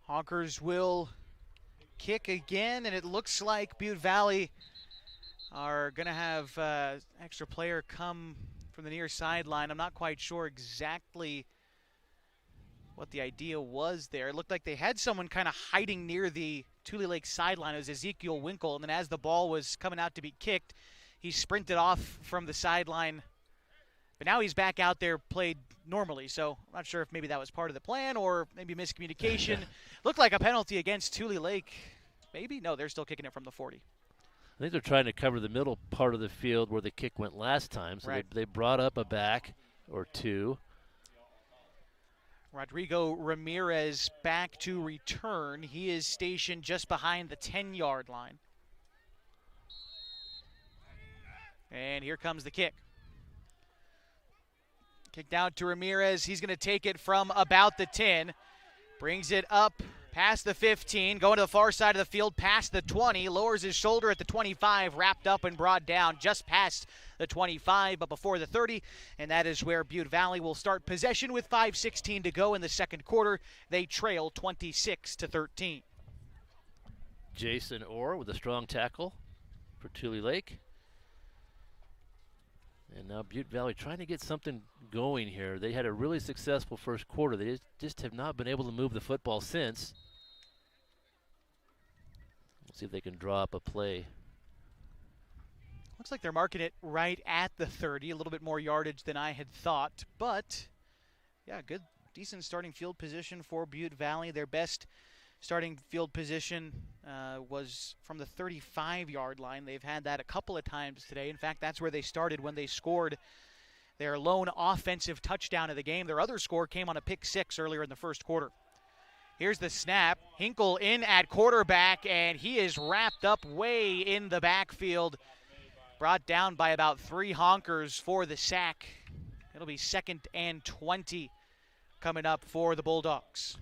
Honkers will kick again, and it looks like Butte Valley are going to have extra player come from the near sideline. I'm not quite sure exactly what the idea was there. It looked like they had someone kind of hiding near the Tulelake sideline. It was Ezekiel Winkle, and then as the ball was coming out to be kicked, he sprinted off from the sideline. But now he's back out there, played normally, so I'm not sure if maybe that was part of the plan or maybe miscommunication. Looked like a penalty against Tulelake. Maybe? No, they're still kicking it from the 40. I think they're trying to cover the middle part of the field where the kick went last time, so right. they brought up a back or two. Rodrigo Ramirez back to return. He is stationed just behind the 10-yard line. And here comes the kick. Kick down to Ramirez. He's going to take it from about the 10. Brings it up past the 15, going to the far side of the field, past the 20, lowers his shoulder at the 25, wrapped up and brought down just past the 25, but before the 30, and that is where Butte Valley will start possession with 5:16 to go in the second quarter. They trail 26-13. Jason Orr with a strong tackle for Tulelake. And now Butte Valley trying to get something going here. They had a really successful first quarter. They just have not been able to move the football since. We'll see if they can draw up a play. Looks like they're marking it right at the 30, a little bit more yardage than I had thought. But, yeah, good, decent starting field position for Butte Valley. Their best starting field position was from the 35-yard line. They've had that a couple of times today. In fact, that's where they started when they scored their lone offensive touchdown of the game. Their other score came on a pick six earlier in the first quarter. Here's the snap. Hinkle in at quarterback, and he is wrapped up way in the backfield. Brought down by about 3 Honkers for the sack. It'll be 2nd and 20 coming up for the Bulldogs.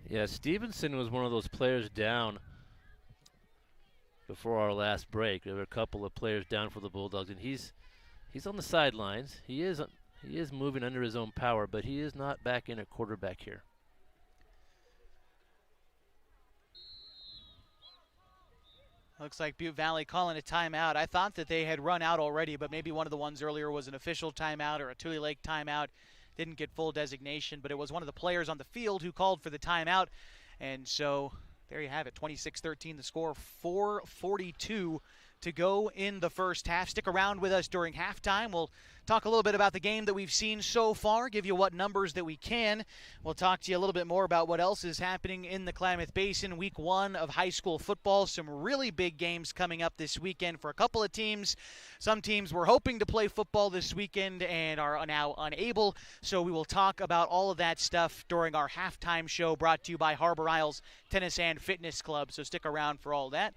Yeah, Stevenson was one of those players down before our last break. There were a couple of players down for the Bulldogs, and he's on the sidelines. He is moving under his own power, but he is not back in at quarterback here. Looks like Butte Valley calling a timeout. I thought that they had run out already, but maybe one of the ones earlier was an official timeout or a Tulelake timeout. Didn't get full designation, but it was one of the players on the field who called for the timeout. And so there you have it, 26-13 the score, 4:42 to go in the first half. Stick around with us during halftime. We'll talk a little bit about the game that we've seen so far, give you what numbers that we can. We'll talk to you a little bit more about what else is happening in the Klamath Basin. Week 1 of high school football. Some really big games coming up this weekend for a couple of teams. Some teams were hoping to play football this weekend and are now unable. So we will talk about all of that stuff during our halftime show brought to you by Harbor Isles Tennis and Fitness Club. So stick around for all that.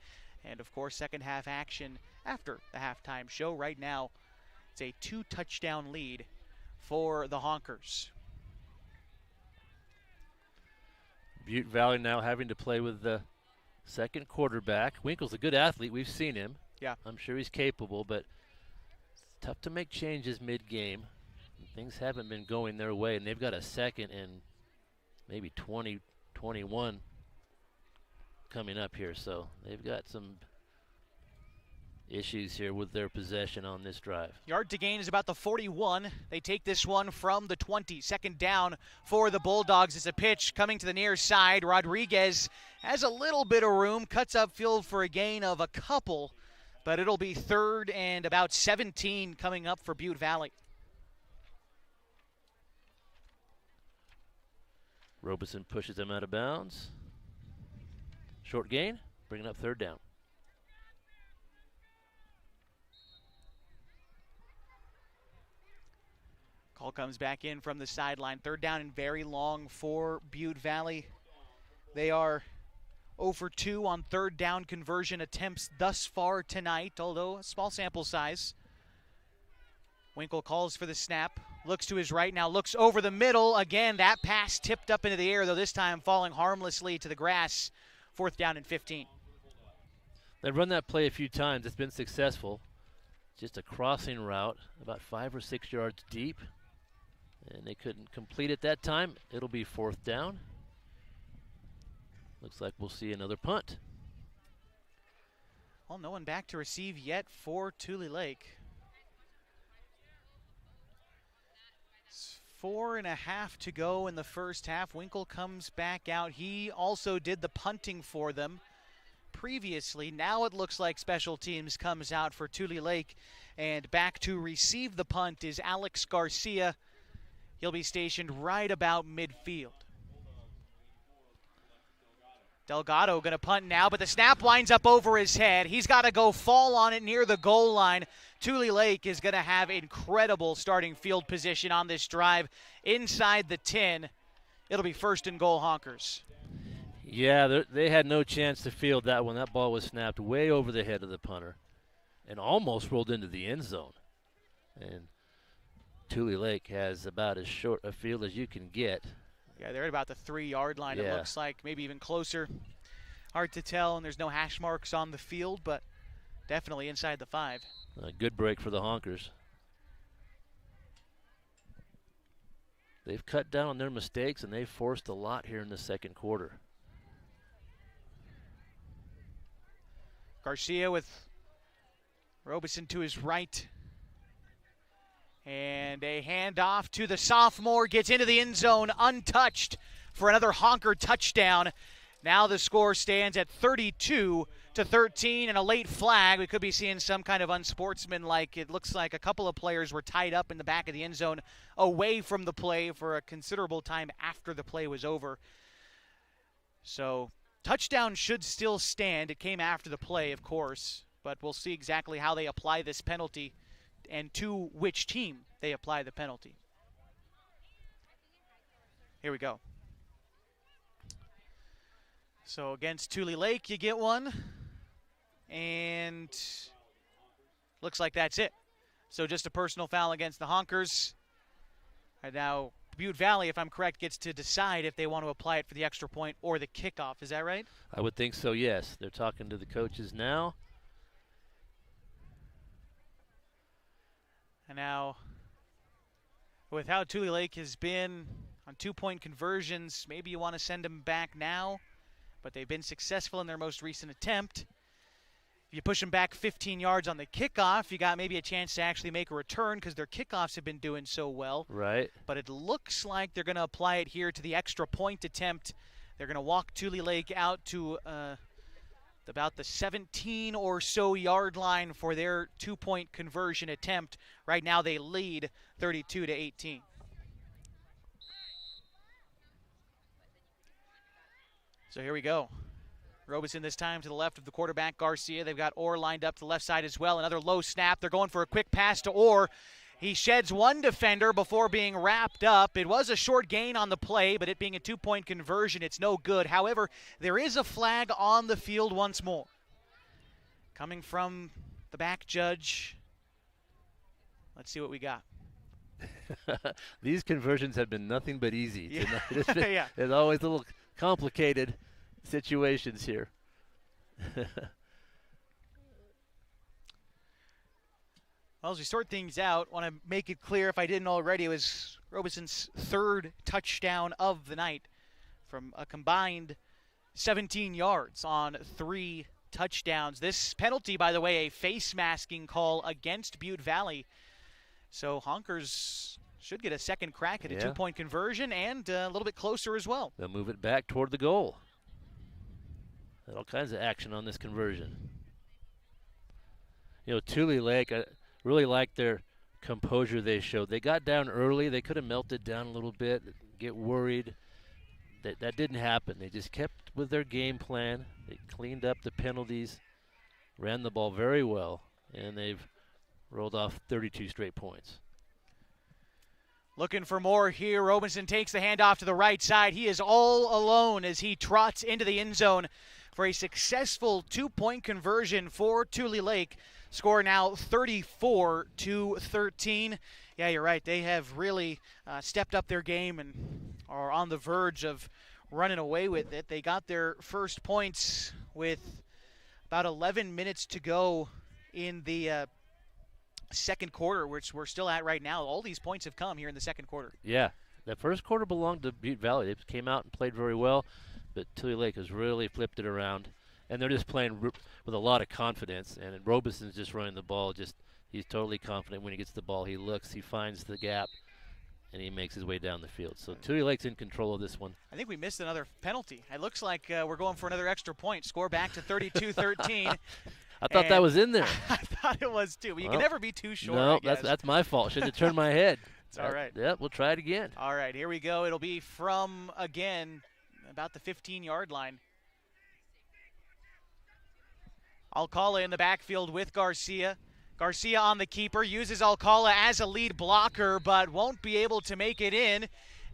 And, of course, second half action after the halftime show. Right now, it's a 2-touchdown lead for the Honkers. Butte Valley now having to play with the second quarterback. Winkle's a good athlete. We've seen him. Yeah. I'm sure he's capable, but it's tough to make changes mid-game. Things haven't been going their way, and they've got a second and maybe 20, 21 coming up here. So they've got some issues here with their possession on this drive. Yard to gain is about the 41. They take this one from the 20. Second down for the Bulldogs. It's a pitch coming to the near side. Rodriguez has a little bit of room, cuts upfield for a gain of a couple, but it'll be 3rd and about 17 coming up for Butte Valley. Robeson pushes them out of bounds. Short gain, bringing up 3rd down. Call comes back in from the sideline. 3rd down and very long for Butte Valley. They are 0 for 2 on 3rd down conversion attempts thus far tonight, although a small sample size. Winkle calls for the snap, looks to his right now, looks over the middle. Again, that pass tipped up into the air, though this time falling harmlessly to the grass. 4th down and 15. They've run that play a few times. It's been successful. Just a crossing route, about 5 or 6 yards deep. And they couldn't complete it that time. It'll be 4th down. Looks like we'll see another punt. Well, no one back to receive yet for Tulelake. It's 4.5 to go in the first half. Winkle comes back out. He also did the punting for them previously. Now it looks like special teams comes out for Tulelake. And back to receive the punt is Alex Garcia. He'll be stationed right about midfield. Delgado going to punt now, but the snap winds up over his head. He's got to go fall on it near the goal line. Tulelake is going to have incredible starting field position on this drive inside the 10. It'll be 1st and goal Honkers. Yeah, they had no chance to field that one. That ball was snapped way over the head of the punter and almost rolled into the end zone. And Tulelake has about as short a field as you can get. Yeah, they're at about the 3-yard line, It looks like, maybe even closer. Hard to tell, and there's no hash marks on the field, but definitely inside the 5. A good break for the Honkers. They've cut down on their mistakes, and they've forced a lot here in the second quarter. Garcia with Robeson to his right. And a handoff to the sophomore, gets into the end zone untouched for another Honker touchdown. Now the score stands at 32-13, and a late flag. We could be seeing some kind of unsportsmanlike. It looks like a couple of players were tied up in the back of the end zone away from the play for a considerable time after the play was over. So touchdown should still stand. It came after the play, of course, but we'll see exactly how they apply this penalty and to which team they apply the penalty. Here we go. So against Tulelake, you get one, and looks like that's it. So just a personal foul against the Honkers. And now Butte Valley, if I'm correct, gets to decide if they want to apply it for the extra point or the kickoff. Is that right? I would think so, yes. They're talking to the coaches now. And now, with how Tulelake has been on 2-point conversions, maybe you want to send them back now, but they've been successful in their most recent attempt. If you push them back 15 yards on the kickoff, you got maybe a chance to actually make a return because their kickoffs have been doing so well. Right. But it looks like they're going to apply it here to the extra point attempt. They're going to walk Tulelake out to about the 17 or so yard line for their 2-point conversion attempt. Right now they lead 32-18. So here we go. Robeson this time to the left of the quarterback, Garcia. They've got Orr lined up to the left side as well. Another low snap. They're going for a quick pass to Orr. He sheds one defender before being wrapped up. It was a short gain on the play, but it being a 2-point conversion, it's no good. However, there is a flag on the field once more. Coming from the back judge. Let's see what we got. These conversions have been nothing but easy tonight. It's been, yeah. There's always a little complicated situations here. Well, as we sort things out, want to make it clear, if I didn't already, it was Robeson's third touchdown of the night from a combined 17 yards on 3 touchdowns. This penalty, by the way, a face masking call against Butte Valley. So Honkers should get a second crack at a 2-point conversion and a little bit closer as well. They'll move it back toward the goal. All kinds of action on this conversion. You know, Tulelake, I really like their composure they showed. They got down early. They could have melted down a little bit, get worried. That didn't happen. They just kept with their game plan. They cleaned up the penalties, ran the ball very well, and they've rolled off 32 straight points. Looking for more here. Robinson takes the handoff to the right side. He is all alone as he trots into the end zone for a successful 2-point conversion for Tulelake. Score now 34-13. Yeah, you're right. They have really stepped up their game and are on the verge of running away with it. They got their first points with about 11 minutes to go in the second quarter, which we're still at right now. All these points have come here in the second quarter. Yeah, the first quarter belonged to Butte Valley. They came out and played very well, but Tulelake has really flipped it around, and they're just playing with a lot of confidence. And Robeson's just running the ball. He's totally confident when he gets the ball. He looks, he finds the gap, and he makes his way down the field. So Tulelake's in control of this one. I think we missed another penalty. It looks like we're going for another extra point. Score back to 32-13. I thought that was in there. I thought it was too. But you can never be too sure. No, that's my fault. Should have turned my head. It's all right. Yeah, we'll try it again. All right, here we go. It'll be from, again, about the 15-yard line. Alcala in the backfield with Garcia. Garcia on the keeper, uses Alcala as a lead blocker, but won't be able to make it in.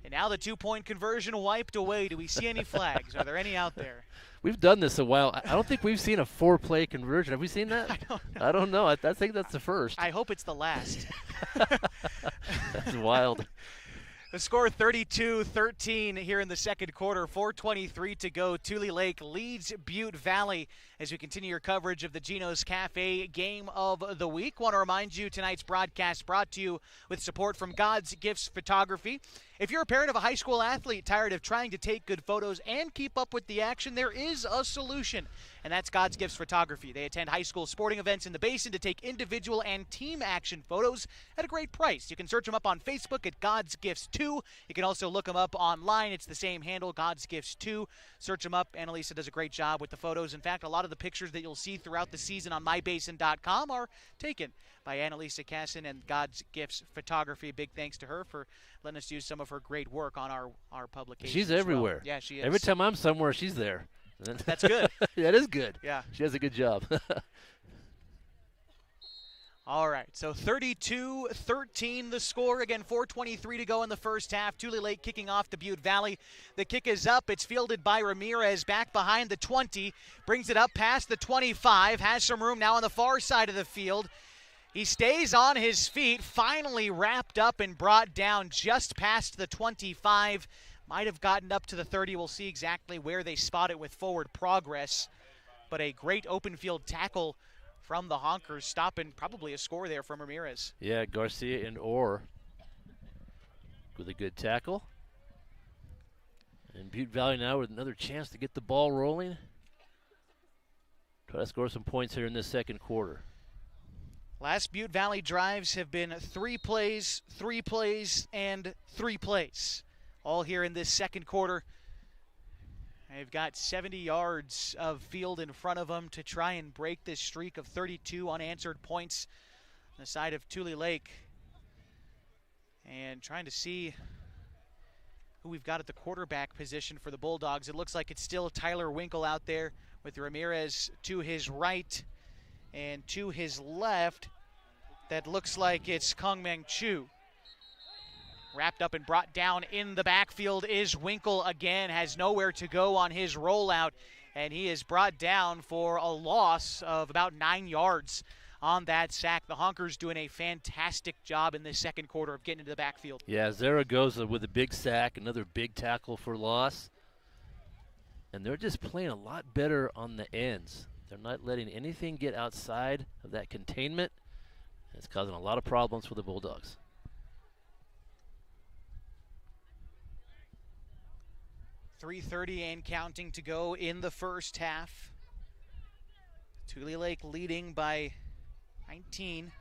And now the 2-point conversion wiped away. Do we see any flags? Are there any out there? We've done this a while. I don't think we've seen a 4-play conversion. Have we seen that? I don't know. I think that's the first. I hope it's the last. That's wild. The score 32-13 here in the second quarter, 4:23 to go. Tulelake leads Butte Valley as we continue your coverage of the Geno's Cafe Game of the Week. Want to remind you tonight's broadcast brought to you with support from God's Gifts Photography. If you're a parent of a high school athlete tired of trying to take good photos and keep up with the action, there is a solution, and that's God's Gifts Photography. They attend high school sporting events in the Basin to take individual and team action photos at a great price. You can search them up on Facebook at God's Gifts 2. You can also look them up online. It's the same handle, God's Gifts 2. Search them up. Annalisa does a great job with the photos. In fact, a lot of the pictures that you'll see throughout the season on mybasin.com are taken by Annalisa Casson and God's Gifts Photography. Big thanks to her for letting us use some of her great work on our publication. She's everywhere. Well. Yeah, she is. Every time I'm somewhere, she's there. That's good. That is good. Yeah. She does a good job. All right, so 32-13 the score. Again, 4:23 to go in the first half. Tulelake kicking off to Butte Valley. The kick is up. It's fielded by Ramirez back behind the 20. Brings it up past the 25. Has some room now on the far side of the field. He stays on his feet, finally wrapped up and brought down just past the 25. Might have gotten up to the 30. We'll see exactly where they spot it with forward progress. But a great open field tackle from the Honkers, stopping probably a score there from Ramirez. Yeah, Garcia and Orr with a good tackle. And Butte Valley now with another chance to get the ball rolling. Try to score some points here in this second quarter. Last Butte Valley drives have been 3 plays, 3 plays, and 3 plays. All here in this second quarter. They've got 70 yards of field in front of them to try and break this streak of 32 unanswered points on the side of Tulelake. And trying to see who we've got at the quarterback position for the Bulldogs. It looks like it's still Tyler Winkle out there with Ramirez to his right and to his left. That looks like it's Kong Meng Chu. Wrapped up and brought down in the backfield is Winkle again. Has nowhere to go on his rollout, and he is brought down for a loss of about 9 yards on that sack. The Honkers doing a fantastic job in this second quarter of getting into the backfield. Yeah, Zaragoza with a big sack, another big tackle for loss. And they're just playing a lot better on the ends. They're not letting anything get outside of that containment. It's causing a lot of problems for the Bulldogs. .330 and counting to go in the first half. Tulelake leading by 19.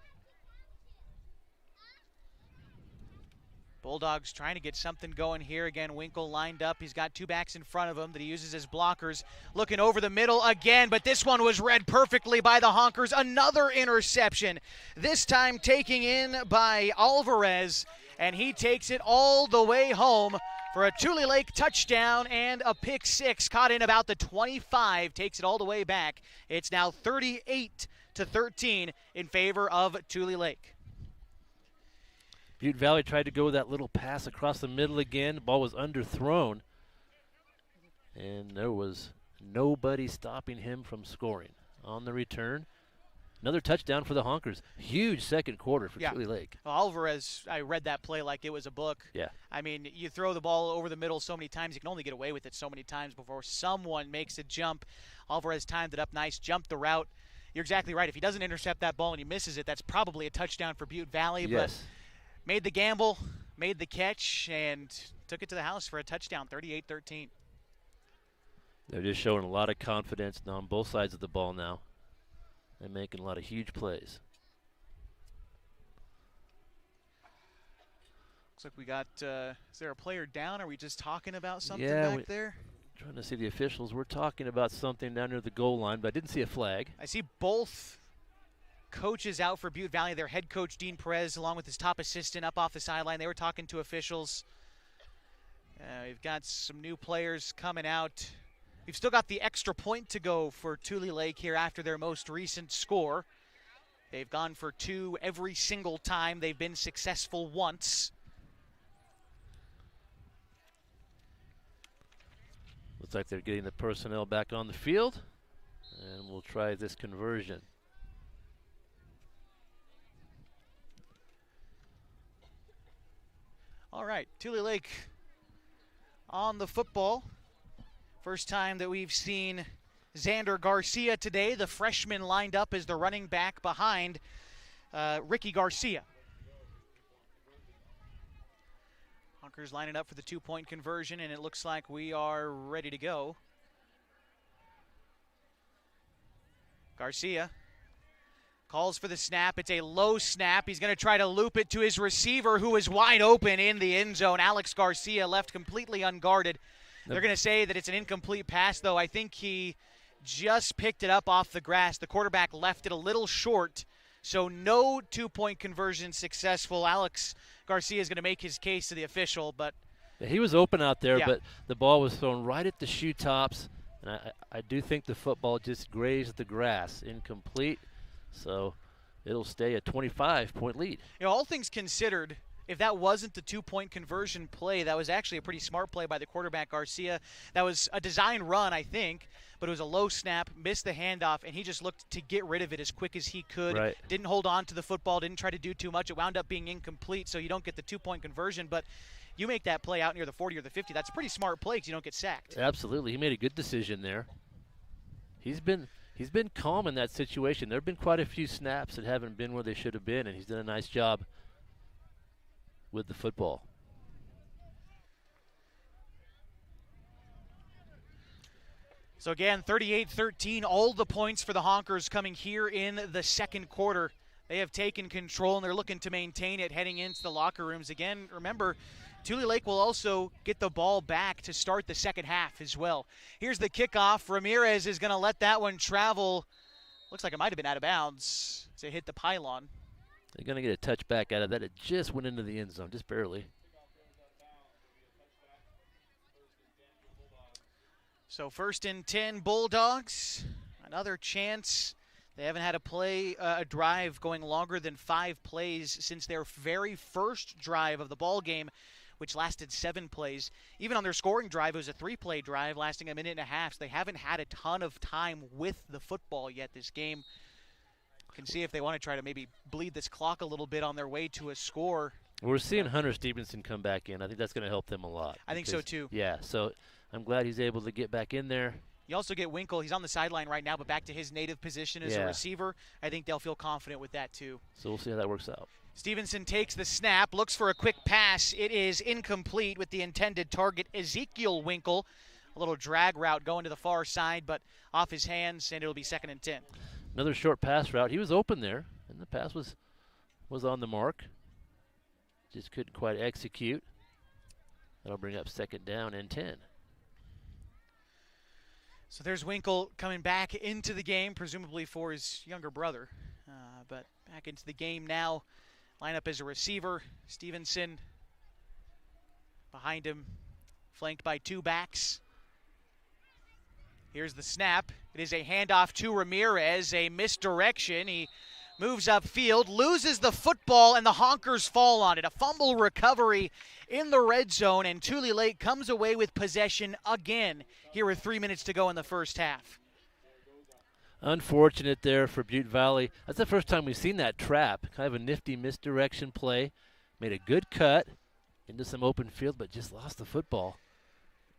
Bulldogs trying to get something going here. Again, Winkle lined up. He's got two backs in front of him that he uses as blockers. Looking over the middle again, but this one was read perfectly by the Honkers. Another interception, this time taking in by Alvarez, and he takes it all the way home for a Tulelake touchdown and a pick six. Caught in about the 25, takes it all the way back. It's now 38-13 in favor of Tulelake. Butte Valley tried to go with that little pass across the middle again. The ball was underthrown, and there was nobody stopping him from scoring. On the return, another touchdown for the Honkers. Huge second quarter for Tulelake. Well, Alvarez, I read that play like it was a book. Yeah. I mean, you throw the ball over the middle so many times, you can only get away with it so many times before someone makes a jump. Alvarez timed it up nice, jumped the route. You're exactly right. If he doesn't intercept that ball and he misses it, that's probably a touchdown for Butte Valley. Yes. But made the gamble, made the catch, and took it to the house for a touchdown, 38-13. They're just showing a lot of confidence on both sides of the ball now. They're making a lot of huge plays. Looks like we got, is there a player down? Are we just talking about something back there? Trying to see the officials. We're talking about something down near the goal line, but I didn't see a flag. I see both coaches out for Butte Valley. Their head coach, Dean Perez, along with his top assistant up off the sideline. They were talking to officials. We've got some new players coming out. We've still got the extra point to go for Tulelake here after their most recent score. They've gone for two every single time. They've been successful once. Looks like they're getting the personnel back on the field, and we'll try this conversion. All right, Tulelake on the football. First time that we've seen Xander Garcia today. The freshman lined up as the running back behind Ricky Garcia. Honkers lining up for the two-point conversion, and it looks like we are ready to go. Garcia calls for the snap. It's a low snap. He's going to try to loop it to his receiver, who is wide open in the end zone. Alex Garcia left completely unguarded. They're going to say that it's an incomplete pass, though. I think he just picked it up off the grass. The quarterback left it a little short, so no two-point conversion successful. Alex Garcia is going to make his case to the official, but he was open out there, but the ball was thrown right at the shoe tops, and I do think the football just grazed the grass. Incomplete. So it'll stay a 25-point lead. You know, all things considered, if that wasn't the two-point conversion play, that was actually a pretty smart play by the quarterback, Garcia. That was a design run, I think, but it was a low snap, missed the handoff, and he just looked to get rid of it as quick as he could. Right. Didn't hold on to the football, didn't try to do too much. It wound up being incomplete, so you don't get the two-point conversion, but you make that play out near the 40 or the 50. That's a pretty smart play because you don't get sacked. Absolutely. He made a good decision there. He's been calm in that situation. There have been quite a few snaps that haven't been where they should have been, and he's done a nice job with the football. So again, 38-13, all the points for the Honkers coming here in the second quarter. They have taken control, and they're looking to maintain it heading into the locker rooms. Again, remember, Tulelake will also get the ball back to start the second half as well. Here's the kickoff. Ramirez is going to let that one travel. Looks like it might have been out of bounds as it hit the pylon. They're going to get a touchback out of that. It just went into the end zone, just barely. So 1st and 10 Bulldogs. Another chance. They haven't had a drive going longer than 5 plays since their very first drive of the ball game, which lasted 7 plays. Even on their scoring drive, it was a 3-play drive lasting a minute and a half. So they haven't had a ton of time with the football yet this game. Can see if they want to try to maybe bleed this clock a little bit on their way to a score. We're seeing Hunter Stevenson come back in. I think that's going to help them a lot. I think so too. Yeah, so I'm glad he's able to get back in there. You also get Winkle. He's on the sideline right now, but back to his native position as a receiver. I think they'll feel confident with that too. So we'll see how that works out. Stevenson takes the snap, looks for a quick pass. It is incomplete with the intended target, Ezekiel Winkle. A little drag route going to the far side, but off his hands, and it'll be 2nd and 10. Another short pass route. He was open there, and the pass was on the mark. Just couldn't quite execute. That'll bring up 2nd down and 10. So there's Winkle coming back into the game, presumably for his younger brother. But back into the game now. Line up as a receiver. Stevenson behind him, flanked by 2 backs. Here's the snap. It is a handoff to Ramirez, a misdirection. He moves upfield, loses the football, and the Honkers fall on it. A fumble recovery in the red zone, and Tulelake comes away with possession again. Here with 3 minutes to go in the first half. Unfortunate there for Butte Valley. That's the first time we've seen that trap. Kind of a nifty misdirection play. Made a good cut into some open field, but just lost the football.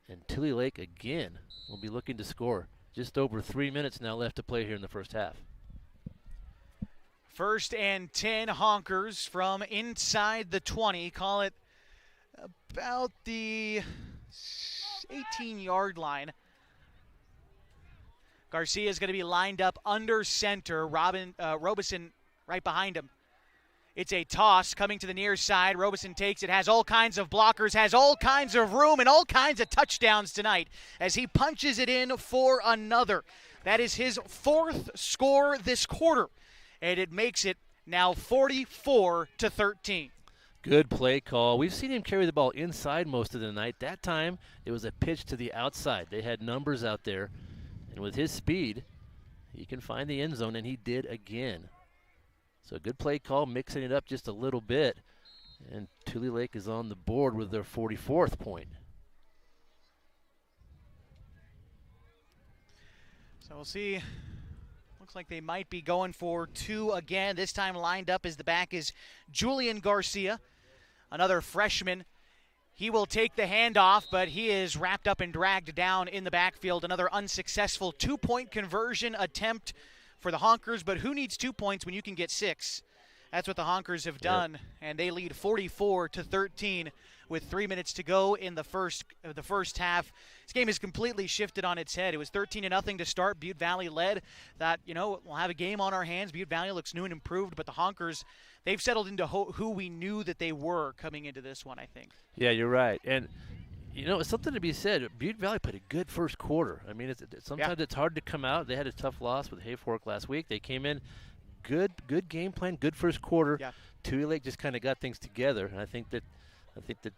And Tulelake again will be looking to score. Just over 3 minutes now left to play here in the first half. 1st and 10 Honkers from inside the 20. Call it about the 18-yard line. Garcia is going to be lined up under center. Robeson right behind him. It's a toss coming to the near side. Robeson takes it, has all kinds of blockers, has all kinds of room, and all kinds of touchdowns tonight as he punches it in for another. That is his 4th score this quarter, and it makes it now 44-13. Good play call. We've seen him carry the ball inside most of the night. That time, it was a pitch to the outside. They had numbers out there, and with his speed, he can find the end zone, and he did again. So good play call, mixing it up just a little bit. And Tulelake is on the board with their 44th point. So we'll see. Looks like they might be going for 2 again. This time lined up as the back is Julian Garcia, another freshman. He will take the handoff, but he is wrapped up and dragged down in the backfield. Another unsuccessful 2-point conversion attempt for the Honkers, but who needs 2 points when you can get 6? That's what the Honkers have done, and they lead 44-13 with 3 minutes to go in the first half. This game has completely shifted on its head. It was 13-0 to start. Butte Valley led. Thought, we'll have a game on our hands. Butte Valley looks new and improved, but the Honkers, they've settled into who we knew that they were coming into this one, I think. Yeah, you're right. And it's something to be said. Butte Valley played a good first quarter. I mean, sometimes it's hard to come out. They had a tough loss with Hayfork last week. They came in good game plan, good first quarter. Yeah. Tulelake just kind of got things together, and I think that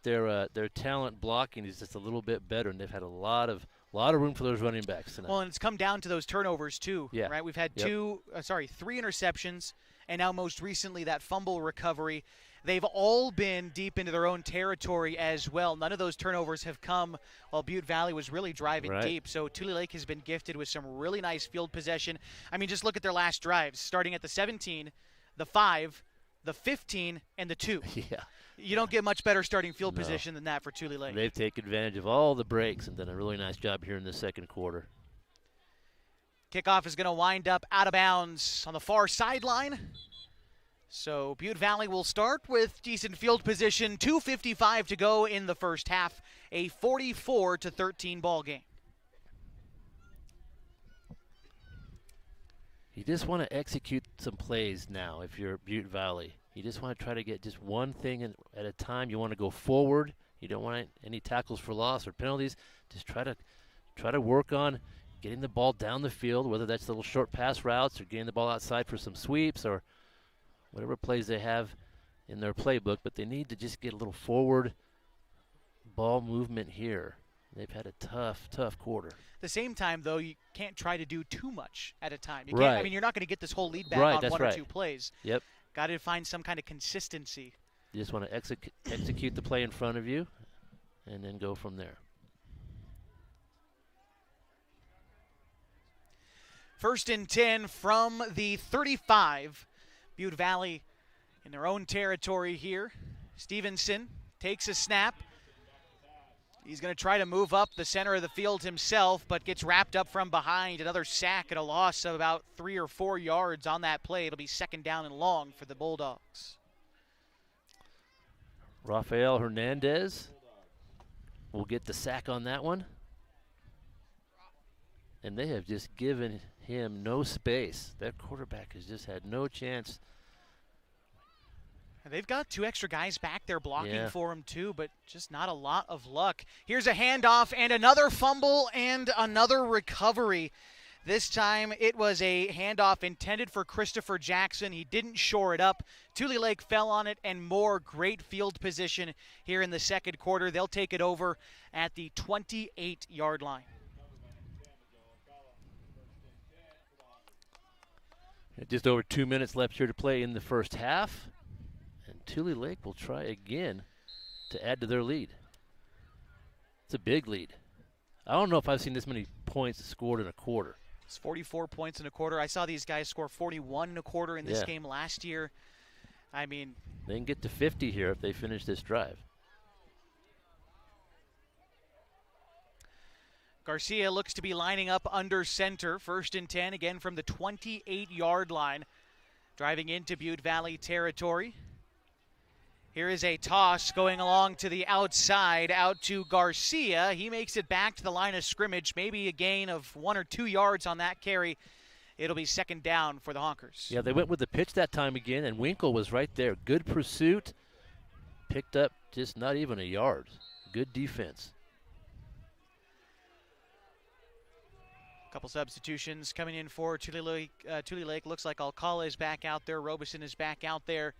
their talent blocking is just a little bit better, and they've had a lot of room for those running backs tonight. Well, and it's come down to those turnovers too. Yeah. Right. We've had 3 interceptions, and now most recently that fumble recovery. They've all been deep into their own territory as well. None of those turnovers have come while Butte Valley was really driving deep. So Tulelake has been gifted with some really nice field possession. I mean, just look at their last drives, starting at the 17, the 5, the 15, and the 2. Yeah. You don't get much better starting field position than that for Tulelake. They've taken advantage of all the breaks and done a really nice job here in the second quarter. Kickoff is going to wind up out of bounds on the far sideline. So Butte Valley will start with decent field position. 2:55 to go in the first half. A 44-13 ball game. You just want to execute some plays now if you're Butte Valley. You just want to try to get just one thing at a time. You want to go forward. You don't want any tackles for loss or penalties. Just try to work on getting the ball down the field, whether that's little short pass routes or getting the ball outside for some sweeps or whatever plays they have in their playbook. But they need to just get a little forward ball movement here. They've had a tough quarter. At the same time, though, you can't try to do too much at a time. You right. can't, I mean, you're not going to get this whole lead back on one or two plays. Yep. Got to find some kind of consistency. You just want to execute the play in front of you and then go from there. First and 10 from the 35. Butte Valley in their own territory here. Stevenson takes a snap. He's going to try to move up the center of the field himself, but gets wrapped up from behind. Another sack and a loss of about 3 or 4 yards on that play. It'll be second down and long for the Bulldogs. Rafael Hernandez will get the sack on that one. And they have just given him no space. That quarterback has just had no chance. They've got 2 extra guys back there blocking for him too, but just not a lot of luck. Here's a handoff and another fumble and another recovery. This time it was a handoff intended for Christopher Jackson. He didn't shore it up. Tulelake fell on it, and more great field position here in the second quarter. They'll take it over at the 28-yard line. Just over 2 minutes left here to play in the first half. And Tulelake will try again to add to their lead. It's a big lead. I don't know if I've seen this many points scored in a quarter. It's 44 points in a quarter. I saw these guys score 41 in a quarter in this game last year. I mean, they can get to 50 here if they finish this drive. Garcia looks to be lining up under center. First and 10, again from the 28-yard line. Driving into Butte Valley territory. Here is a toss going along to the outside, out to Garcia. He makes it back to the line of scrimmage, maybe a gain of 1 or 2 yards on that carry. It'll be second down for the Honkers. Yeah, they went with the pitch that time again, and Winkle was right there. Good pursuit. Picked up just not even a yard. Good defense. Couple substitutions coming in for Tulelake. Tulelake looks like Alcala is back out there. Robeson is back out there.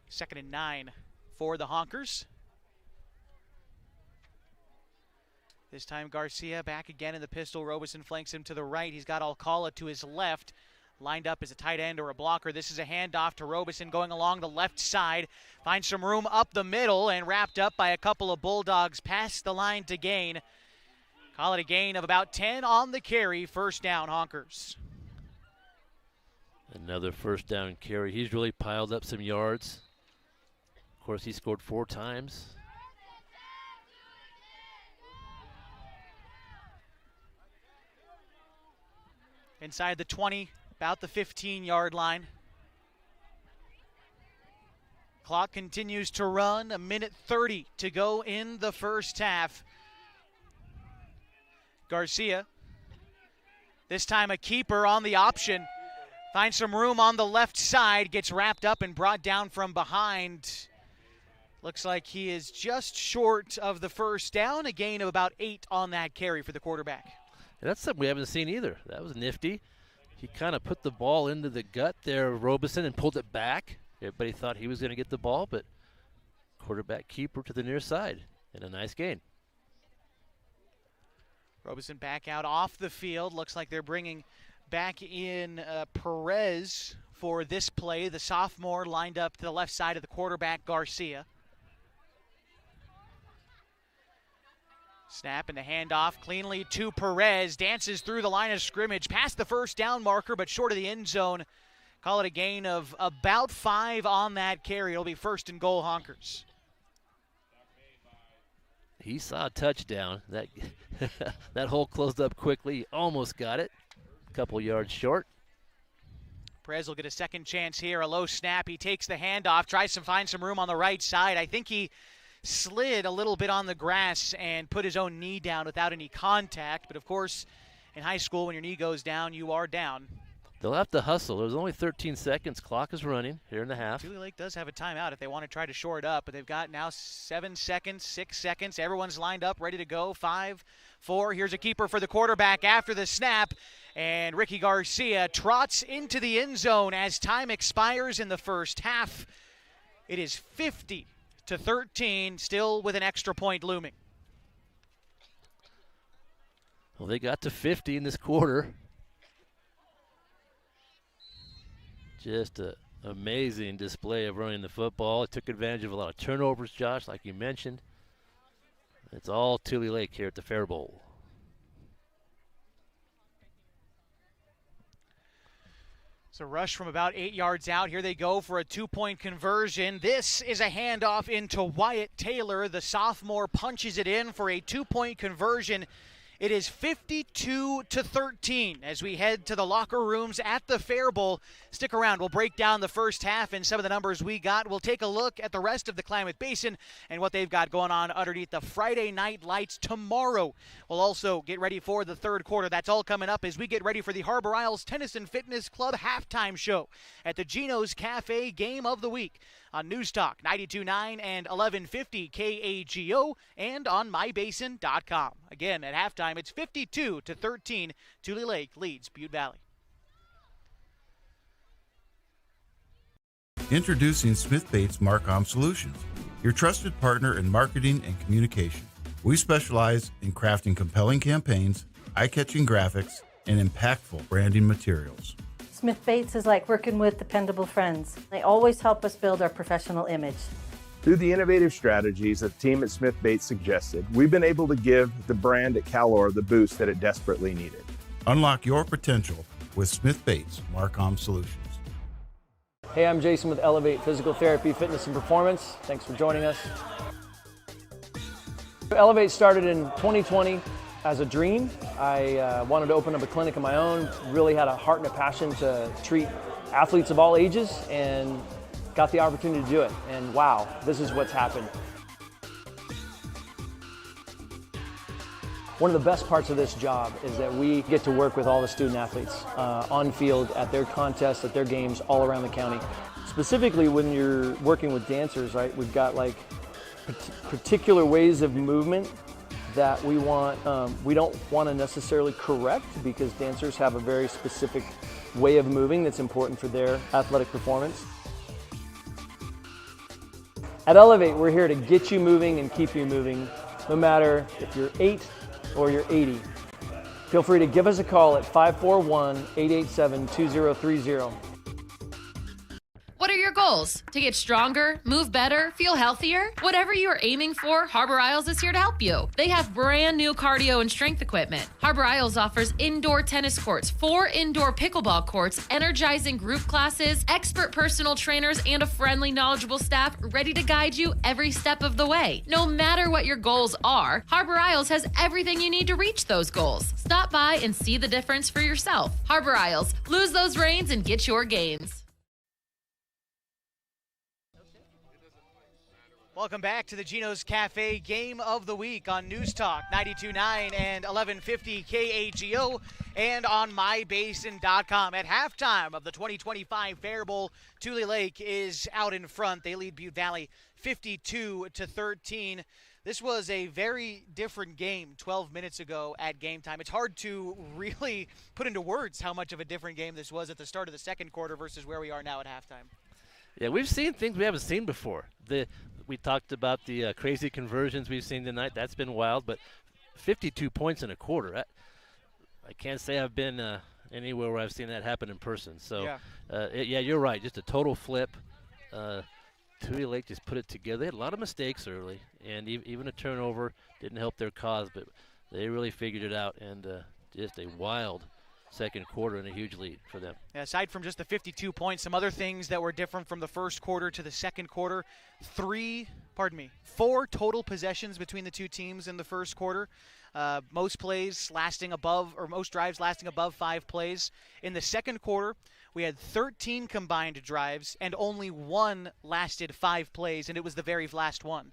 Second and 9 for the Honkers. This time Garcia back again in the pistol. Robeson flanks him to the right. He's got Alcala to his left, lined up as a tight end or a blocker. This is a handoff to Robeson going along the left side. Finds some room up the middle and wrapped up by a couple of Bulldogs past the line to gain. Call it a gain of about 10 on the carry. First down, Honkers. Another first down carry. He's really piled up some yards. Of course, he scored 4 times. Inside the 20, about the 15-yard line. Clock continues to run. 1:30 to go in the first half. Garcia, this time a keeper on the option. Finds some room on the left side, gets wrapped up and brought down from behind. Looks like he is just short of the first down, a gain of about 8 on that carry for the quarterback. And that's something we haven't seen either. That was nifty. He kind of put the ball into the gut there, Robeson, and pulled it back. Everybody thought he was going to get the ball, but quarterback keeper to the near side, and a nice gain. Robeson back out off the field. Looks like they're bringing back in Perez for this play. The sophomore lined up to the left side of the quarterback, Garcia. Snap and the handoff cleanly to Perez. Dances through the line of scrimmage, past the first down marker, but short of the end zone. Call it a gain of about 5 on that carry. It'll be first and goal, Honkers. He saw a touchdown. That hole closed up quickly. He almost got it. A couple yards short. Perez will get a second chance here. A low snap. He takes the handoff, tries to find some room on the right side. I think he slid a little bit on the grass and put his own knee down without any contact. But, of course, in high school, when your knee goes down, you are down. They'll have to hustle. There's only 13 seconds. Clock is running here in the half. Tulelake does have a timeout if they want to try to shore it up, but they've got now 7 seconds, 6 seconds. Everyone's lined up, ready to go. 5, 4. Here's a keeper for the quarterback after the snap, and Ricky Garcia trots into the end zone as time expires in the first half. It is 50-13, still with an extra point looming. Well, they got to 50 in this quarter. Just an amazing display of running the football. It took advantage of a lot of turnovers, Josh, like you mentioned. It's all Tulelake here at the Fair Bowl. So rush from about 8 yards out. Here they go for a 2-point conversion. This is a handoff into Wyatt Taylor. The sophomore punches it in for a 2-point conversion. It is 52-13 as we head to the locker rooms at the Fair Bowl. Stick around. We'll break down the first half and some of the numbers we got. We'll take a look at the rest of the Klamath Basin and what they've got going on underneath the Friday night lights tomorrow. We'll also get ready for the third quarter. That's all coming up as we get ready for the Harbor Isles Tennis and Fitness Club halftime show at the Geno's Cafe Game of the Week on News Talk 92.9 and 1150 KAGO and on mybasin.com. Again, at halftime, it's 52-13. Tulelake leads Butte Valley. Introducing Smith Bates Marcom Solutions, your trusted partner in marketing and communication. We specialize in crafting compelling campaigns, eye-catching graphics, and impactful branding materials. Smith Bates is like working with dependable friends. They always help us build our professional image. Through the innovative strategies that the team at Smith Bates suggested, we've been able to give the brand at Calor the boost that it desperately needed. Unlock your potential with Smith Bates Marcom Solutions. Hey, I'm Jason with Elevate Physical Therapy, Fitness, and Performance. Thanks for joining us. Elevate started in 2020 as a dream. I wanted to open up a clinic of my own, really had a heart and a passion to treat athletes of all ages, and got the opportunity to do it. And wow, this is what's happened. One of the best parts of this job is that we get to work with all the student athletes on field, at their contests, at their games, all around the county. Specifically when you're working with dancers, right? We've got like particular ways of movement that we don't want to necessarily correct, because dancers have a very specific way of moving that's important for their athletic performance. At Elevate, we're here to get you moving and keep you moving, no matter if you're 8 or you're 80. Feel free to give us a call at 541-887-2030. What are your goals? To get stronger, move better, feel healthier? Whatever you are aiming for, Harbor Isles is here to help you. They have brand new cardio and strength equipment. Harbor Isles offers indoor tennis courts, 4 indoor pickleball courts, energizing group classes, expert personal trainers, and a friendly, knowledgeable staff ready to guide you every step of the way. No matter what your goals are, Harbor Isles has everything you need to reach those goals. Stop by and see the difference for yourself. Harbor Isles, lose those reins and get your gains. Welcome back to the Geno's Cafe Game of the Week on News Talk 92.9 and 1150 KAGO and on mybasin.com. At halftime of the 2025 Fair Bowl, Tulelake is out in front. They lead Butte Valley 52-13. This was a very different game 12 minutes ago at game time. It's hard to really put into words how much of a different game this was at the start of the second quarter versus where we are now at halftime. Yeah, we've seen things we haven't seen before. We talked about the crazy conversions we've seen tonight. That's been wild, but 52 points in a quarter. I can't say I've been anywhere where I've seen that happen in person. So, yeah, you're right. Just a total flip. Tulelake just put it together. They had a lot of mistakes early, and even a turnover didn't help their cause, but they really figured it out, and just a wild second quarter and a huge lead for them. Yeah, aside from just the 52 points, some other things that were different from the first quarter to the second quarter. 4 total possessions between the two teams in the first quarter. Most drives lasting above 5 plays. In the second quarter, we had 13 combined drives, and only 1 lasted 5 plays, and it was the very last one.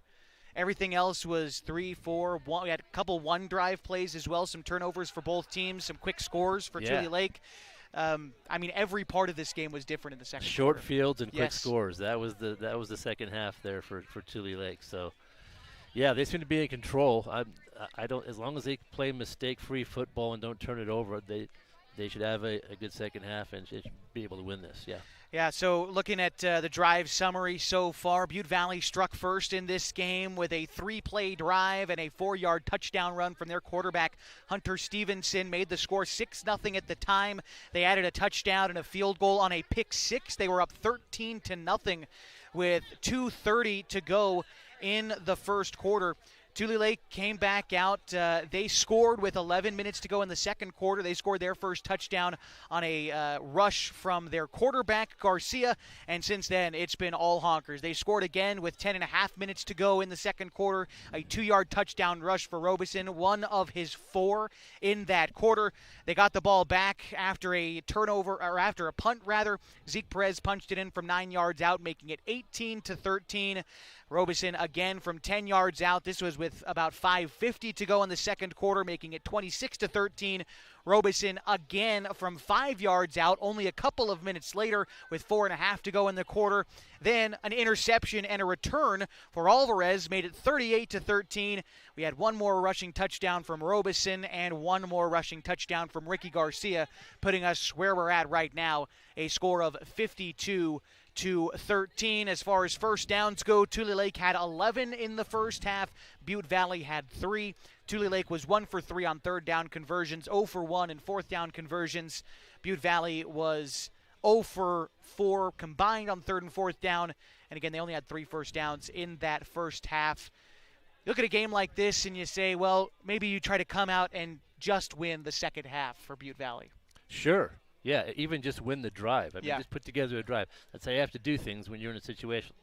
Everything else was 3, 4, 1. We had a couple one-drive plays as well, some turnovers for both teams, some quick scores for Tulelake. Every part of this game was different in the second quarter. Short fields and quick scores. That was the second half there for Tulelake. So, yeah, they seem to be in control. I don't. As long as they play mistake-free football and don't turn it over, they should have a good second half and should be able to win this. Yeah. Yeah, so looking at the drive summary so far, Butte Valley struck first in this game with a 3-play drive and a 4-yard touchdown run from their quarterback, Hunter Stevenson, made the score 6-0 at the time. They added a touchdown and a field goal on a pick 6. They were up 13-0 with 2:30 to go in the first quarter. Tulelake came back out. They scored with 11 minutes to go in the second quarter. They scored their first touchdown on a rush from their quarterback, Garcia, and since then it's been all Honkers. They scored again with 10.5 minutes to go in the second quarter, a 2-yard touchdown rush for Robeson, one of his 4 in that quarter. They got the ball back after a turnover, or after a punt rather. Zeke Perez punched it in from 9 yards out, making it 18-13. Robeson again from 10 yards out. This was with about 5:50 to go in the second quarter, making it 26-13. Robeson again from 5 yards out, only a couple of minutes later with 4.5 to go in the quarter. Then an interception and a return for Alvarez made it 38-13. We had one more rushing touchdown from Robeson and one more rushing touchdown from Ricky Garcia, putting us where we're at right now, a score of 52-13. As far as first downs go, Tulelake had 11 in the first half. Butte Valley had 3. Tulelake was 1 for 3 on third down conversions, 0 for 1 in fourth down conversions. Butte Valley was 0 for 4 combined on third and fourth down. And again, they only had 3 first downs in that first half. You look at a game like this and you say, well, maybe you try to come out and just win the second half for Butte Valley. Sure. Yeah, even just win the drive. I mean, Yeah. just put together a drive. That's how you have to do things when you're in a situation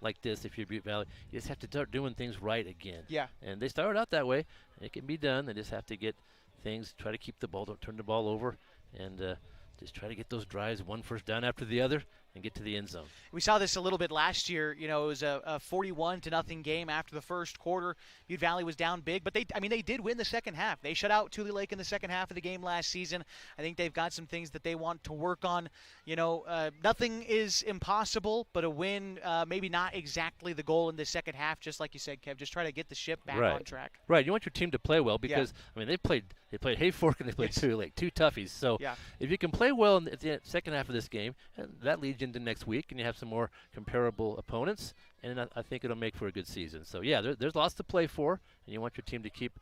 like this. If you're Butte Valley, you just have to start doing things right again. Yeah. And they started out that way. It can be done. They just have to get things, try to keep the ball, don't turn the ball over, and just try to get those drives, one first down after the other, and get to the end zone. We saw this a little bit last year. You know, it was a 41-0 game after the first quarter. Butte Valley was down big, but they did win the second half. They shut out Tulelake in the second half of the game last season. I think they've got some things that they want to work on. You know, nothing is impossible, but a win, maybe not exactly the goal in the second half. Just like you said, Kev, just try to get the ship back on track. Right. You want your team to play well because I mean they played Hayfork and they played Tulelake, 2 toughies. So if you can play well at the second half of this game, that leads into next week, and you have some more comparable opponents, and I think it'll make for a good season. So yeah, there's lots to play for, and you want your team to keep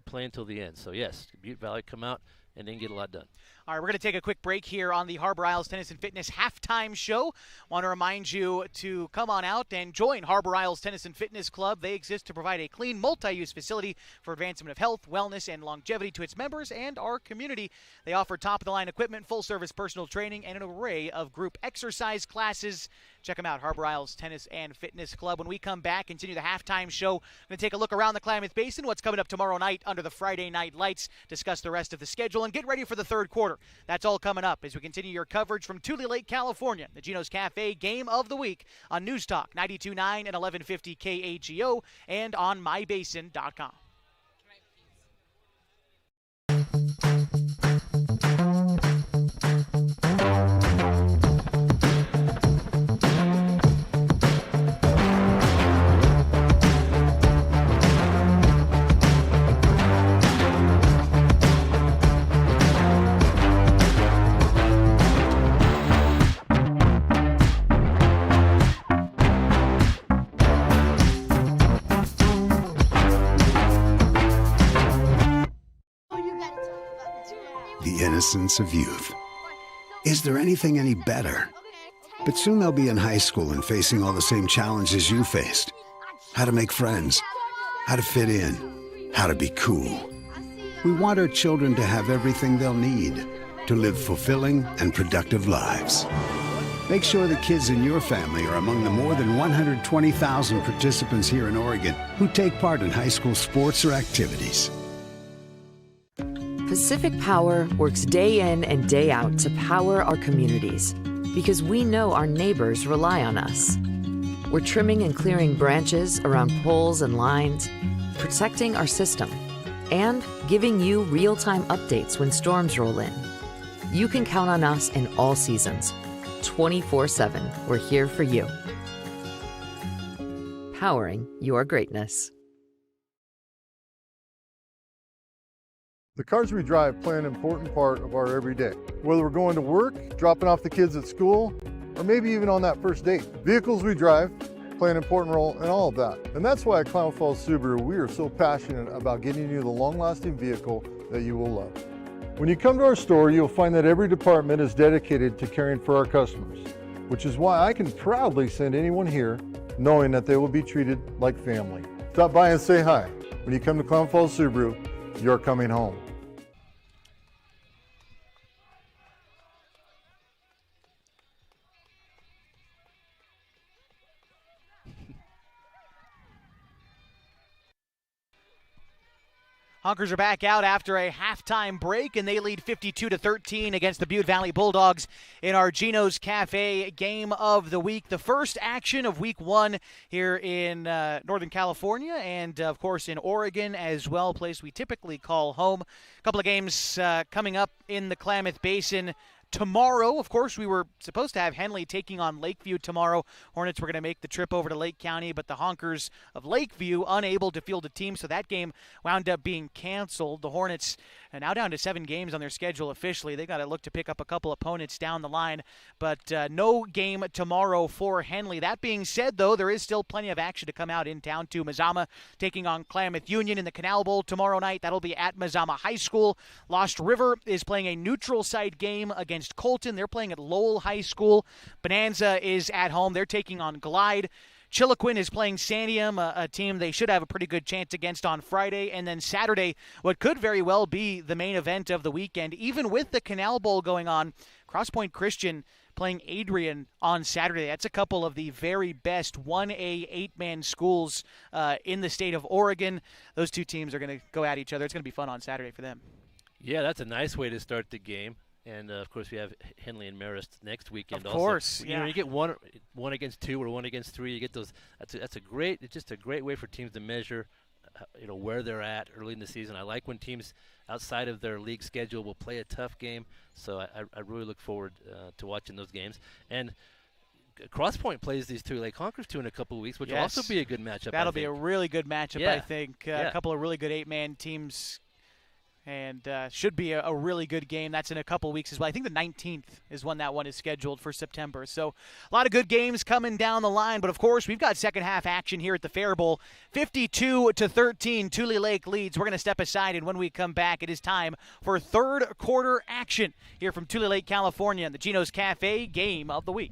playing till the end. So yes, Butte Valley come out and then get a lot done. All right, we're going to take a quick break here on the Harbor Isles Tennis and Fitness halftime show. Want to remind you to come on out and join Harbor Isles Tennis and Fitness Club. They exist to provide a clean, multi-use facility for advancement of health, wellness, and longevity to its members and our community. They offer top-of-the-line equipment, full-service personal training, and an array of group exercise classes. Check them out, Harbor Isles Tennis and Fitness Club. When we come back, continue the halftime show. We're going to take a look around the Klamath Basin, what's coming up tomorrow night under the Friday Night Lights, discuss the rest of the schedule, and get ready for the third quarter. That's all coming up as we continue your coverage from Tulelake, California, the Geno's Cafe Game of the Week on News Talk 92.9 and 1150 KAGO and on mybasin.com. The innocence of youth. Is there anything any better? But soon they'll be in high school and facing all the same challenges you faced. How to make friends, how to fit in, how to be cool. We want our children to have everything they'll need to live fulfilling and productive lives. Make sure the kids in your family are among the more than 120,000 participants here in Oregon who take part in high school sports or activities. Pacific Power works day in and day out to power our communities because we know our neighbors rely on us. We're trimming and clearing branches around poles and lines, protecting our system, and giving you real-time updates when storms roll in. You can count on us in all seasons. 24/7, we're here for you. Powering your greatness. The cars we drive play an important part of our everyday. Whether we're going to work, dropping off the kids at school, or maybe even on that first date. Vehicles we drive play an important role in all of that. And that's why at Klamath Falls Subaru, we are so passionate about getting you the long-lasting vehicle that you will love. When you come to our store, you'll find that every department is dedicated to caring for our customers, which is why I can proudly send anyone here knowing that they will be treated like family. Stop by and say hi. When you come to Clown Falls Subaru, you're coming home. Honkers are back out after a halftime break, and they lead 52-13 against the Butte Valley Bulldogs in our Gino's Cafe game of the week. The first action of week one here in Northern California and, of course, in Oregon as well, place we typically call home. A couple of games coming up in the Klamath Basin. Tomorrow, of course, we were supposed to have Henley taking on Lakeview tomorrow. Hornets were going to make the trip over to Lake County, but the Honkers of Lakeview unable to field a team, so that game wound up being canceled. The Hornets are now down to 7 games on their schedule officially. They got to look to pick up a couple opponents down the line, but no game tomorrow for Henley. That being said, though, there is still plenty of action to come out in town, too. Mazama taking on Klamath Union in the Canal Bowl tomorrow night. That'll be at Mazama High School. Lost River is playing a neutral site game against Colton. They're playing at Lowell High School. Bonanza is at home. They're taking on Glide. Chiloquin is playing Sandium, a team they should have a pretty good chance against on Friday. And then Saturday, what could very well be the main event of the weekend. Even with the Canal Bowl going on, Cross Point Christian playing Adrian on Saturday. That's a couple of the very best 1A 8-man schools in the state of Oregon. Those two teams are going to go at each other. It's going to be fun on Saturday for them. Yeah, that's a nice way to start the game. And, of course, we have Henley and Marist next weekend also. Of course, yeah. You know, you get one against 2 or 1 against 3. You get those. It's just a great way for teams to measure, where they're at early in the season. I like when teams outside of their league schedule will play a tough game. So I really look forward to watching those games. And Cross Point plays these Tulelake Honkers in a couple of weeks, which will also be a good matchup. That'll be a really good matchup, yeah. I think. A couple of really good 8-man teams. And should be a really good game. That's in a couple weeks as well. I think the 19th is when that one is scheduled for September. So a lot of good games coming down the line. But, of course, we've got second half action here at the Fair Bowl. 52-13, Tulelake leads. We're going to step aside, and when we come back, it is time for third quarter action here from Tulelake, California, the Gino's Cafe game of the week.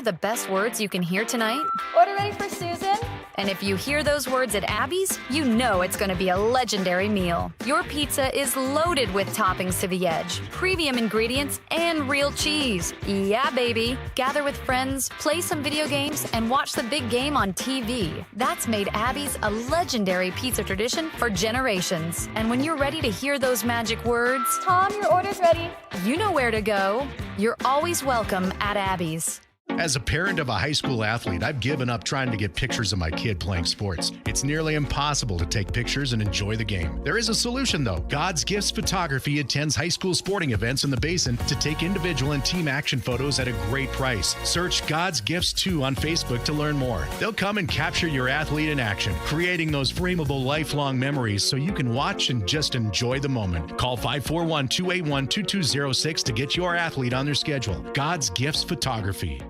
The best words you can hear tonight? Order ready for Susan. And if you hear those words at Abby's, you know it's going to be a legendary meal. Your pizza is loaded with toppings to the edge, premium ingredients, and real cheese. Yeah, baby. Gather with friends, play some video games, and watch the big game on TV. That's made Abby's a legendary pizza tradition for generations. And when you're ready to hear those magic words, Tom, your order's ready. you know where to go. You're always welcome at Abby's. As a parent of a high school athlete, I've given up trying to get pictures of my kid playing sports. It's nearly impossible to take pictures and enjoy the game. There is a solution, though. God's Gifts Photography attends high school sporting events in the Basin to take individual and team action photos at a great price. Search God's Gifts 2 on Facebook to learn more. They'll come and capture your athlete in action, creating those frameable lifelong memories so you can watch and just enjoy the moment. Call 541-281-2206 to get your athlete on their schedule. God's Gifts Photography.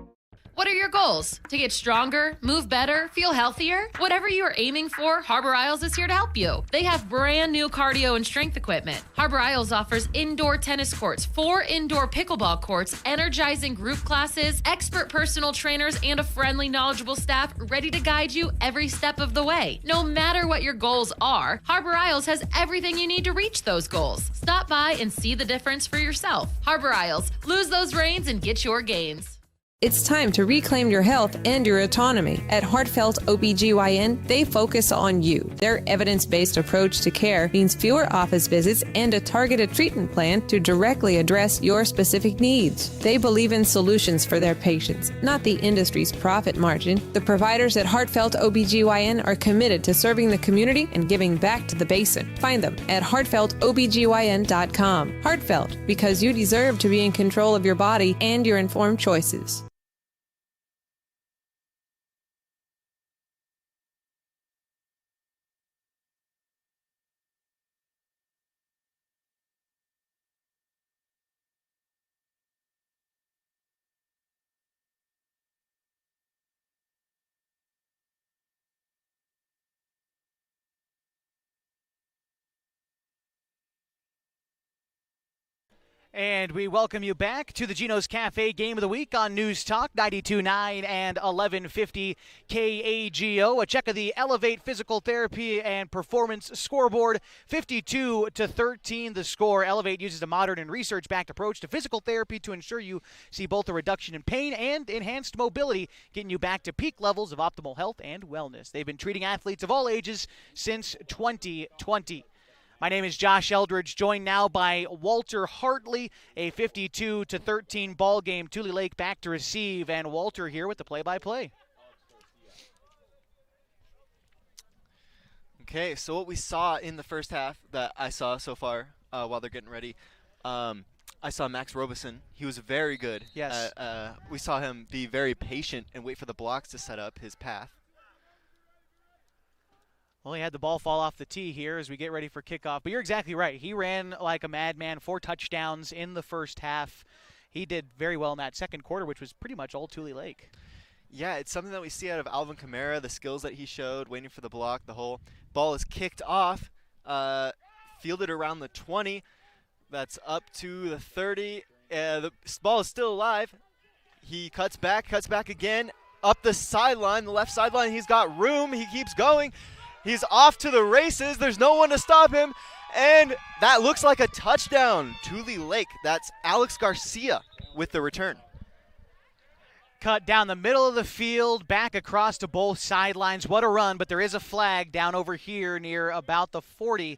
What are your goals? To get stronger, move better, feel healthier? Whatever you are aiming for, Harbor Isles is here to help you. They have brand new cardio and strength equipment. Harbor Isles offers indoor tennis courts, 4 indoor pickleball courts, energizing group classes, expert personal trainers, and a friendly, knowledgeable staff ready to guide you every step of the way. No matter what your goals are, Harbor Isles has everything you need to reach those goals. Stop by and see the difference for yourself. Harbor Isles, lose those reins and get your gains. It's time to reclaim your health and your autonomy. At Heartfelt OBGYN, they focus on you. Their evidence-based approach to care means fewer office visits and a targeted treatment plan to directly address your specific needs. They believe in solutions for their patients, not the industry's profit margin. The providers at Heartfelt OBGYN are committed to serving the community and giving back to the Basin. Find them at heartfeltobgyn.com. Heartfelt, because you deserve to be in control of your body and your informed choices. And we welcome you back to the Geno's Cafe Game of the Week on News Talk 92.9 and 1150 KAGO. A check of the Elevate Physical Therapy and Performance Scoreboard, 52-13 the score. Elevate uses a modern and research-backed approach to physical therapy to ensure you see both a reduction in pain and enhanced mobility, getting you back to peak levels of optimal health and wellness. They've been treating athletes of all ages since 2020. My name is Josh Eldridge, joined now by Walter Hartley, a 52-13 ball game. Tulelake back to receive, and Walter here with the play-by-play. Okay, so what we saw in the first half that I saw so far while they're getting ready, I saw Max Robeson. He was very good. Yes. We saw him be very patient and wait for the blocks to set up his path. Well, he had the ball fall off the tee here as we get ready for kickoff. But you're exactly right. He ran like a madman, 4 touchdowns in the first half. He did very well in that second quarter, which was pretty much all Tulelake. Yeah, it's something that we see out of Alvin Kamara, the skills that he showed, waiting for the block. The whole ball is kicked off, fielded around the 20. That's up to the 30. The ball is still alive. He cuts back again, up the sideline, the left sideline. He's got room. He keeps going. He's off to the races. There's no one to stop him. And that looks like a touchdown. Tulelake. That's Alex Garcia with the return. Cut down the middle of the field, back across to both sidelines. What a run, but there is a flag down over here near about the 40,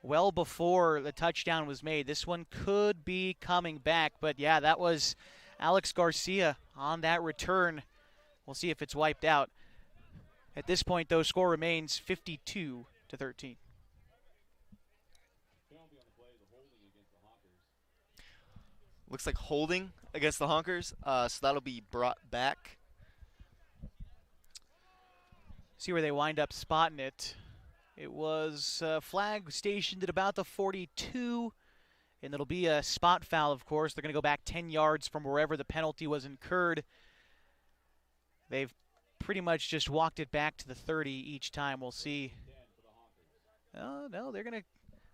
well before the touchdown was made. This one could be coming back, but yeah, that was Alex Garcia on that return. We'll see if it's wiped out. At this point, though, score remains 52-13. Looks like holding against the Honkers, so that'll be brought back. See where they wind up spotting it. It was flag stationed at about the 42, and it'll be a spot foul, of course. They're going to go back 10 yards from wherever the penalty was incurred. They've pretty much just walked it back to the 30 each time. We'll see. Oh, no, they're going to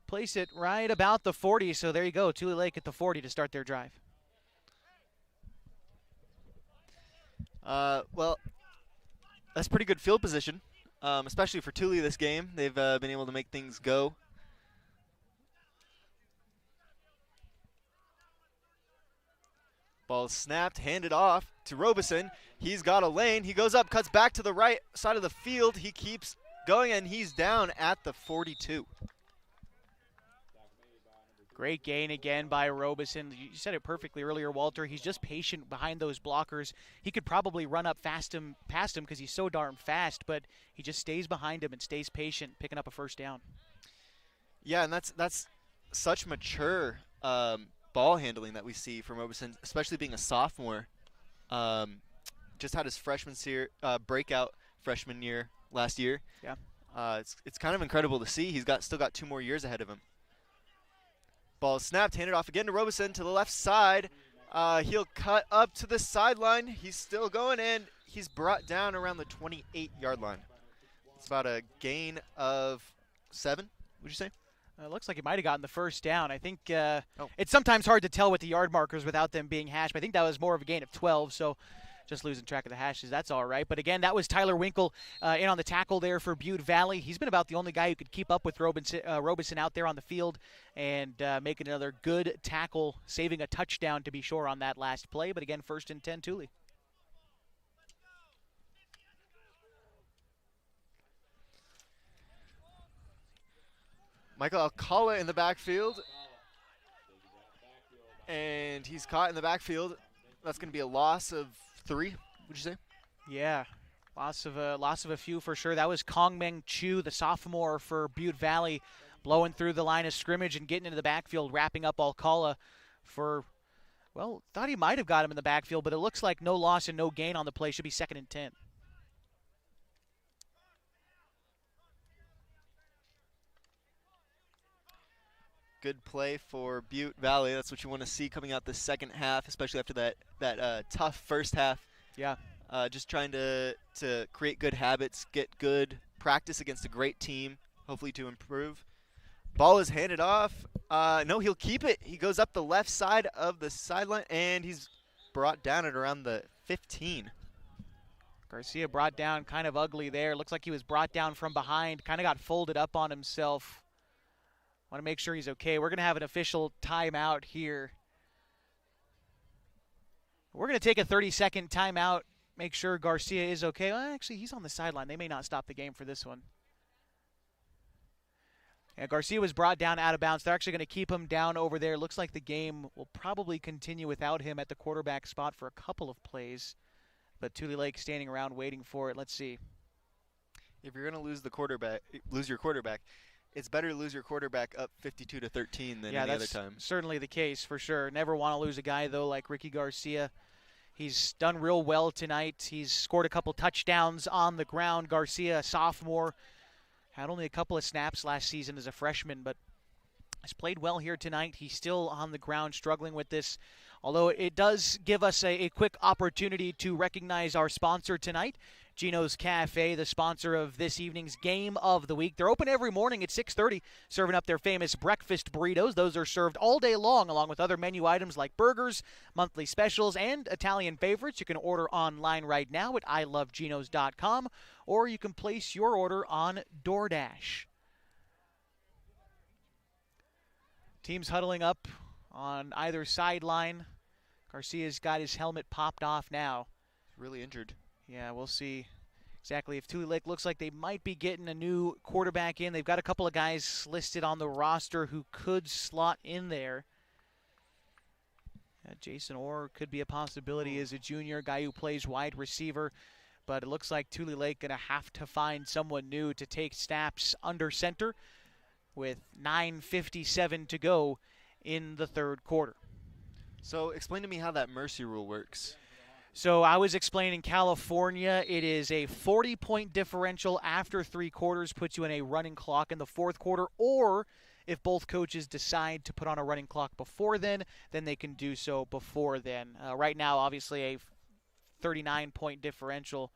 place it right about the 40, so there you go. Tulelake at the 40 to start their drive. Well, that's pretty good field position, especially for Tule this game. They've been able to make things go. Ball snapped, handed off to Robeson. He's got a lane. He goes up, cuts back to the right side of the field. He keeps going, and he's down at the 42. Great gain again by Robeson. You said it perfectly earlier, Walter. He's just patient behind those blockers. He could probably run up past him because he's so darn fast, but he just stays behind him and stays patient, picking up a first down. Yeah, and that's such mature ball handling that we see from Robeson, especially being a sophomore. Just had his breakout freshman year last year. Yeah. It's kind of incredible to see. He's still got 2 more years ahead of him. Ball snapped, handed off again to Robeson to the left side. He'll cut up to the sideline. He's still going, and he's brought down around the 28-yard line. It's about a gain of 7, would you say? It looks like he might have gotten the first down. I think it's sometimes hard to tell with the yard markers without them being hashed, but I think that was more of a gain of 12, so just losing track of the hashes, that's all right. But again, that was Tyler Winkle in on the tackle there for Butte Valley. He's been about the only guy who could keep up with Robeson out there on the field and making another good tackle, saving a touchdown to be sure on that last play. But again, 1st and 10, Tule. Michael Alcala in the backfield. And he's caught in the backfield. That's going to be a loss of 3, would you say? Yeah, loss of a few for sure. That was Kong Meng Chu, the sophomore for Butte Valley, blowing through the line of scrimmage and getting into the backfield, wrapping up Alcala for, well, thought he might have got him in the backfield, but it looks like no loss and no gain on the play. Should be 2nd and 10. Good play for Butte Valley. That's what you want to see coming out the second half, especially after that tough first half. Yeah. Just trying to create good habits, get good practice against a great team, hopefully to improve. Ball is handed off, No, he'll keep it. He goes up the left side of the sideline, and he's brought down at around the 15. Garcia brought down kind of ugly there. Looks like he was brought down from behind, kind of got folded up on himself. Want to make sure he's okay. We're going to have an official timeout here. We're going to take a 30-second timeout, make sure Garcia is okay. Well, actually, he's on the sideline. They may not stop the game for this one. Yeah, Garcia was brought down out of bounds. They're actually going to keep him down over there. Looks like the game will probably continue without him at the quarterback spot for a couple of plays. But Tulelake standing around waiting for it. Let's see. If you're going to lose your quarterback, it's better to lose your quarterback up 52-13 than any other time. Certainly the case for sure. Never want to lose a guy though like Ricky Garcia. He's done real well tonight. He's scored a couple touchdowns on the ground. Garcia, a sophomore, had only a couple of snaps last season as a freshman, but has played well here tonight. He's still on the ground struggling with this, although it does give us a quick opportunity to recognize our sponsor tonight, Gino's Cafe, the sponsor of this evening's game of the week. They're open every morning at 6:30, serving up their famous breakfast burritos. Those are served all day long, along with other menu items like burgers, monthly specials, and Italian favorites. You can order online right now at iloveginos.com, or you can place your order on DoorDash. Teams huddling up on either sideline. Garcia's got his helmet popped off now. Really injured. Yeah, we'll see exactly if Tulelake looks like they might be getting a new quarterback in. They've got a couple of guys listed on the roster who could slot in there. Jason Orr could be a possibility as a junior, guy who plays wide receiver. But it looks like Tulelake going to have to find someone new to take snaps under center with 9:57 to go in the third quarter. So explain to me how that mercy rule works. So I was explaining California, it is a 40-point differential after 3 quarters, puts you in a running clock in the fourth quarter, or if both coaches decide to put on a running clock before then they can do so before then. Right now, obviously, a 39-point differential.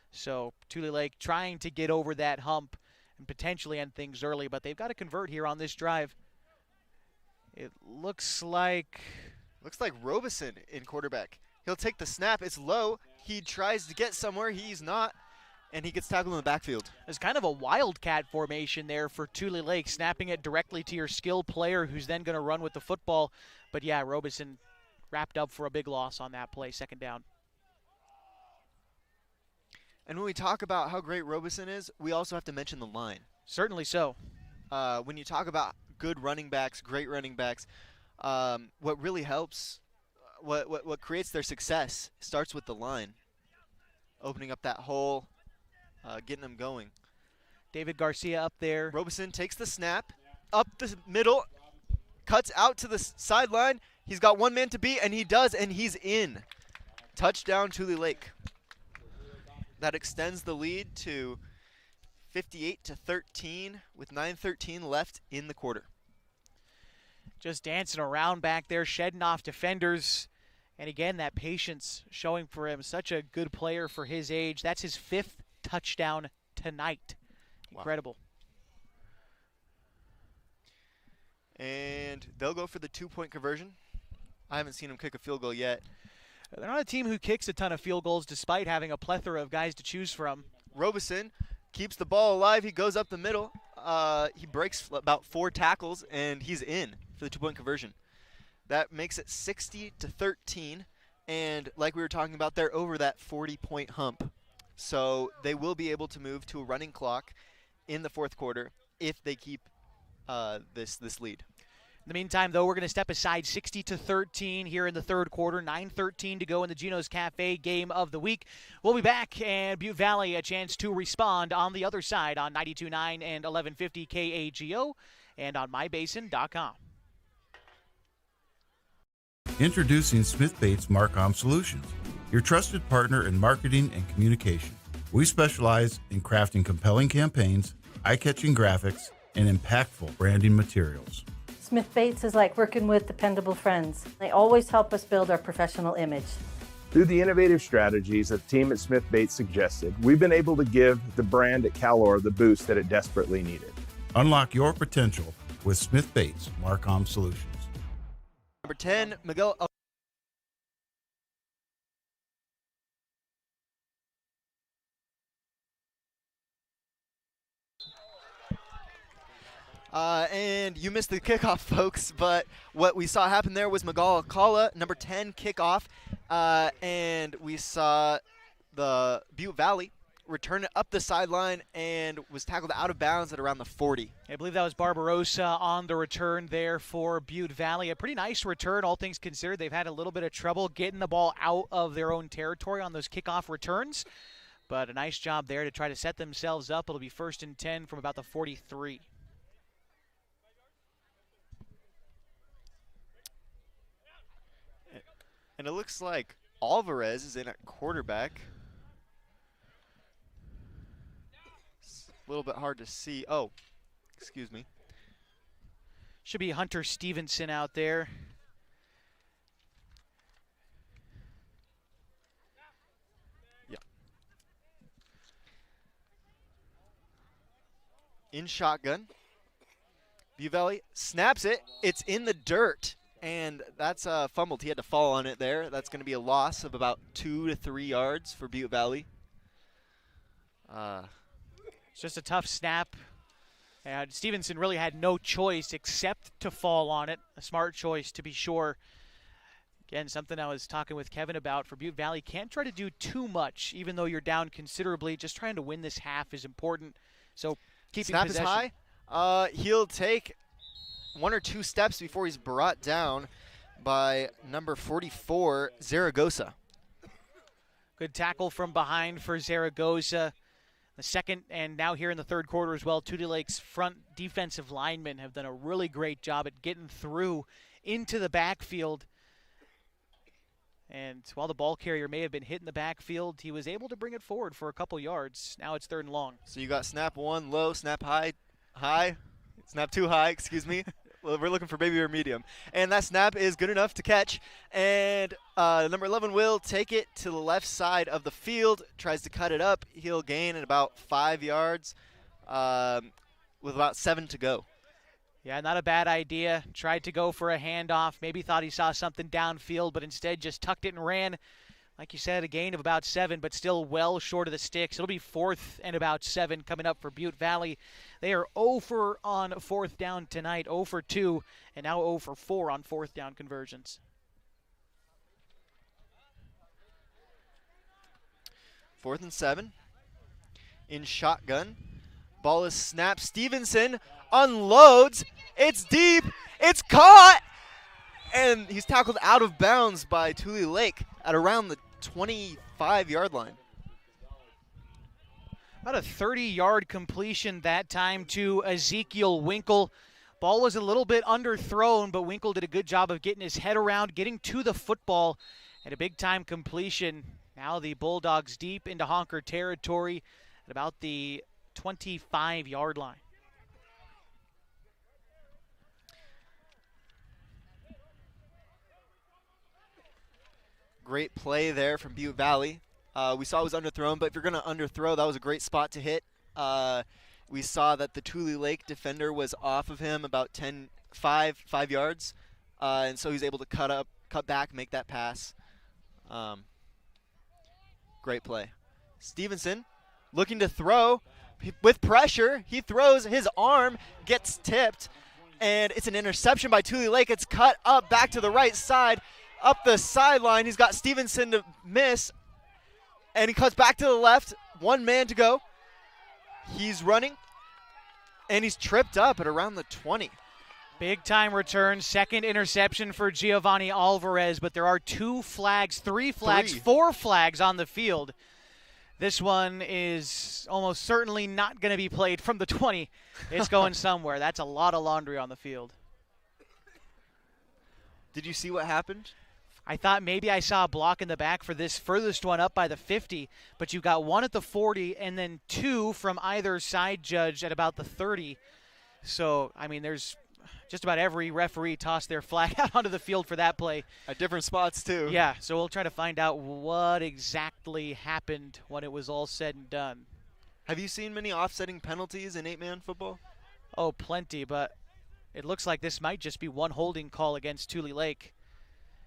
So Tulelake trying to get over that hump and potentially end things early, but they've got to convert here on this drive. It looks like Robeson in quarterback. He'll take the snap. It's low. He tries to get somewhere. He's not, and he gets tackled in the backfield. It's kind of a wildcat formation there for Tulelake, snapping it directly to your skilled player who's then going to run with the football. But, yeah, Robeson wrapped up for a big loss on that play, second down. And when we talk about how great Robeson is, we also have to mention the line. Certainly so. When you talk about good running backs, great running backs, what really helps, what creates their success starts with the line. Opening up that hole, getting them going. David Garcia up there. Robeson takes the snap, up the middle, cuts out to the sideline. He's got one man to beat, and he does, and he's in. Touchdown Tulelake. That extends the lead to 58-13 with 9:13 left in the quarter. Just dancing around back there, shedding off defenders. And again, that patience showing for him. Such a good player for his age. That's his 5th touchdown tonight. Incredible. Wow. And they'll go for the 2-point conversion. I haven't seen him kick a field goal yet. They're not a team who kicks a ton of field goals despite having a plethora of guys to choose from. Robeson keeps the ball alive. He goes up the middle. He breaks about 4 tackles, and he's in for the 2-point conversion. That makes it 60-13, and like we were talking about, they're over that 40-point hump. So they will be able to move to a running clock in the fourth quarter if they keep this lead. In the meantime, though, we're going to step aside 60-13 here in the third quarter. 9:13 to go in the Gino's Cafe game of the week. We'll be back, and Butte Valley a chance to respond on the other side on 92.9 and 1150 KAGO and on mybasin.com. Introducing Smith Bates Marcom Solutions, your trusted partner in marketing and communication. We specialize in crafting compelling campaigns, eye-catching graphics, and impactful branding materials. Smith Bates is like working with dependable friends. They always help us build our professional image. Through the innovative strategies that the team at Smith Bates suggested, we've been able to give the brand at Calor the boost that it desperately needed. Unlock your potential with Smith Bates, Marcom Solutions. Number 10, Miguel. And you missed the kickoff, folks, but what we saw happen there was Miguel Alcala, number 10, kickoff, and we saw the Butte Valley return it up the sideline and was tackled out of bounds at around the 40. I believe that was Barbarossa on the return there for Butte Valley. A pretty nice return, all things considered. They've had a little bit of trouble getting the ball out of their own territory on those kickoff returns, but a nice job there to try to set themselves up. It'll be 1st and 10 from about the 43. And it looks like Alvarez is in at quarterback. It's a little bit hard to see. Oh, excuse me. Should be Hunter Stevenson out there. Yeah. In shotgun. Butte Valley snaps it. It's in the dirt. And that's fumbled. He had to fall on it there. That's going to be a loss of about 2 to 3 yards for Butte Valley. It's just a tough snap. And Stevenson really had no choice except to fall on it. A smart choice, to be sure. Again, something I was talking with Kevin about for Butte Valley. Can't try to do too much, even though you're down considerably. Just trying to win this half is important. So keeping Snap possession. is high. He'll take 1 or 2 steps before he's brought down by number 44, Zaragoza. Good tackle from behind for Zaragoza. The second and now here in the third quarter as well, Tulelake's front defensive linemen have done a really great job at getting through into the backfield. And while the ball carrier may have been hit in the backfield, he was able to bring it forward for a couple yards. Now it's 3rd and long. So you got snap 1 low, snap high, snap 2 high, excuse me. Well, we're looking for baby or medium. And that snap is good enough to catch. And number 11 will take it to the left side of the field, tries to cut it up. He'll gain at about 5 yards with about 7 to go. Yeah, not a bad idea. Tried to go for a handoff. Maybe thought he saw something downfield, but instead just tucked it and ran. Like you said, a gain of about 7, but still well short of the sticks. It'll be 4th and about 7 coming up for Butte Valley. They are 0 for on 4th down tonight, 0 for 2, and now 0 for 4 on 4th down conversions. 4th and 7. In shotgun. Ball is snapped. Stevenson unloads. It's deep. It's caught. And he's tackled out of bounds by Tulelake at around the 25-yard line. About a 30-yard completion that time to Ezekiel Winkle. Ball was a little bit underthrown, but Winkle did a good job of getting his head around, getting to the football, and a big-time completion. Now the Bulldogs deep into Honker territory at about the 25-yard line. Great play there from Butte Valley. We saw it was underthrown, but if you're going to underthrow, that was a great spot to hit. We saw that the Tulelake defender was off of him about 5 yards, and so he's able to cut back, make that pass. Great play. Stevenson looking to throw with pressure. He throws, his arm gets tipped, and it's an interception by Tulelake. It's cut up back to the right side. Up the sideline, he's got Stevenson to miss, and he cuts back to the left. 1 man to go. He's running, and he's tripped up at around the 20. Big time return, second interception for Giovanni Alvarez, but there are 2 flags, 3 flags, 4 flags on the field. This one is almost certainly not going to be played from the 20. It's going somewhere. That's a lot of laundry on the field. Did you see what happened? I thought maybe I saw a block in the back for this furthest one up by the 50, but you got 1 at the 40 and then 2 from either side judge at about the 30. So, I mean, there's just about every referee tossed their flag out onto the field for that play. At different spots, too. Yeah, so we'll try to find out what exactly happened when it was all said and done. Have you seen many offsetting penalties in 8-man football? Oh, plenty, but it looks like this might just be one holding call against Tulelake.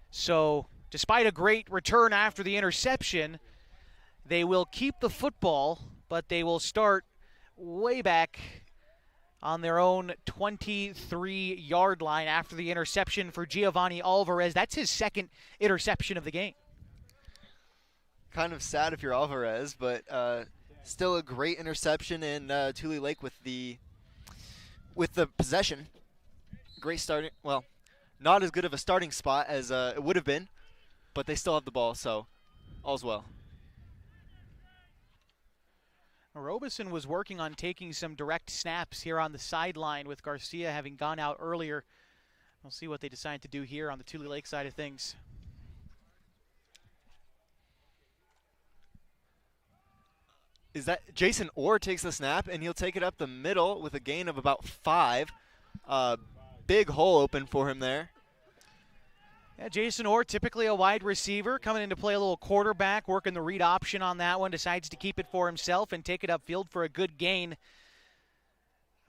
So despite a great return after the interception, they will keep the football, but they will start way back on their own 23-yard line after the interception for Giovanni Alvarez. That's his second interception of the game. Kind of sad if you're Alvarez, but still a great interception, and Tulelake with the possession. Great starting, well, not as good of a starting spot as it would have been, but they still have the ball, so all's well. Robeson was working on taking some direct snaps here on the sideline with Garcia having gone out earlier. We'll see what they decide to do here on the Tulelake side of things. Is that Jason Orr takes the snap, and he'll take it up the middle with a gain of about 5. Big hole open for him there. Yeah, Jason Orr, typically a wide receiver, coming in to play a little quarterback, working the read option on that one, decides to keep it for himself and take it upfield for a good gain.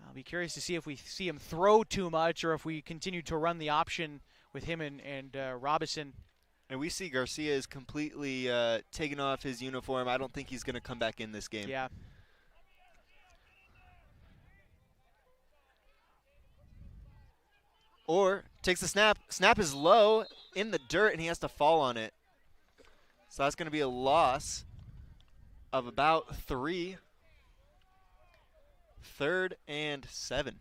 I'll be curious to see if we see him throw too much or if we continue to run the option with him and Robinson. And we see Garcia is completely taking off his uniform. I don't think he's going to come back in this game. Yeah. Or takes the snap. Snap is low in the dirt, and he has to fall on it. So that's going to be a loss of about 3. 3rd and 7.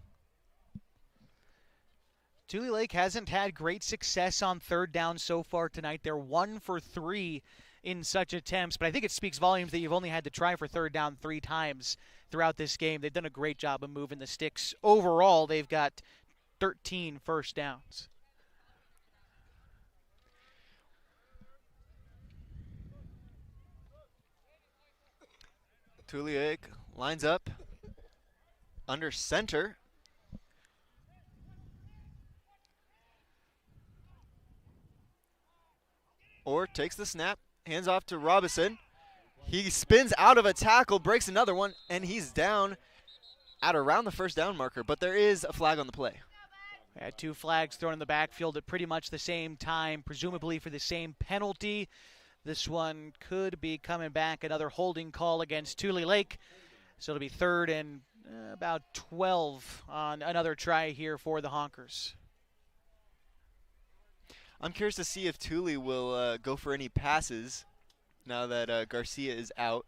Tulelake hasn't had great success on third down so far tonight. They're 1 for 3 in such attempts, but I think it speaks volumes that you've only had to try for third down 3 times throughout this game. They've done a great job of moving the sticks. Overall, they've got 13 first downs. Tulelake lines up under center. Or takes the snap, hands off to Robinson. He spins out of a tackle, breaks another one, and he's down at around the first down marker, but there is a flag on the play. We had 2 flags thrown in the backfield at pretty much the same time, presumably for the same penalty. This one could be coming back, another holding call against Tulelake. So it'll be 3rd and about 12 on another try here for the Honkers. I'm curious to see if Thule will go for any passes now that Garcia is out.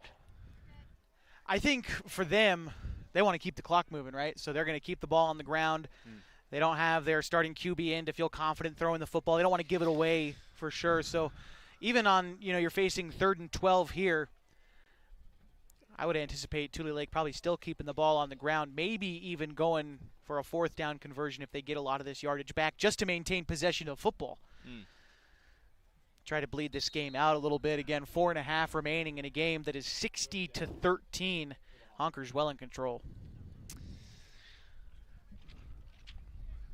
I think for them, they want to keep the clock moving, right? So they're going to keep the ball on the ground. They don't have their starting QB in to feel confident throwing the football. They don't want to give it away for sure. So even on, you're facing 3rd and 12 here, I would anticipate Tulelake probably still keeping the ball on the ground, maybe even going for a 4th down conversion if they get a lot of this yardage back, just to maintain possession of football. Try to bleed this game out a little bit. Again, 4.5 remaining in a game that is 60-13. Honkers well in control.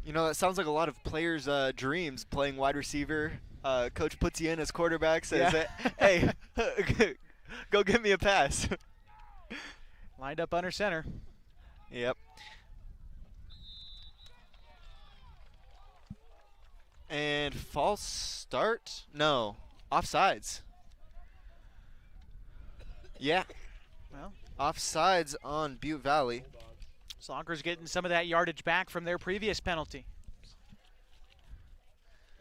That sounds like a lot of players' dreams, playing wide receiver. Coach puts you in as quarterback, says, hey, go give me a pass. Lined up under center. Yep. And false start? No. Offsides. Yeah. Well, offsides on Butte Valley. Honkers getting some of that yardage back from their previous penalty.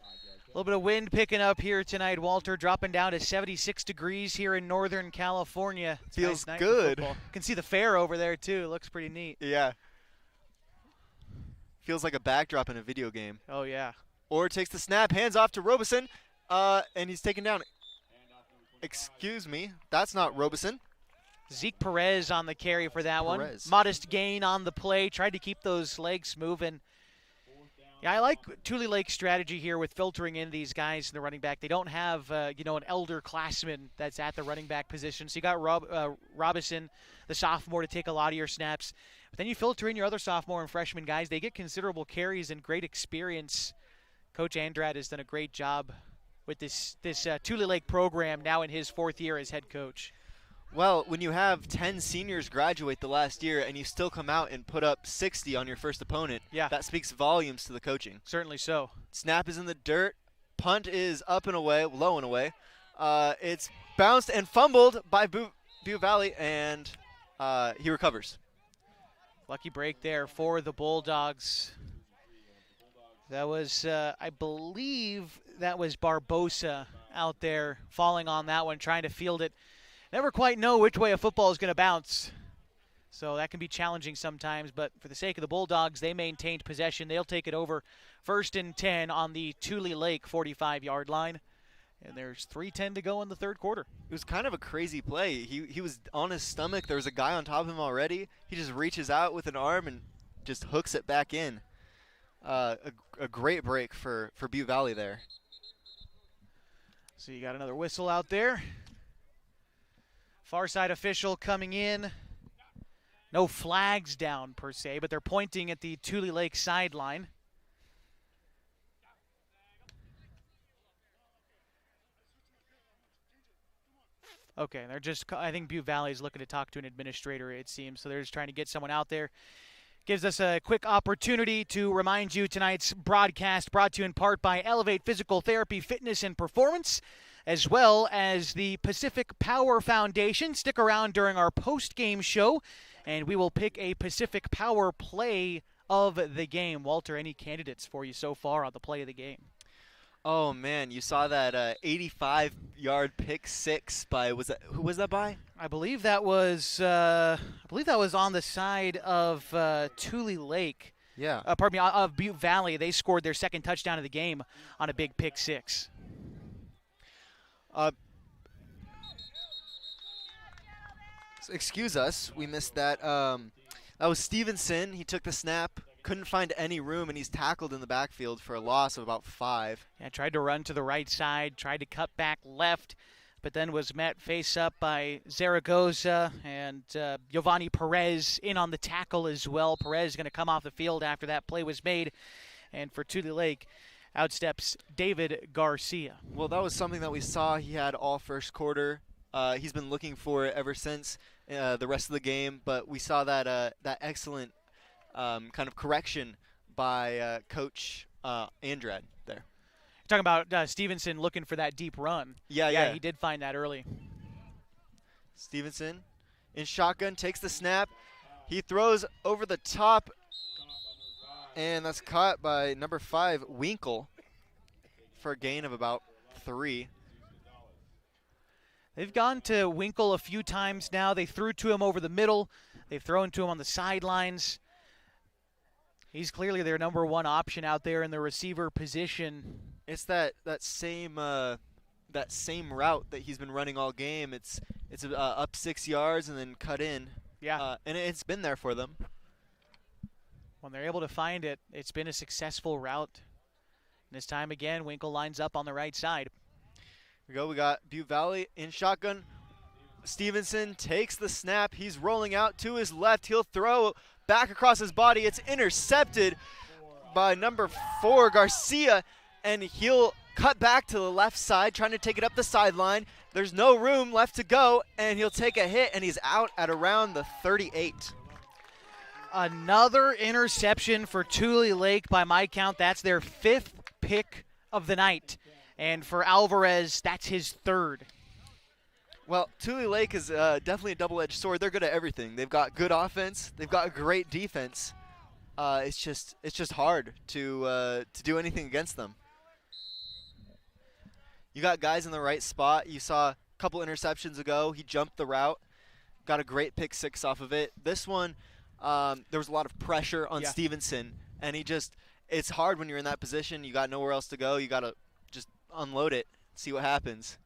A little bit of wind picking up here tonight, Walter, dropping down to 76 degrees here in Northern California. It's feels nice good. You can see the fair over there, too. It looks pretty neat. Yeah. Feels like a backdrop in a video game. Oh, yeah. Or takes the snap, hands off to Robeson, and he's taken down. Excuse me, that's not Robeson. Zeke Perez on the carry for that one. Perez. Modest gain on the play. Tried to keep those legs moving. Yeah, I like Tulelake's strategy here with filtering in these guys in the running back. They don't have, an elder classman that's at the running back position. So you got Robinson, the sophomore, to take a lot of your snaps. But then you filter in your other sophomore and freshman guys. They get considerable carries and great experience. Coach Andrade has done a great job with this Tulelake program now in his 4th year as head coach. Well, when you have 10 seniors graduate the last year and you still come out and put up 60 on your first opponent, that speaks volumes to the coaching. Certainly so. Snap is in the dirt. Punt is up and away, low and away. It's bounced and fumbled by Butte Valley, and he recovers. Lucky break there for the Bulldogs. That was, I believe, that was Barbosa out there falling on that one, trying to field it. Never quite know which way a football is going to bounce. So that can be challenging sometimes, but for the sake of the Bulldogs, they maintained possession. They'll take it over 1st and 10 on the Tulelake 45-yard line. And there's 3:10 to go in the third quarter. It was kind of a crazy play. He was on his stomach. There was a guy on top of him already. He just reaches out with an arm and just hooks it back in. A great break for Butte Valley there. So you got another whistle out there. Far side official coming in. No flags down per se, but they're pointing at the Tulelake sideline. Okay, they're just, I think Butte Valley is looking to talk to an administrator, it seems, so they're just trying to get someone out there. Gives us a quick opportunity to remind you tonight's broadcast brought to you in part by Elevate Physical Therapy, Fitness, and Performance, as well as the Pacific Power Foundation. Stick around during our post-game show, and we will pick a Pacific Power play of the game. Walter, any candidates for you so far on the play of the game? Oh man, you saw that 85-yard pick six by who was that by? I believe that was on the side of Tulelake. Yeah. Pardon me, of Butte Valley. They scored their second touchdown of the game on a big pick six. Excuse us, we missed that. That was Stevenson. He took the snap. Couldn't find any room, and he's tackled in the backfield for a loss of about 5. Yeah, tried to run to the right side, tried to cut back left, but then was met face up by Zaragoza and Giovanni Perez in on the tackle as well. Perez going to come off the field after that play was made, and for Tulelake, out steps David Garcia. Well, that was something that we saw he had all first quarter. He's been looking for it ever since the rest of the game, but we saw that excellent kind of correction by Coach Andrad there. Talking about Stevenson looking for that deep run. Yeah, he did find that early. Stevenson in shotgun, takes the snap. He throws over the top, and that's caught by number 5, Winkle, for a gain of about 3. They've gone to Winkle a few times now. They threw to him over the middle. They've thrown to him on the sidelines. He's clearly their number one option out there in the receiver position. It's that same route that he's been running all game. It's up 6 yards and then cut in. Yeah. And it's been there for them. When they're able to find it, it's been a successful route. And this time again, Winkle lines up on the right side. Here we go. We got Butte Valley in shotgun. Stevenson takes the snap. He's rolling out to his left. He'll throw back across his body. It's intercepted by number 4, Garcia, and he'll cut back to the left side, trying to take it up the sideline. There's no room left to go, and he'll take a hit, and he's out at around the 38. Another interception for Tulelake. By my count, that's their 5th pick of the night. And for Alvarez, that's his 3rd. Well, Tulelake is definitely a double-edged sword. They're good at everything. They've got good offense. They've got a great defense. It's just hard to do anything against them. You got guys in the right spot. You saw a couple interceptions ago. He jumped the route, got a great pick 6 off of it. This one, there was a lot of pressure on Stevenson, and it's hard when you're in that position. You got nowhere else to go. You got to just unload it, see what happens.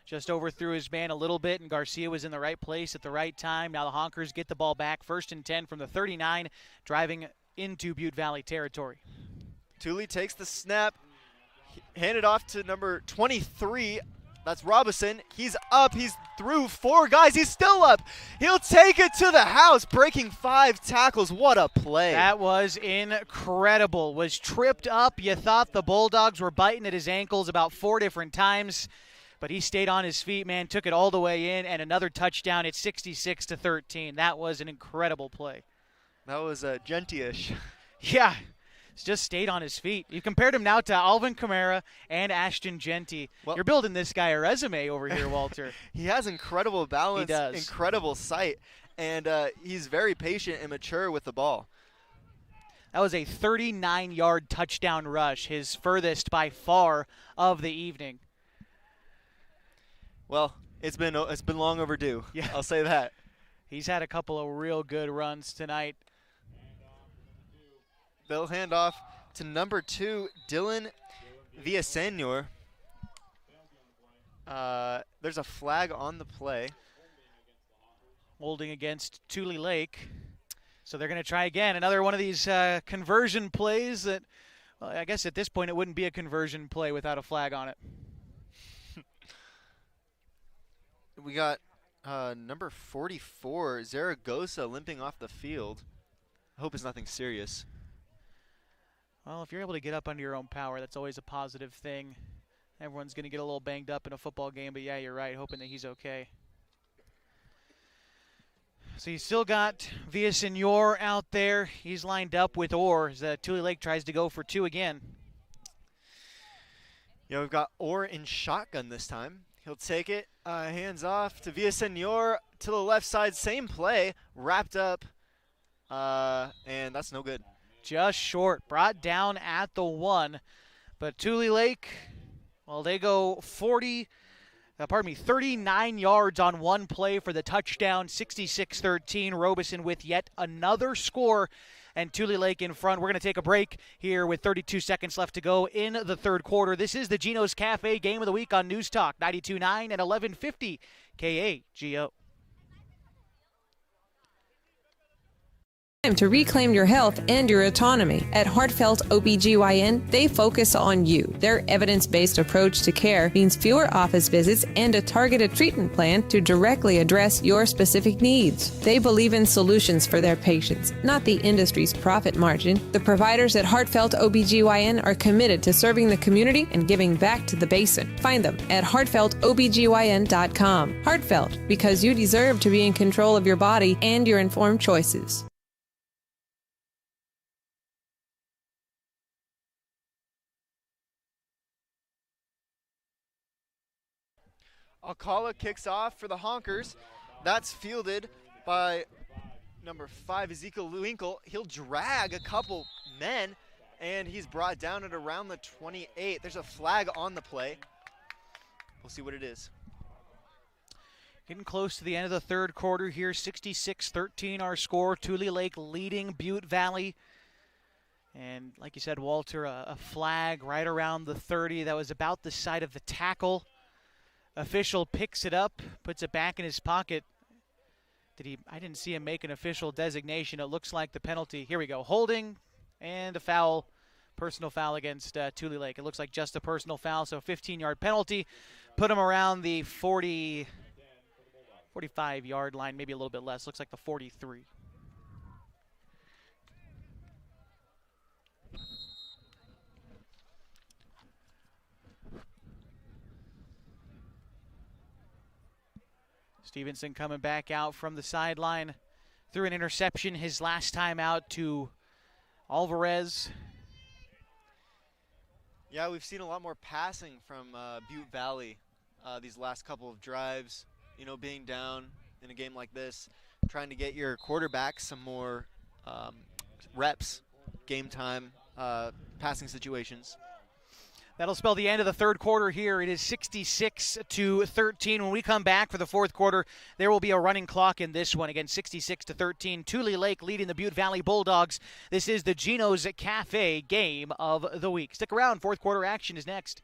Just overthrew his man a little bit, and Garcia was in the right place at the right time. Now the Honkers get the ball back, 1st and 10 from the 39, driving into Butte Valley territory. Tulelake takes the snap, handed off to number 23. That's Robinson. He's up. He's through 4 guys. He's still up. He'll take it to the house, breaking 5 tackles. What a play. That was incredible. Was tripped up. You thought the Bulldogs were biting at his ankles about 4 different times. But he stayed on his feet, man, took it all the way in, and another touchdown. It's 66-13. That was an incredible play. That was Genty-ish. Yeah, he's just stayed on his feet. You compared him now to Alvin Kamara and Ashton Genty. Well, you're building this guy a resume over here, Walter. He has incredible balance, he does. Incredible sight, and he's very patient and mature with the ball. That was a 39-yard touchdown rush, his furthest by far of the evening. Well, it's been long overdue. Yeah, I'll say that. He's had a couple of real good runs tonight. They'll hand off to number 2, Dylan Villasenor. There's a flag on the play. Holding against Tulelake. So they're going to try again. Another one of these conversion plays that, well, I guess at this point it wouldn't be a conversion play without a flag on it. We got number 44, Zaragoza, limping off the field. I hope it's nothing serious. Well, if you're able to get up under your own power, that's always a positive thing. Everyone's going to get a little banged up in a football game, but yeah, you're right, hoping that he's okay. So you still got Villasenor out there. He's lined up with Orr as Tulelake tries to go for 2 again. Yeah, we've got Orr in shotgun this time. He'll take it, hands off to Villasenor to the left side. Same play, wrapped up, and that's no good. Just short, brought down at the 1. But Tulelake, well, they go 39 yards on one play for the touchdown, 66-13. Robeson with yet another score, and Tulelake in front. We're going to take a break here with 32 seconds left to go in the third quarter. This is the Geno's Cafe Game of the Week on News Talk 92.9 and 1150 KAGO. Time to reclaim your health and your autonomy. At Heartfelt OBGYN, they focus on you. Their evidence-based approach to care means fewer office visits and a targeted treatment plan to directly address your specific needs. They believe in solutions for their patients, not the industry's profit margin. The providers at Heartfelt OBGYN are committed to serving the community and giving back to the basin. Find them at heartfeltobgyn.com. Heartfelt, because you deserve to be in control of your body and your informed choices. Alcala kicks off for the Honkers. That's fielded by number 5, Ezekiel Winkle. He'll drag a couple men, and he's brought down at around the 28. There's a flag on the play. We'll see what it is. Getting close to the end of the third quarter here. 66-13 our score. Tulelake leading Butte Valley. And like you said, Walter, a flag right around the 30. That was about the side of the tackle. Official picks it up, puts it back in his pocket. I didn't see him make an official designation. It looks like the penalty. Here we go. Holding and a foul, personal foul against Tulelake. It looks like just a personal foul, so 15-yard penalty. Put him around the 45-yard line, maybe a little bit less. Looks like the 43. Stevenson coming back out from the sideline. Threw an interception his last time out to Alvarez. Yeah, we've seen a lot more passing from Butte Valley these last couple of drives. You know, being down in a game like this, trying to get your quarterback some more reps, game time, passing situations. That'll spell the end of the third quarter here. It is 66-13. When we come back for the fourth quarter, there will be a running clock in this one. Again, 66-13. Tulelake leading the Butte Valley Bulldogs. This is the Geno's Cafe Game of the Week. Stick around. Fourth quarter action is next.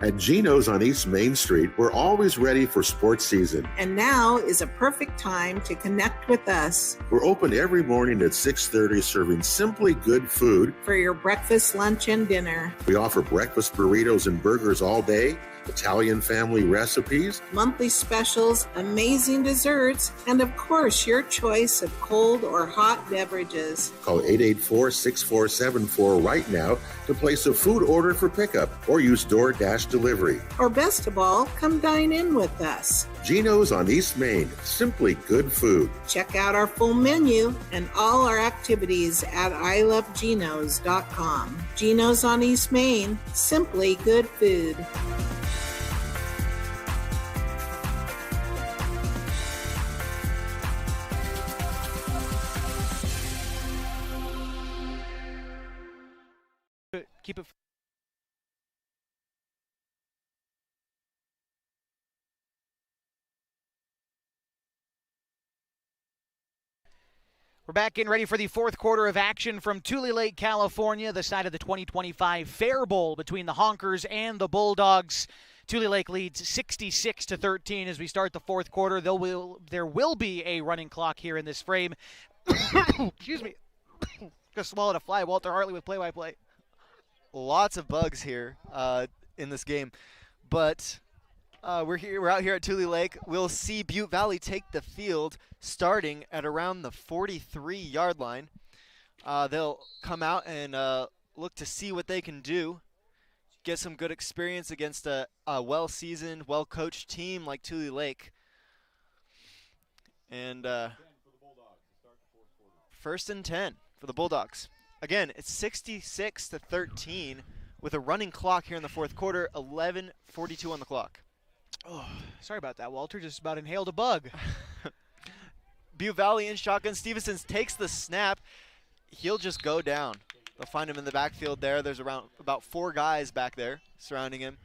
At Geno's on East Main Street, we're always ready for sports season. And now is a perfect time to connect with us. We're open every morning at 6:30, serving simply good food for your breakfast, lunch, and dinner. We offer breakfast burritos and burgers all day, Italian family recipes, monthly specials, amazing desserts, and of course, your choice of cold or hot beverages. Call 884-6474 right now to place a food order for pickup or use DoorDash delivery. Or best of all, come dine in with us. Gino's on East Main, simply good food. Check out our full menu and all our activities at ilovegenos.com. Gino's on East Main, simply good food. Keep it. We're back getting ready for the fourth quarter of action from Tulelake, California, the side of the 2025 Fair Bowl between the Honkers and the Bulldogs. Tulelake leads 66-13 as we start the fourth quarter. There will be a running clock here in this frame. Excuse me. Just swallowed a fly. Walter Hartley with play-by-play. Lots of bugs here in this game, but we're out here at Tulelake. We'll see Butte Valley take the field starting at around the 43-yard line. They'll come out and look to see what they can do, get some good experience against a well-seasoned, well-coached team like Tulelake. And first and 10 for the Bulldogs. Again, it's 66-13 with a running clock here in the fourth quarter, 11:42 on the clock. Oh, sorry about that, Walter. Just about inhaled a bug. Butte Valley in shotgun. Stevenson takes the snap. He'll just go down. They'll find him in the backfield there. There's about 4 guys back there surrounding him.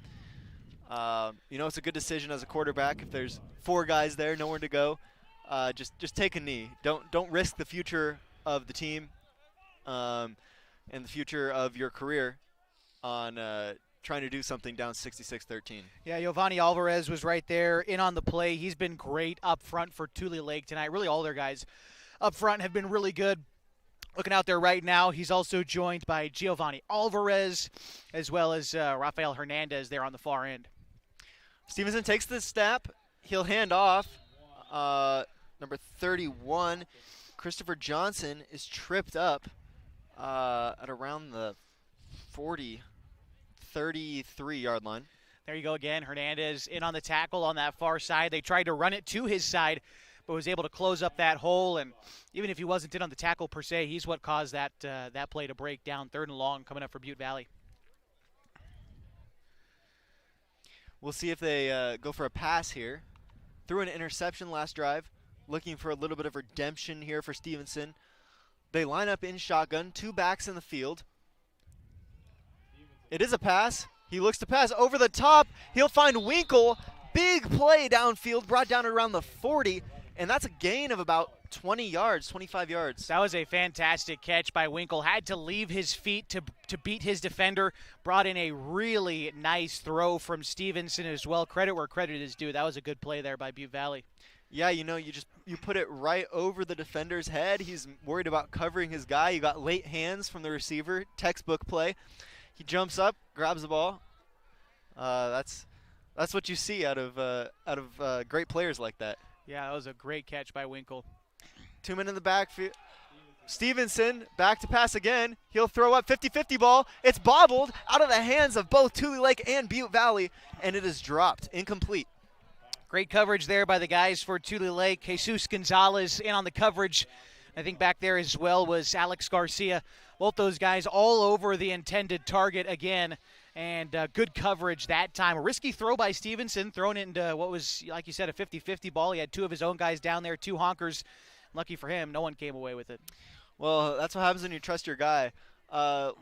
It's a good decision as a quarterback. If there's 4 guys there, nowhere to go, just take a knee. Don't risk the future of the team. And the future of your career on trying to do something down 66-13. Yeah, Giovanni Alvarez was right there in on the play. He's been great up front for Tulelake tonight. Really all their guys up front have been really good. Looking out there right now, he's also joined by Giovanni Alvarez as well as Rafael Hernandez there on the far end. Stevenson takes the snap. He'll hand off. Number 31, Christopher Johnson, is tripped up at around the 33-yard line. There you go again. Hernandez in on the tackle on that far side. They tried to run it to his side, but was able to close up that hole. And even if he wasn't in on the tackle per se, he's what caused that play to break down. 3rd and long coming up for Butte Valley. We'll see if they go for a pass here. Threw an interception last drive. Looking for a little bit of redemption here for Stevenson. They line up in shotgun, 2 backs in the field. It is a pass. He looks to pass over the top. He'll find Winkle. Big play downfield, brought down around the 40, and that's a gain of about 20 yards, 25 yards. That was a fantastic catch by Winkle. Had to leave his feet to beat his defender. Brought in a really nice throw from Stevenson as well. Credit where credit is due. That was a good play there by Butte Valley. Yeah, you put it right over the defender's head. He's worried about covering his guy. You got late hands from the receiver, textbook play. He jumps up, grabs the ball. That's what you see out of great players like that. Yeah, that was a great catch by Winkle. 2 men in the backfield. Stevenson back to pass again. He'll throw up 50-50 ball. It's bobbled out of the hands of both Tulelake and Butte Valley, and it is dropped, incomplete. Great coverage there by the guys for Tulelake. Jesus Gonzalez in on the coverage. I think back there as well was Alex Garcia. Both those guys all over the intended target again. And good coverage that time. A risky throw by Stevenson, thrown into what was, like you said, a 50-50 ball. He had 2 of his own guys down there, 2 honkers. Lucky for him, no one came away with it. Well, that's what happens when you trust your guy. Some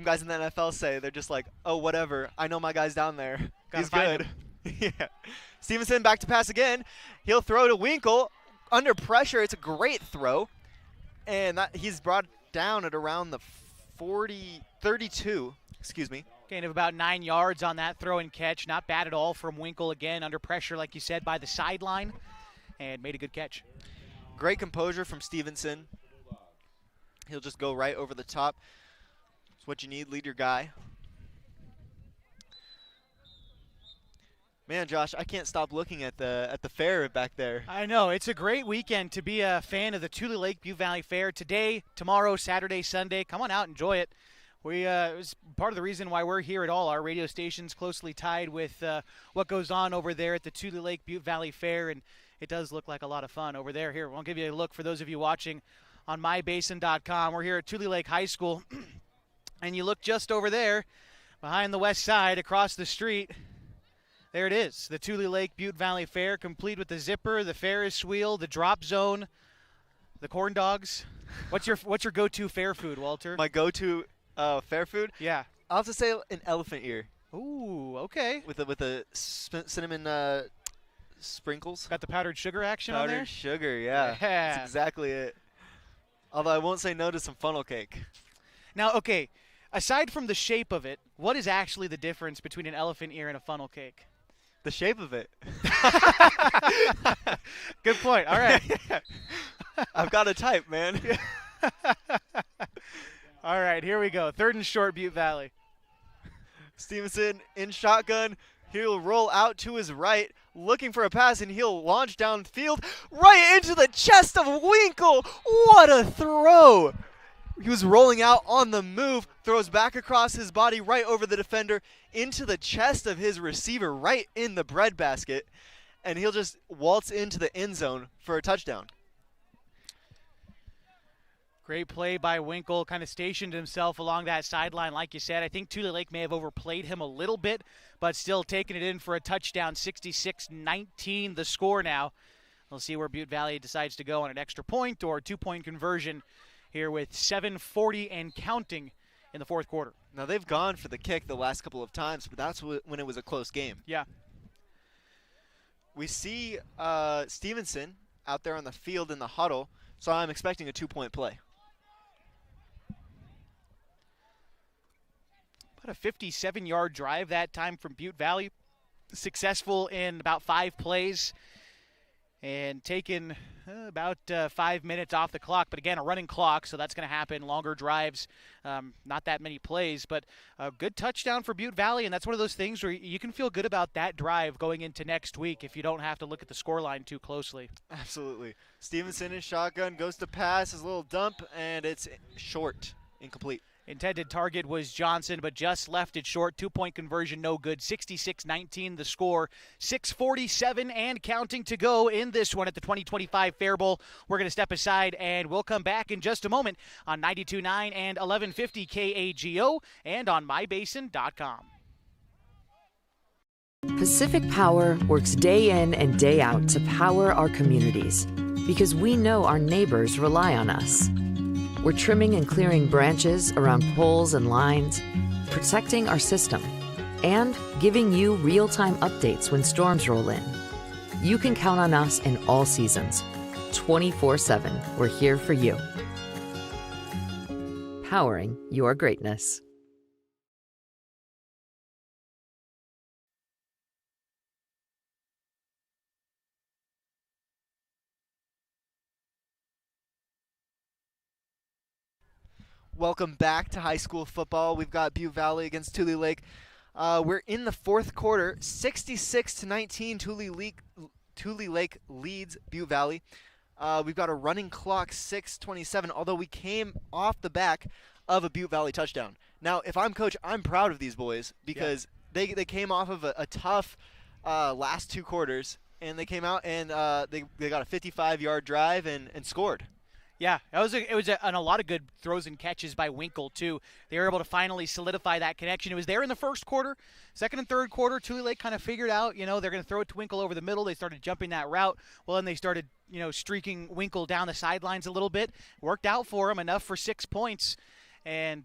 guys in the NFL say, they're just like, oh, whatever. I know my guy's down there. He's good. Yeah. Stevenson back to pass again. He'll throw to Winkle. Under pressure, it's a great throw. And he's brought down at around the 32, Gain of about 9 yards on that throw and catch. Not bad at all from Winkle again. Under pressure, like you said, by the sideline. And made a good catch. Great composure from Stevenson. He'll just go right over the top. It's what you need. Lead your guy. Man, Josh, I can't stop looking at the fair back there. I know. It's a great weekend to be a fan of the Tulelake Butte Valley Fair. Today, tomorrow, Saturday, Sunday. Come on out, enjoy it. It was part of the reason why we're here at all. Our radio station's closely tied with what goes on over there at the Tulelake Butte Valley Fair, and it does look like a lot of fun over there. Here, I'll give you a look for those of you watching on mybasin.com. We're here at Tulelake High School, and you look just over there behind the west side across the street. There it is, the Tulelake Butte Valley Fair, complete with the zipper, the Ferris wheel, the drop zone, the corn dogs. What's your go-to fair food, Walter? My go-to fair food? Yeah. I'll have to say an elephant ear. Ooh, okay. With the cinnamon sprinkles. Got the powdered sugar action on there? Powdered sugar, yeah. That's exactly it. Although I won't say no to some funnel cake. Now, okay, aside from the shape of it, what is actually the difference between an elephant ear and a funnel cake? The shape of it. Good point. All right. I've got a type, man. All right, here we go. 3rd and short, Butte Valley. Stevenson in shotgun. He'll roll out to his right, looking for a pass, and he'll launch downfield right into the chest of Winkle. What a throw! He was rolling out on the move, throws back across his body right over the defender into the chest of his receiver right in the breadbasket, and he'll just waltz into the end zone for a touchdown. Great play by Winkle, kind of stationed himself along that sideline. Like you said, I think Tulelake may have overplayed him a little bit, but still taking it in for a touchdown. 66-19 the score now. We'll see where Butte Valley decides to go on an extra point or 2-point conversion here with 7:40 and counting in the 4th quarter. Now, they've gone for the kick the last couple of times, but that's when it was a close game. Yeah. We see Stevenson out there on the field in the huddle, so I'm expecting a 2-point play. About a 57-yard drive that time from Butte Valley. Successful in about 5 plays and taken about 5 minutes off the clock. But again, a running clock, so that's going to happen. Longer drives, not that many plays, but a good touchdown for Butte Valley. And that's one of those things where you can feel good about that drive going into next week if you don't have to look at the scoreline too closely. Absolutely. Stevenson in shotgun, goes to pass, his little dump, and it's short, incomplete. Intended target was Johnson, but just left it short. 2-point conversion, no good. 66-19 the score. 6:47 and counting to go in this one at the 2025 Fair Bowl. We're going to step aside, and we'll come back in just a moment on 92.9 and 1150 KAGO and on mybasin.com. Pacific Power works day in and day out to power our communities because we know our neighbors rely on us. We're trimming and clearing branches around poles and lines, protecting our system, and giving you real-time updates when storms roll in. You can count on us in all seasons. 24/7, we're here for you. Powering your greatness. Welcome back to high school football. We've got Butte Valley against Tulelake. We're in the 4th quarter, 66-19. Tulelake leads Butte Valley. We've got a running clock, 6:27, although we came off the back of a Butte Valley touchdown. Now, if I'm coach, I'm proud of these boys because they came off of a tough last 2 quarters, and they came out and they got a 55-yard drive and scored. Yeah, it was a lot of good throws and catches by Winkle, too. They were able to finally solidify that connection. It was there in the 1st quarter. 2nd and 3rd quarter, Tulelake kind of figured out, they're going to throw it to Winkle over the middle. They started jumping that route. Well, then they started, streaking Winkle down the sidelines a little bit. Worked out for him, enough for 6 points. And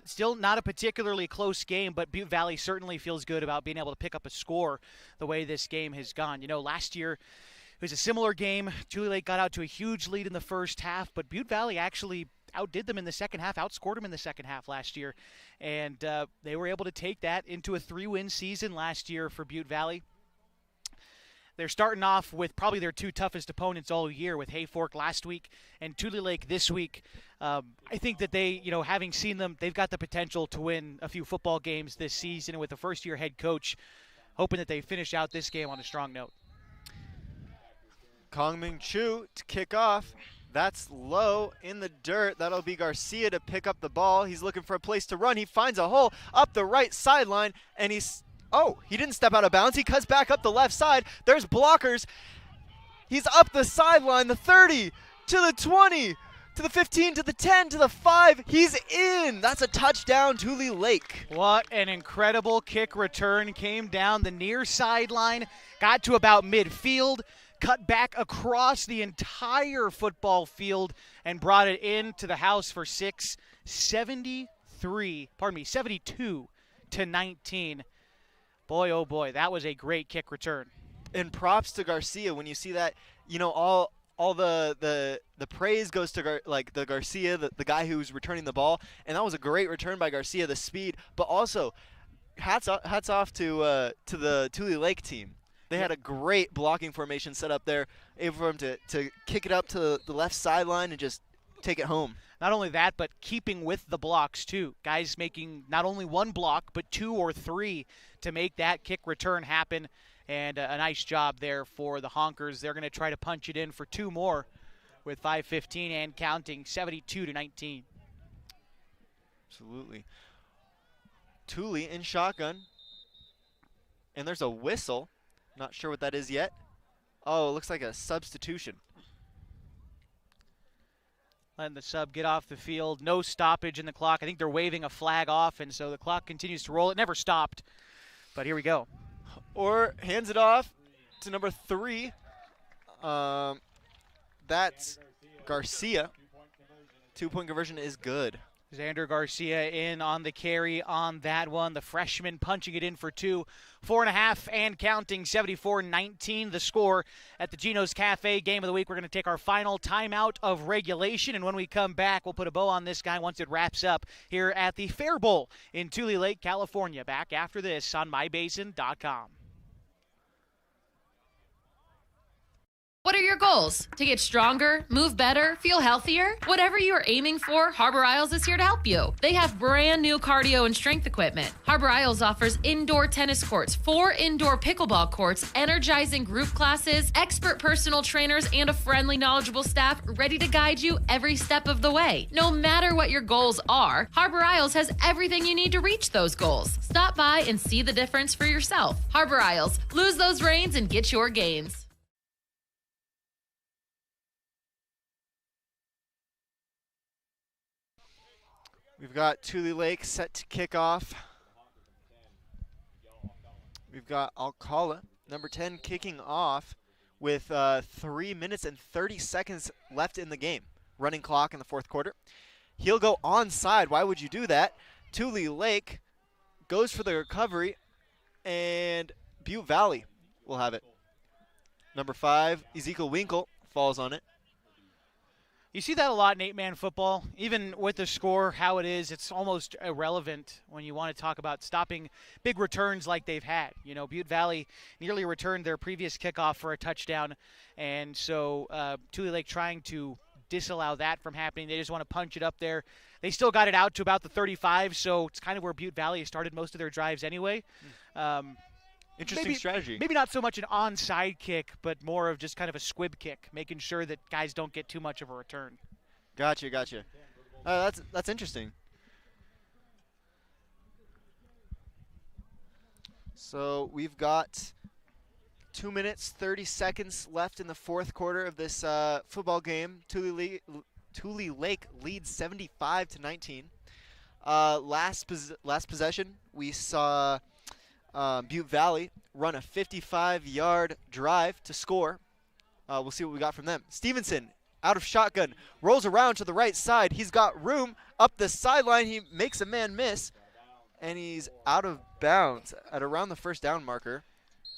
still not a particularly close game, but Butte Valley certainly feels good about being able to pick up a score the way this game has gone. Last year, it was a similar game. Tulelake got out to a huge lead in the first half, but Butte Valley actually outdid them in the second half, outscored them in the second half last year. And they were able to take that into a 3-win season last year for Butte Valley. They're starting off with probably their 2 toughest opponents all year, with Hayfork last week and Tulelake this week. I think that they, having seen them, they've got the potential to win a few football games this season. And with a first-year head coach, hoping that they finish out this game on a strong note. Kongming Chu to kick off. That's low in the dirt. That'll be Garcia to pick up the ball. He's looking for a place to run. He finds a hole up the right sideline, and he didn't step out of bounds. He cuts back up the left side. There's blockers. He's up the sideline, the 30, to the 20, to the 15, to the 10, to the 5. He's in. That's a touchdown, Tulelake. What an incredible kick return. Came down the near sideline, got to about midfield, cut back across the entire football field, and brought it into the house for 6. 72 to 19. Boy, oh boy, that was a great kick return. And props to Garcia when you see that. All the praise goes to the Garcia, the guy who's returning the ball, and that was a great return by Garcia, the speed. But also, hats off to the Tulelake team. They had a great blocking formation set up there, able for him to kick it up to the left sideline and just take it home. Not only that, but keeping with the blocks too. Guys making not only one block, but 2 or 3 to make that kick return happen. And a nice job there for the Honkers. They're going to try to punch it in for 2 more with 5:15 and counting, 72 to 19. Absolutely. Thule in shotgun. And there's a whistle. Not sure what that is yet. Oh, it looks like a substitution. Letting the sub get off the field. No stoppage in the clock. I think they're waving a flag off, and so the clock continues to roll. It never stopped, but here we go. Or hands it off to number 3. That's Garcia. 2-point conversion is good. Xander Garcia in on the carry on that one. The freshman punching it in for 2. 4.5 and counting, 74-19 the score at the Geno's Cafe Game of the Week. We're going to take our final timeout of regulation, and when we come back, we'll put a bow on this guy once it wraps up here at the Fair Bowl in Tulelake, California. Back after this on mybasin.com. What are your goals? To get stronger, move better, feel healthier? Whatever you are aiming for, Harbor Isles is here to help you. They have brand new cardio and strength equipment. Harbor Isles offers indoor tennis courts, 4 indoor pickleball courts, energizing group classes, expert personal trainers, and a friendly, knowledgeable staff ready to guide you every step of the way. No matter what your goals are, Harbor Isles has everything you need to reach those goals. Stop by and see the difference for yourself. Harbor Isles, lose those reins and get your gains. We've got Tulelake set to kick off. We've got Alcala, number 10, kicking off with 3 minutes and 30 seconds left in the game. Running clock in the 4th quarter. He'll go onside. Why would you do that? Tulelake goes for the recovery, and Butte Valley will have it. Number 5, Ezekiel Winkle, falls on it. You see that a lot in 8-man football. Even with the score, how it is, it's almost irrelevant when you want to talk about stopping big returns like they've had. Butte Valley nearly returned their previous kickoff for a touchdown, and so Tulelake trying to disallow that from happening. They just want to punch it up there. They still got it out to about the 35, so it's kind of where Butte Valley started most of their drives anyway. Interesting strategy. Maybe not so much an onside kick, but more of just kind of a squib kick, making sure that guys don't get too much of a return. Gotcha. That's interesting. So we've got 2 minutes, 30 seconds left in the 4th quarter of this football game. Tulelake leads 75-19. Last possession, we saw Butte Valley run a 55-yard drive to score. We'll see what we got from them. Stevenson, out of shotgun, rolls around to the right side. He's got room up the sideline. He makes a man miss, and he's out of bounds at around the 1st down marker.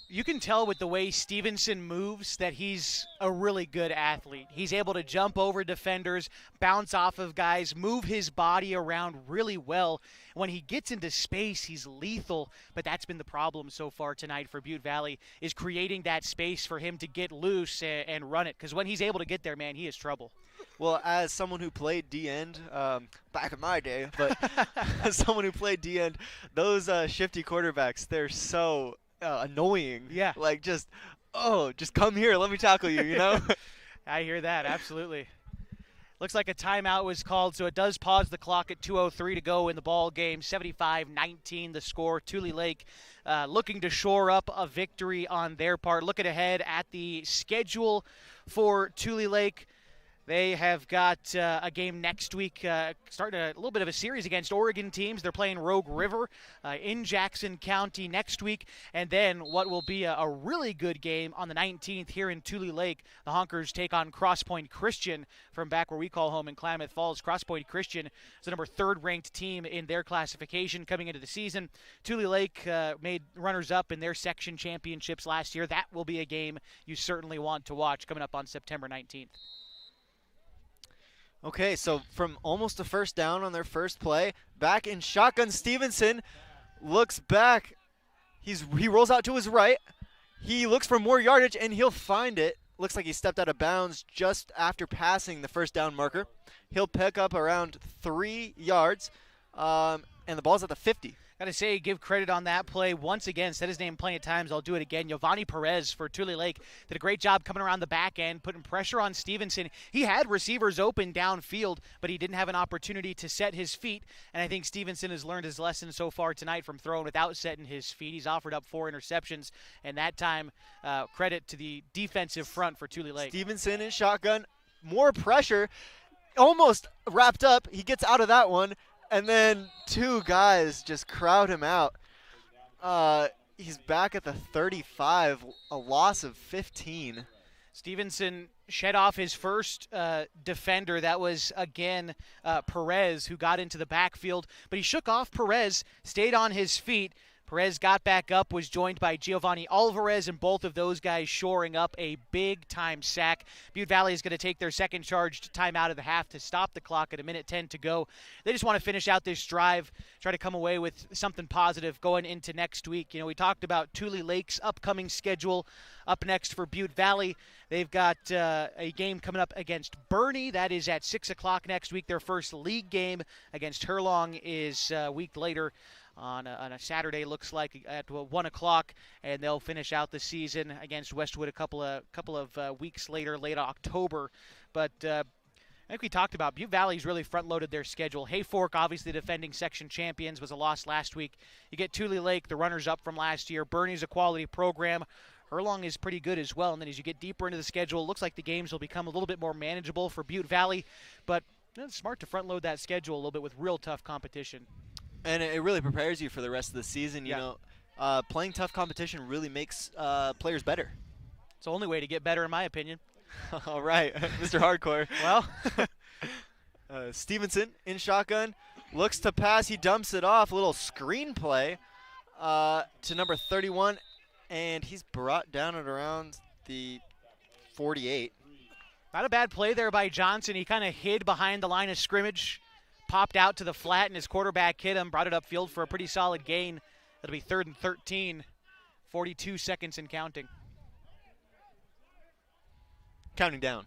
You can tell with the way Stevenson moves that he's a really good athlete. He's able to jump over defenders, bounce off of guys, move his body around really well. When he gets into space, he's lethal, but that's been the problem so far tonight for Butte Valley, is creating that space for him to get loose and run it, because when he's able to get there, man, he is trouble. Well, as someone who played D-end back in my day, but as someone who played D-end, those shifty quarterbacks, they're so annoying. Yeah. Like just come here, let me tackle you, you know? I hear that, absolutely. Looks like a timeout was called, so it does pause the clock at 2:03 to go in the ball game. 75-19 the score. Tulelake looking to shore up a victory on their part. Looking ahead at the schedule for Tulelake. They have got a game next week, starting a little bit of a series against Oregon teams. They're playing Rogue River in Jackson County next week. And then what will be a really good game on the 19th here in Tulelake. The Honkers take on Cross Point Christian from back where we call home in Klamath Falls. Cross Point Christian is the number 3rd ranked team in their classification coming into the season. Tulelake made runners-up in their section championships last year. That will be a game you certainly want to watch coming up on September 19th. Okay, so from almost a first down on their first play, back in shotgun, Stevenson looks back. He rolls out to his right. He looks for more yardage, and he'll find it. Looks like he stepped out of bounds just after passing the first down marker. He'll pick up around 3 yards, and the ball's at the 50. Got to say, give credit on that play. Once again, said his name plenty of times. I'll do it again. Giovanni Perez for Tulelake did a great job coming around the back end, putting pressure on Stevenson. He had receivers open downfield, but he didn't have an opportunity to set his feet. And I think Stevenson has learned his lesson so far tonight from throwing without setting his feet. He's offered up 4 interceptions, and that time, credit to the defensive front for Tulelake. Stevenson in shotgun, more pressure, almost wrapped up. He gets out of that one. And then 2 guys just crowd him out. He's back at the 35, a loss of 15. Stevenson shed off his first defender. That was, again, Perez, who got into the backfield. But he shook off Perez, stayed on his feet. Perez got back up, was joined by Giovanni Alvarez, and both of those guys shoring up a big-time sack. Butte Valley is going to take their second charged time out of the half to stop the clock at 1:10 to go. They just want to finish out this drive, try to come away with something positive going into next week. You know, we talked about Tulelake's upcoming schedule. Up next for Butte Valley, they've got a game coming up against Bernie. That is at 6 o'clock next week. Their first league game against Hurlong is a week later. On a Saturday, looks like at 1 o'clock, and they'll finish out the season against Westwood a couple of weeks later, late October. But I think we talked about Butte Valley's really front-loaded their schedule. Hayfork, obviously defending section champions, was a loss last week. You get Tulelake, the runners-up from last year. Bernie's a quality program. Hurlong is pretty good as well. And then as you get deeper into the schedule, it looks like the games will become a little bit more manageable for Butte Valley. But it's smart to front-load that schedule a little bit with real tough competition. And it really prepares you for the rest of the season. You know, playing tough competition really makes players better. It's the only way to get better, in my opinion. All right, Mr. Hardcore. Well, Stevenson in shotgun, looks to pass. He dumps it off. A little screen play to number 31, and he's brought down at around the 48. Not a bad play there by Johnson. He kind of hid behind the line of scrimmage. Popped out to the flat, and his quarterback hit him, brought it upfield for a pretty solid gain. That'll be 3rd and 13, 42 seconds and counting. Counting down.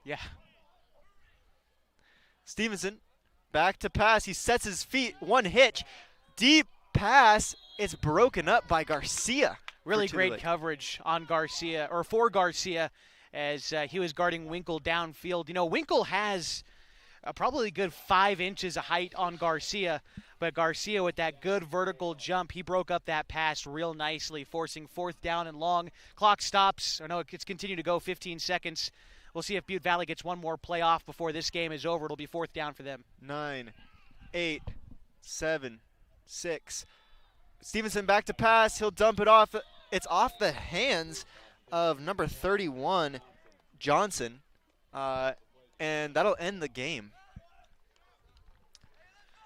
Yeah. Stevenson back to pass. He sets his feet, one hitch. Deep pass. It's broken up by Garcia. Really great coverage on Garcia, or for Garcia, as he was guarding Winkle downfield. You know, Winkle has probably a good 5 inches of height on Garcia, but Garcia with that good vertical jump, he broke up that pass real nicely, forcing 4th down and long. Clock stops. It's continued to go 15 seconds. We'll see if Butte Valley gets one more play off before this game is over. It'll be 4th down for them. 9, 8, 7, 6. Stevenson back to pass. He'll dump it off. It's off the hands of number 31, Johnson. And that'll end the game.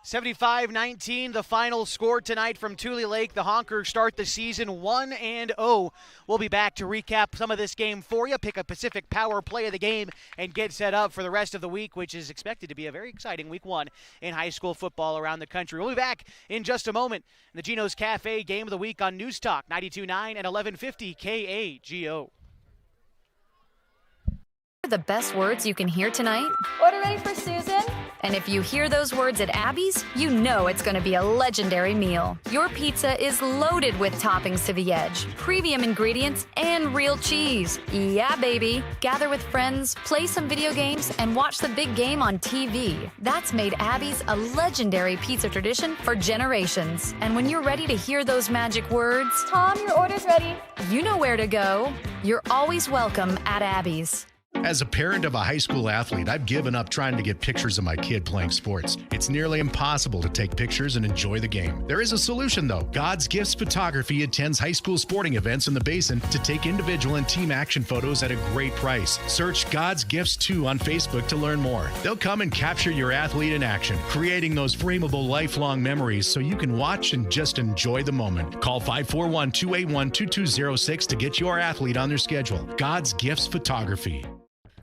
75-19, the final score tonight from Tulelake. The Honkers start the season 1-0. We'll be back to recap some of this game for you, pick a Pacific Power play of the game, and get set up for the rest of the week, which is expected to be a very exciting week 1 in high school football around the country. We'll be back in just a moment in the Geno's Cafe Game of the Week on News Talk 92.9 and 1150 KAGO. The best words you can hear tonight? Order ready for Susan? And if you hear those words at Abby's, you know it's going to be a legendary meal. Your pizza is loaded with toppings to the edge, premium ingredients, and real cheese. Yeah, baby. Gather with friends, play some video games, and watch the big game on TV. That's made Abby's a legendary pizza tradition for generations. And when you're ready to hear those magic words, Tom, your order's ready. you know where to go. You're always welcome at Abby's. As a parent of a high school athlete, I've given up trying to get pictures of my kid playing sports. It's nearly impossible to take pictures and enjoy the game. There is a solution, though. God's Gifts Photography attends high school sporting events in the Basin to take individual and team action photos at a great price. Search God's Gifts 2 on Facebook to learn more. They'll come and capture your athlete in action, creating those frameable lifelong memories so you can watch and just enjoy the moment. Call 541-281-2206 to get your athlete on their schedule. God's Gifts Photography.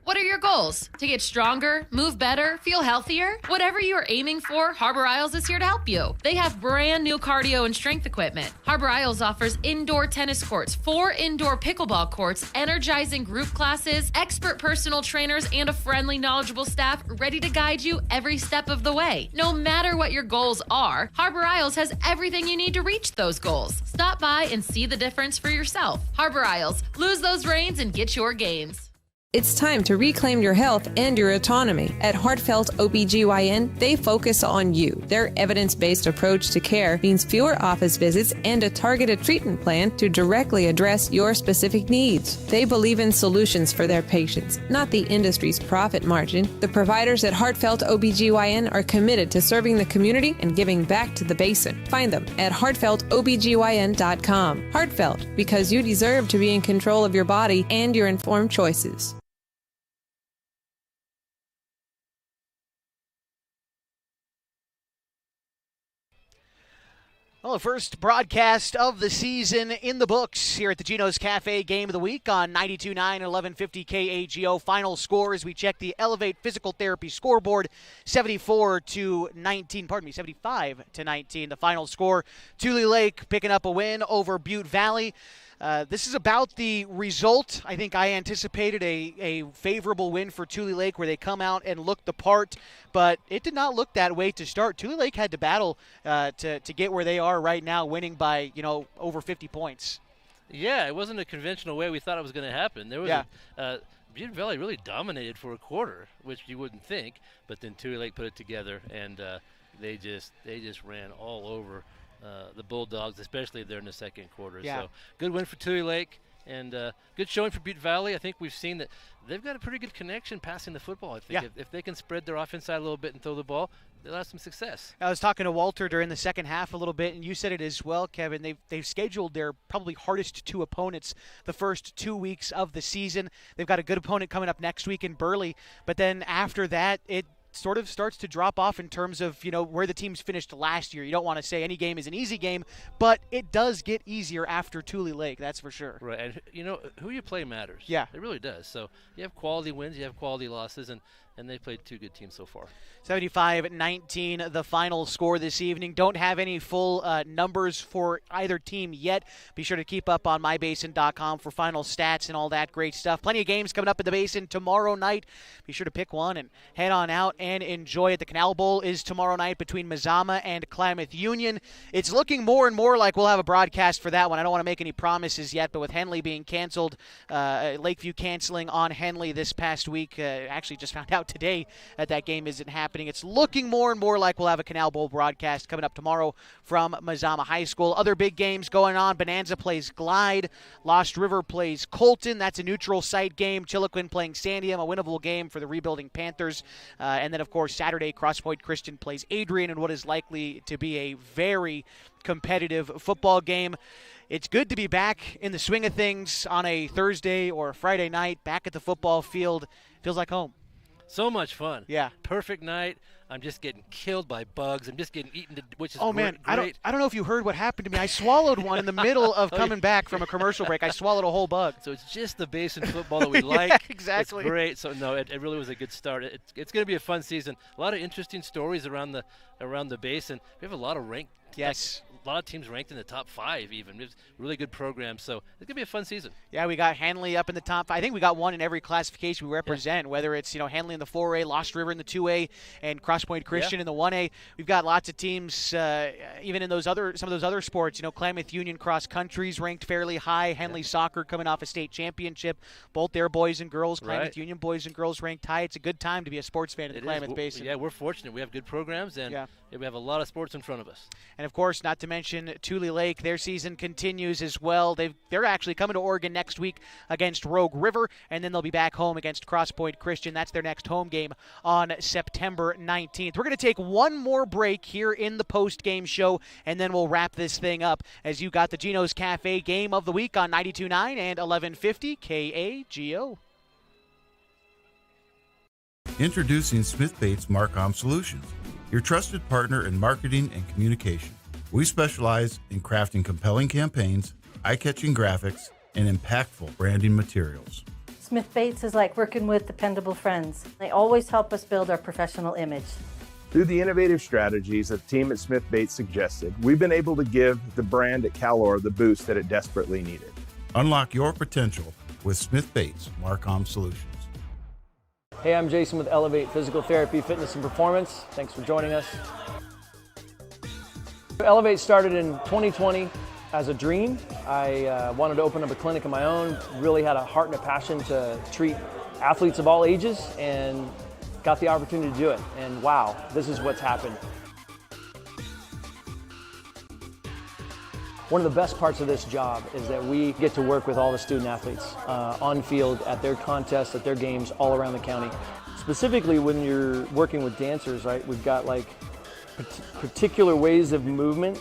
What are your goals? To get stronger, move better, feel healthier? Whatever you are aiming for, Harbor Isles is here to help you. They have brand new cardio and strength equipment. Harbor Isles offers indoor tennis courts, 4 indoor pickleball courts, energizing group classes, expert personal trainers, and a friendly, knowledgeable staff ready to guide you every step of the way. No matter what your goals are, Harbor Isles has everything you need to reach those goals. Stop by and see the difference for yourself. Harbor Isles, lose those reins and get your gains. It's time to reclaim your health and your autonomy. At Heartfelt OBGYN, they focus on you. Their evidence-based approach to care means fewer office visits and a targeted treatment plan to directly address your specific needs. They believe in solutions for their patients, not the industry's profit margin. The providers at Heartfelt OBGYN are committed to serving the community and giving back to the Basin. Find them at heartfeltobgyn.com. Heartfelt, because you deserve to be in control of your body and your informed choices. Well, the first broadcast of the season in the books here at the Geno's Cafe Game of the Week on 92.9 and 1150 KAGO. Final score as we check the Elevate Physical Therapy scoreboard, 75-19. The final score, Tulelake picking up a win over Butte Valley. This is about the result. I think I anticipated a favorable win for Tulelake where they come out and look the part, but it did not look that way to start. Tulelake had to battle to get where they are right now, winning by, over 50 points. Yeah, it wasn't a conventional way we thought it was going to happen. There was Butte Valley really dominated for a quarter, which you wouldn't think, but then Tulelake put it together, and they just ran all over the Bulldogs, especially there in the second quarter. Yeah. So good win for Tulelake, and good showing for Butte Valley. I think we've seen that they've got a pretty good connection passing the football. I think if they can spread their offense out a little bit and throw the ball, they'll have some success. I was talking to Walter during the second half a little bit, and you said it as well, Kevin. They've scheduled their probably hardest 2 opponents the first 2 weeks of the season. They've got a good opponent coming up next week in Burley, but then after that, it sort of starts to drop off in terms of, where the teams finished last year. You don't want to say any game is an easy game, but it does get easier after Tulelake, that's for sure. Right, and who you play matters. Yeah. It really does. So you have quality wins, you have quality losses, and they played 2 good teams so far. 75-19, the final score this evening. Don't have any full numbers for either team yet. Be sure to keep up on mybasin.com for final stats and all that great stuff. Plenty of games coming up in the Basin tomorrow night. Be sure to pick one and head on out and enjoy it. The Canal Bowl is tomorrow night between Mazama and Klamath Union. It's looking more and more like we'll have a broadcast for that one. I don't want to make any promises yet, but with Henley being canceled, Lakeview canceling on Henley this past week, actually just found out today that game isn't happening. It's looking more and more like we'll have a Canal Bowl broadcast coming up tomorrow from Mazama High School. Other big games going on. Bonanza plays Glide. Lost River plays Colton. That's a neutral site game. Chiloquin playing Sandium, a winnable game for the rebuilding Panthers. And then, of course, Saturday, Cross Point Christian plays Adrian in what is likely to be a very competitive football game. It's good to be back in the swing of things on a Thursday or a Friday night, back at the football field. Feels like home. So much fun. Yeah. Perfect night. I'm just getting killed by bugs. I'm just getting eaten, which is man, great. I don't know if you heard what happened to me. I swallowed one in the middle of coming back from a commercial break. I swallowed a whole bug. So it's just the Basin football that we like. Yeah, exactly. It's great. So no, it really was a good start. It's going to be a fun season. A lot of interesting stories around the Basin. We have a lot of ranked. Yes. a lot of teams ranked in the top 5 even. It's a really good program, so it's going to be a fun season. Yeah, we got Hanley up in the top 5. I think we got one in every classification we represent, whether it's, Hanley in the 4A, Lost River in the 2A, and Cross Point Christian in the 1A. We've got lots of teams, even in some of those other sports. Klamath Union Cross Country's ranked fairly high. Henley Soccer coming off a state championship. Both their boys and girls, Klamath Union boys and girls ranked high. It's a good time to be a sports fan in the Klamath Basin. Yeah, we're fortunate. We have good programs, and we have a lot of sports in front of us. And, of course, not to mention Tulelake. Their season continues as well. They're actually coming to Oregon next week against Rogue River, and then they'll be back home against Cross Point Christian. That's their next home game on September 19th. We're going to take one more break here in the post-game show, and then we'll wrap this thing up as you got the Geno's Cafe Game of the Week on 92.9 and 1150 KAGO. Introducing Smith Bates Marcom Solutions, your trusted partner in marketing and communication. We specialize in crafting compelling campaigns, eye-catching graphics, and impactful branding materials. Smith Bates is like working with dependable friends. They always help us build our professional image. Through the innovative strategies that the team at Smith Bates suggested, we've been able to give the brand at Calor the boost that it desperately needed. Unlock your potential with Smith Bates Marcom Solutions. Hey, I'm Jason with Elevate Physical Therapy, Fitness, and Performance. Thanks for joining us. Elevate started in 2020 as a dream. I wanted to open up a clinic of my own, really had a heart and a passion to treat athletes of all ages, and got the opportunity to do it. And wow, this is what's happened. One of the best parts of this job is that we get to work with all the student athletes on field, at their contests, at their games, all around the county. Specifically, when you're working with dancers, right, we've got like particular ways of movement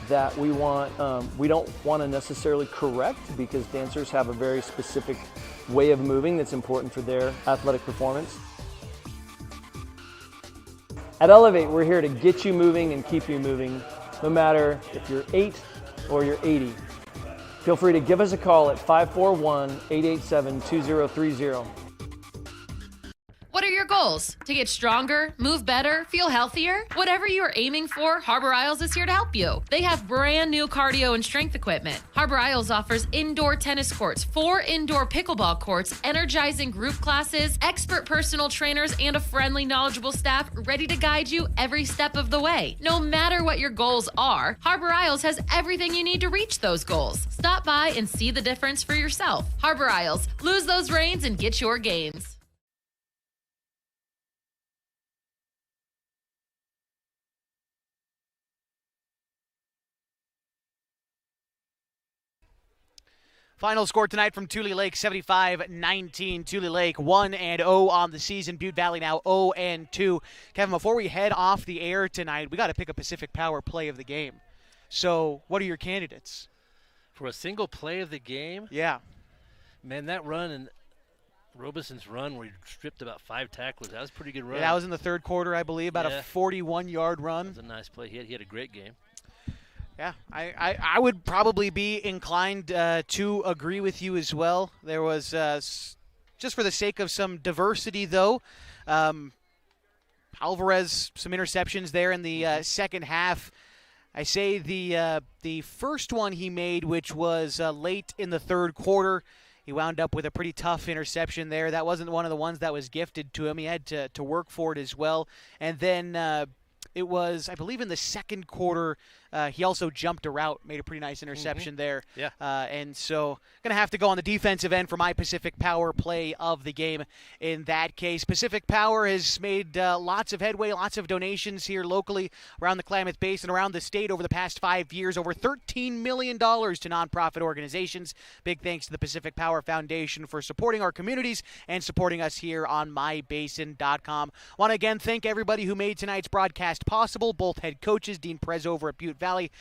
that we don't want to necessarily correct, because dancers have a very specific way of moving that's important for their athletic performance. At Elevate, we're here to get you moving and keep you moving, no matter if you're 8 or you're 80. Feel free to give us a call at 541-887-2030. What are your goals? To get stronger, move better, feel healthier? Whatever you are aiming for, Harbor Isles is here to help you. They have brand new cardio and strength equipment. Harbor Isles offers indoor tennis courts, 4 indoor pickleball courts, energizing group classes, expert personal trainers, and a friendly, knowledgeable staff ready to guide you every step of the way. No matter what your goals are, Harbor Isles has everything you need to reach those goals. Stop by and see the difference for yourself. Harbor Isles, lose those reins and get your gains. Final score tonight from Tulelake, 75-19. Tulelake 1-0 on the season. Butte Valley now 0-2. Kevin, before we head off the air tonight, we got to pick a Pacific Power play of the game. So what are your candidates? For a single play of the game? Yeah. Man, that run and Robeson's run where he stripped about 5 tacklers, that was a pretty good run. Yeah, that was in the third quarter, I believe, about a 41-yard run. That was a nice play. He had a great game. Yeah, I would probably be inclined to agree with you as well. There was, just for the sake of some diversity, though, Alvarez, some interceptions there in the second half. I say the first one he made, which was late in the third quarter, he wound up with a pretty tough interception there. That wasn't one of the ones that was gifted to him. He had to work for it as well. And then it was, I believe, in the second quarter, he also jumped a route, made a pretty nice interception there. Yeah. And so going to have to go on the defensive end for my Pacific Power play of the game in that case. Pacific Power has made lots of headway, lots of donations here locally around the Klamath Basin, around the state over the past 5 years, over $13 million to nonprofit organizations. Big thanks to the Pacific Power Foundation for supporting our communities and supporting us here on mybasin.com. Want to again thank everybody who made tonight's broadcast possible, both head coaches, Dean Perez over at Butte Valley,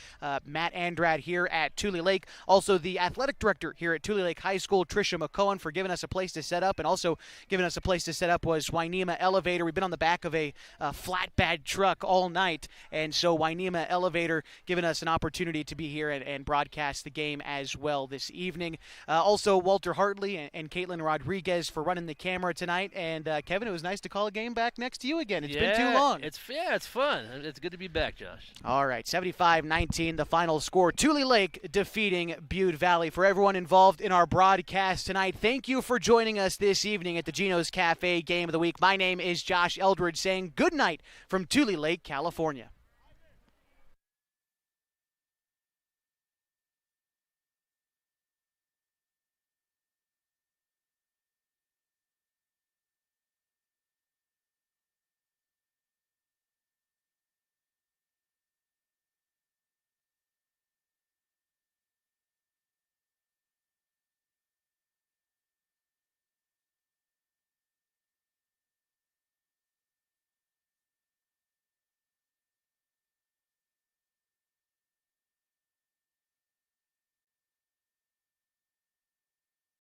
Matt Andrad here at Tulelake, also the athletic director here at Tulelake High School, Tricia McCohen, for giving us a place to set up, and also giving us a place to set up was Wainema Elevator. We've been on the back of a flatbed truck all night, and so Wainema Elevator giving us an opportunity to be here and broadcast the game as well this evening. Also Walter Hartley and Caitlin Rodriguez for running the camera tonight, and Kevin, it was nice to call a game back next to you again. It's been too long. It's fun. fun. It's good to be back, Josh. All right, 75-19, the final score. Tulelake defeating Butte Valley. For everyone involved in our broadcast tonight, thank you for joining us this evening at the Geno's Cafe Game of the Week. My name is Josh Eldridge saying good night from Tulelake, California.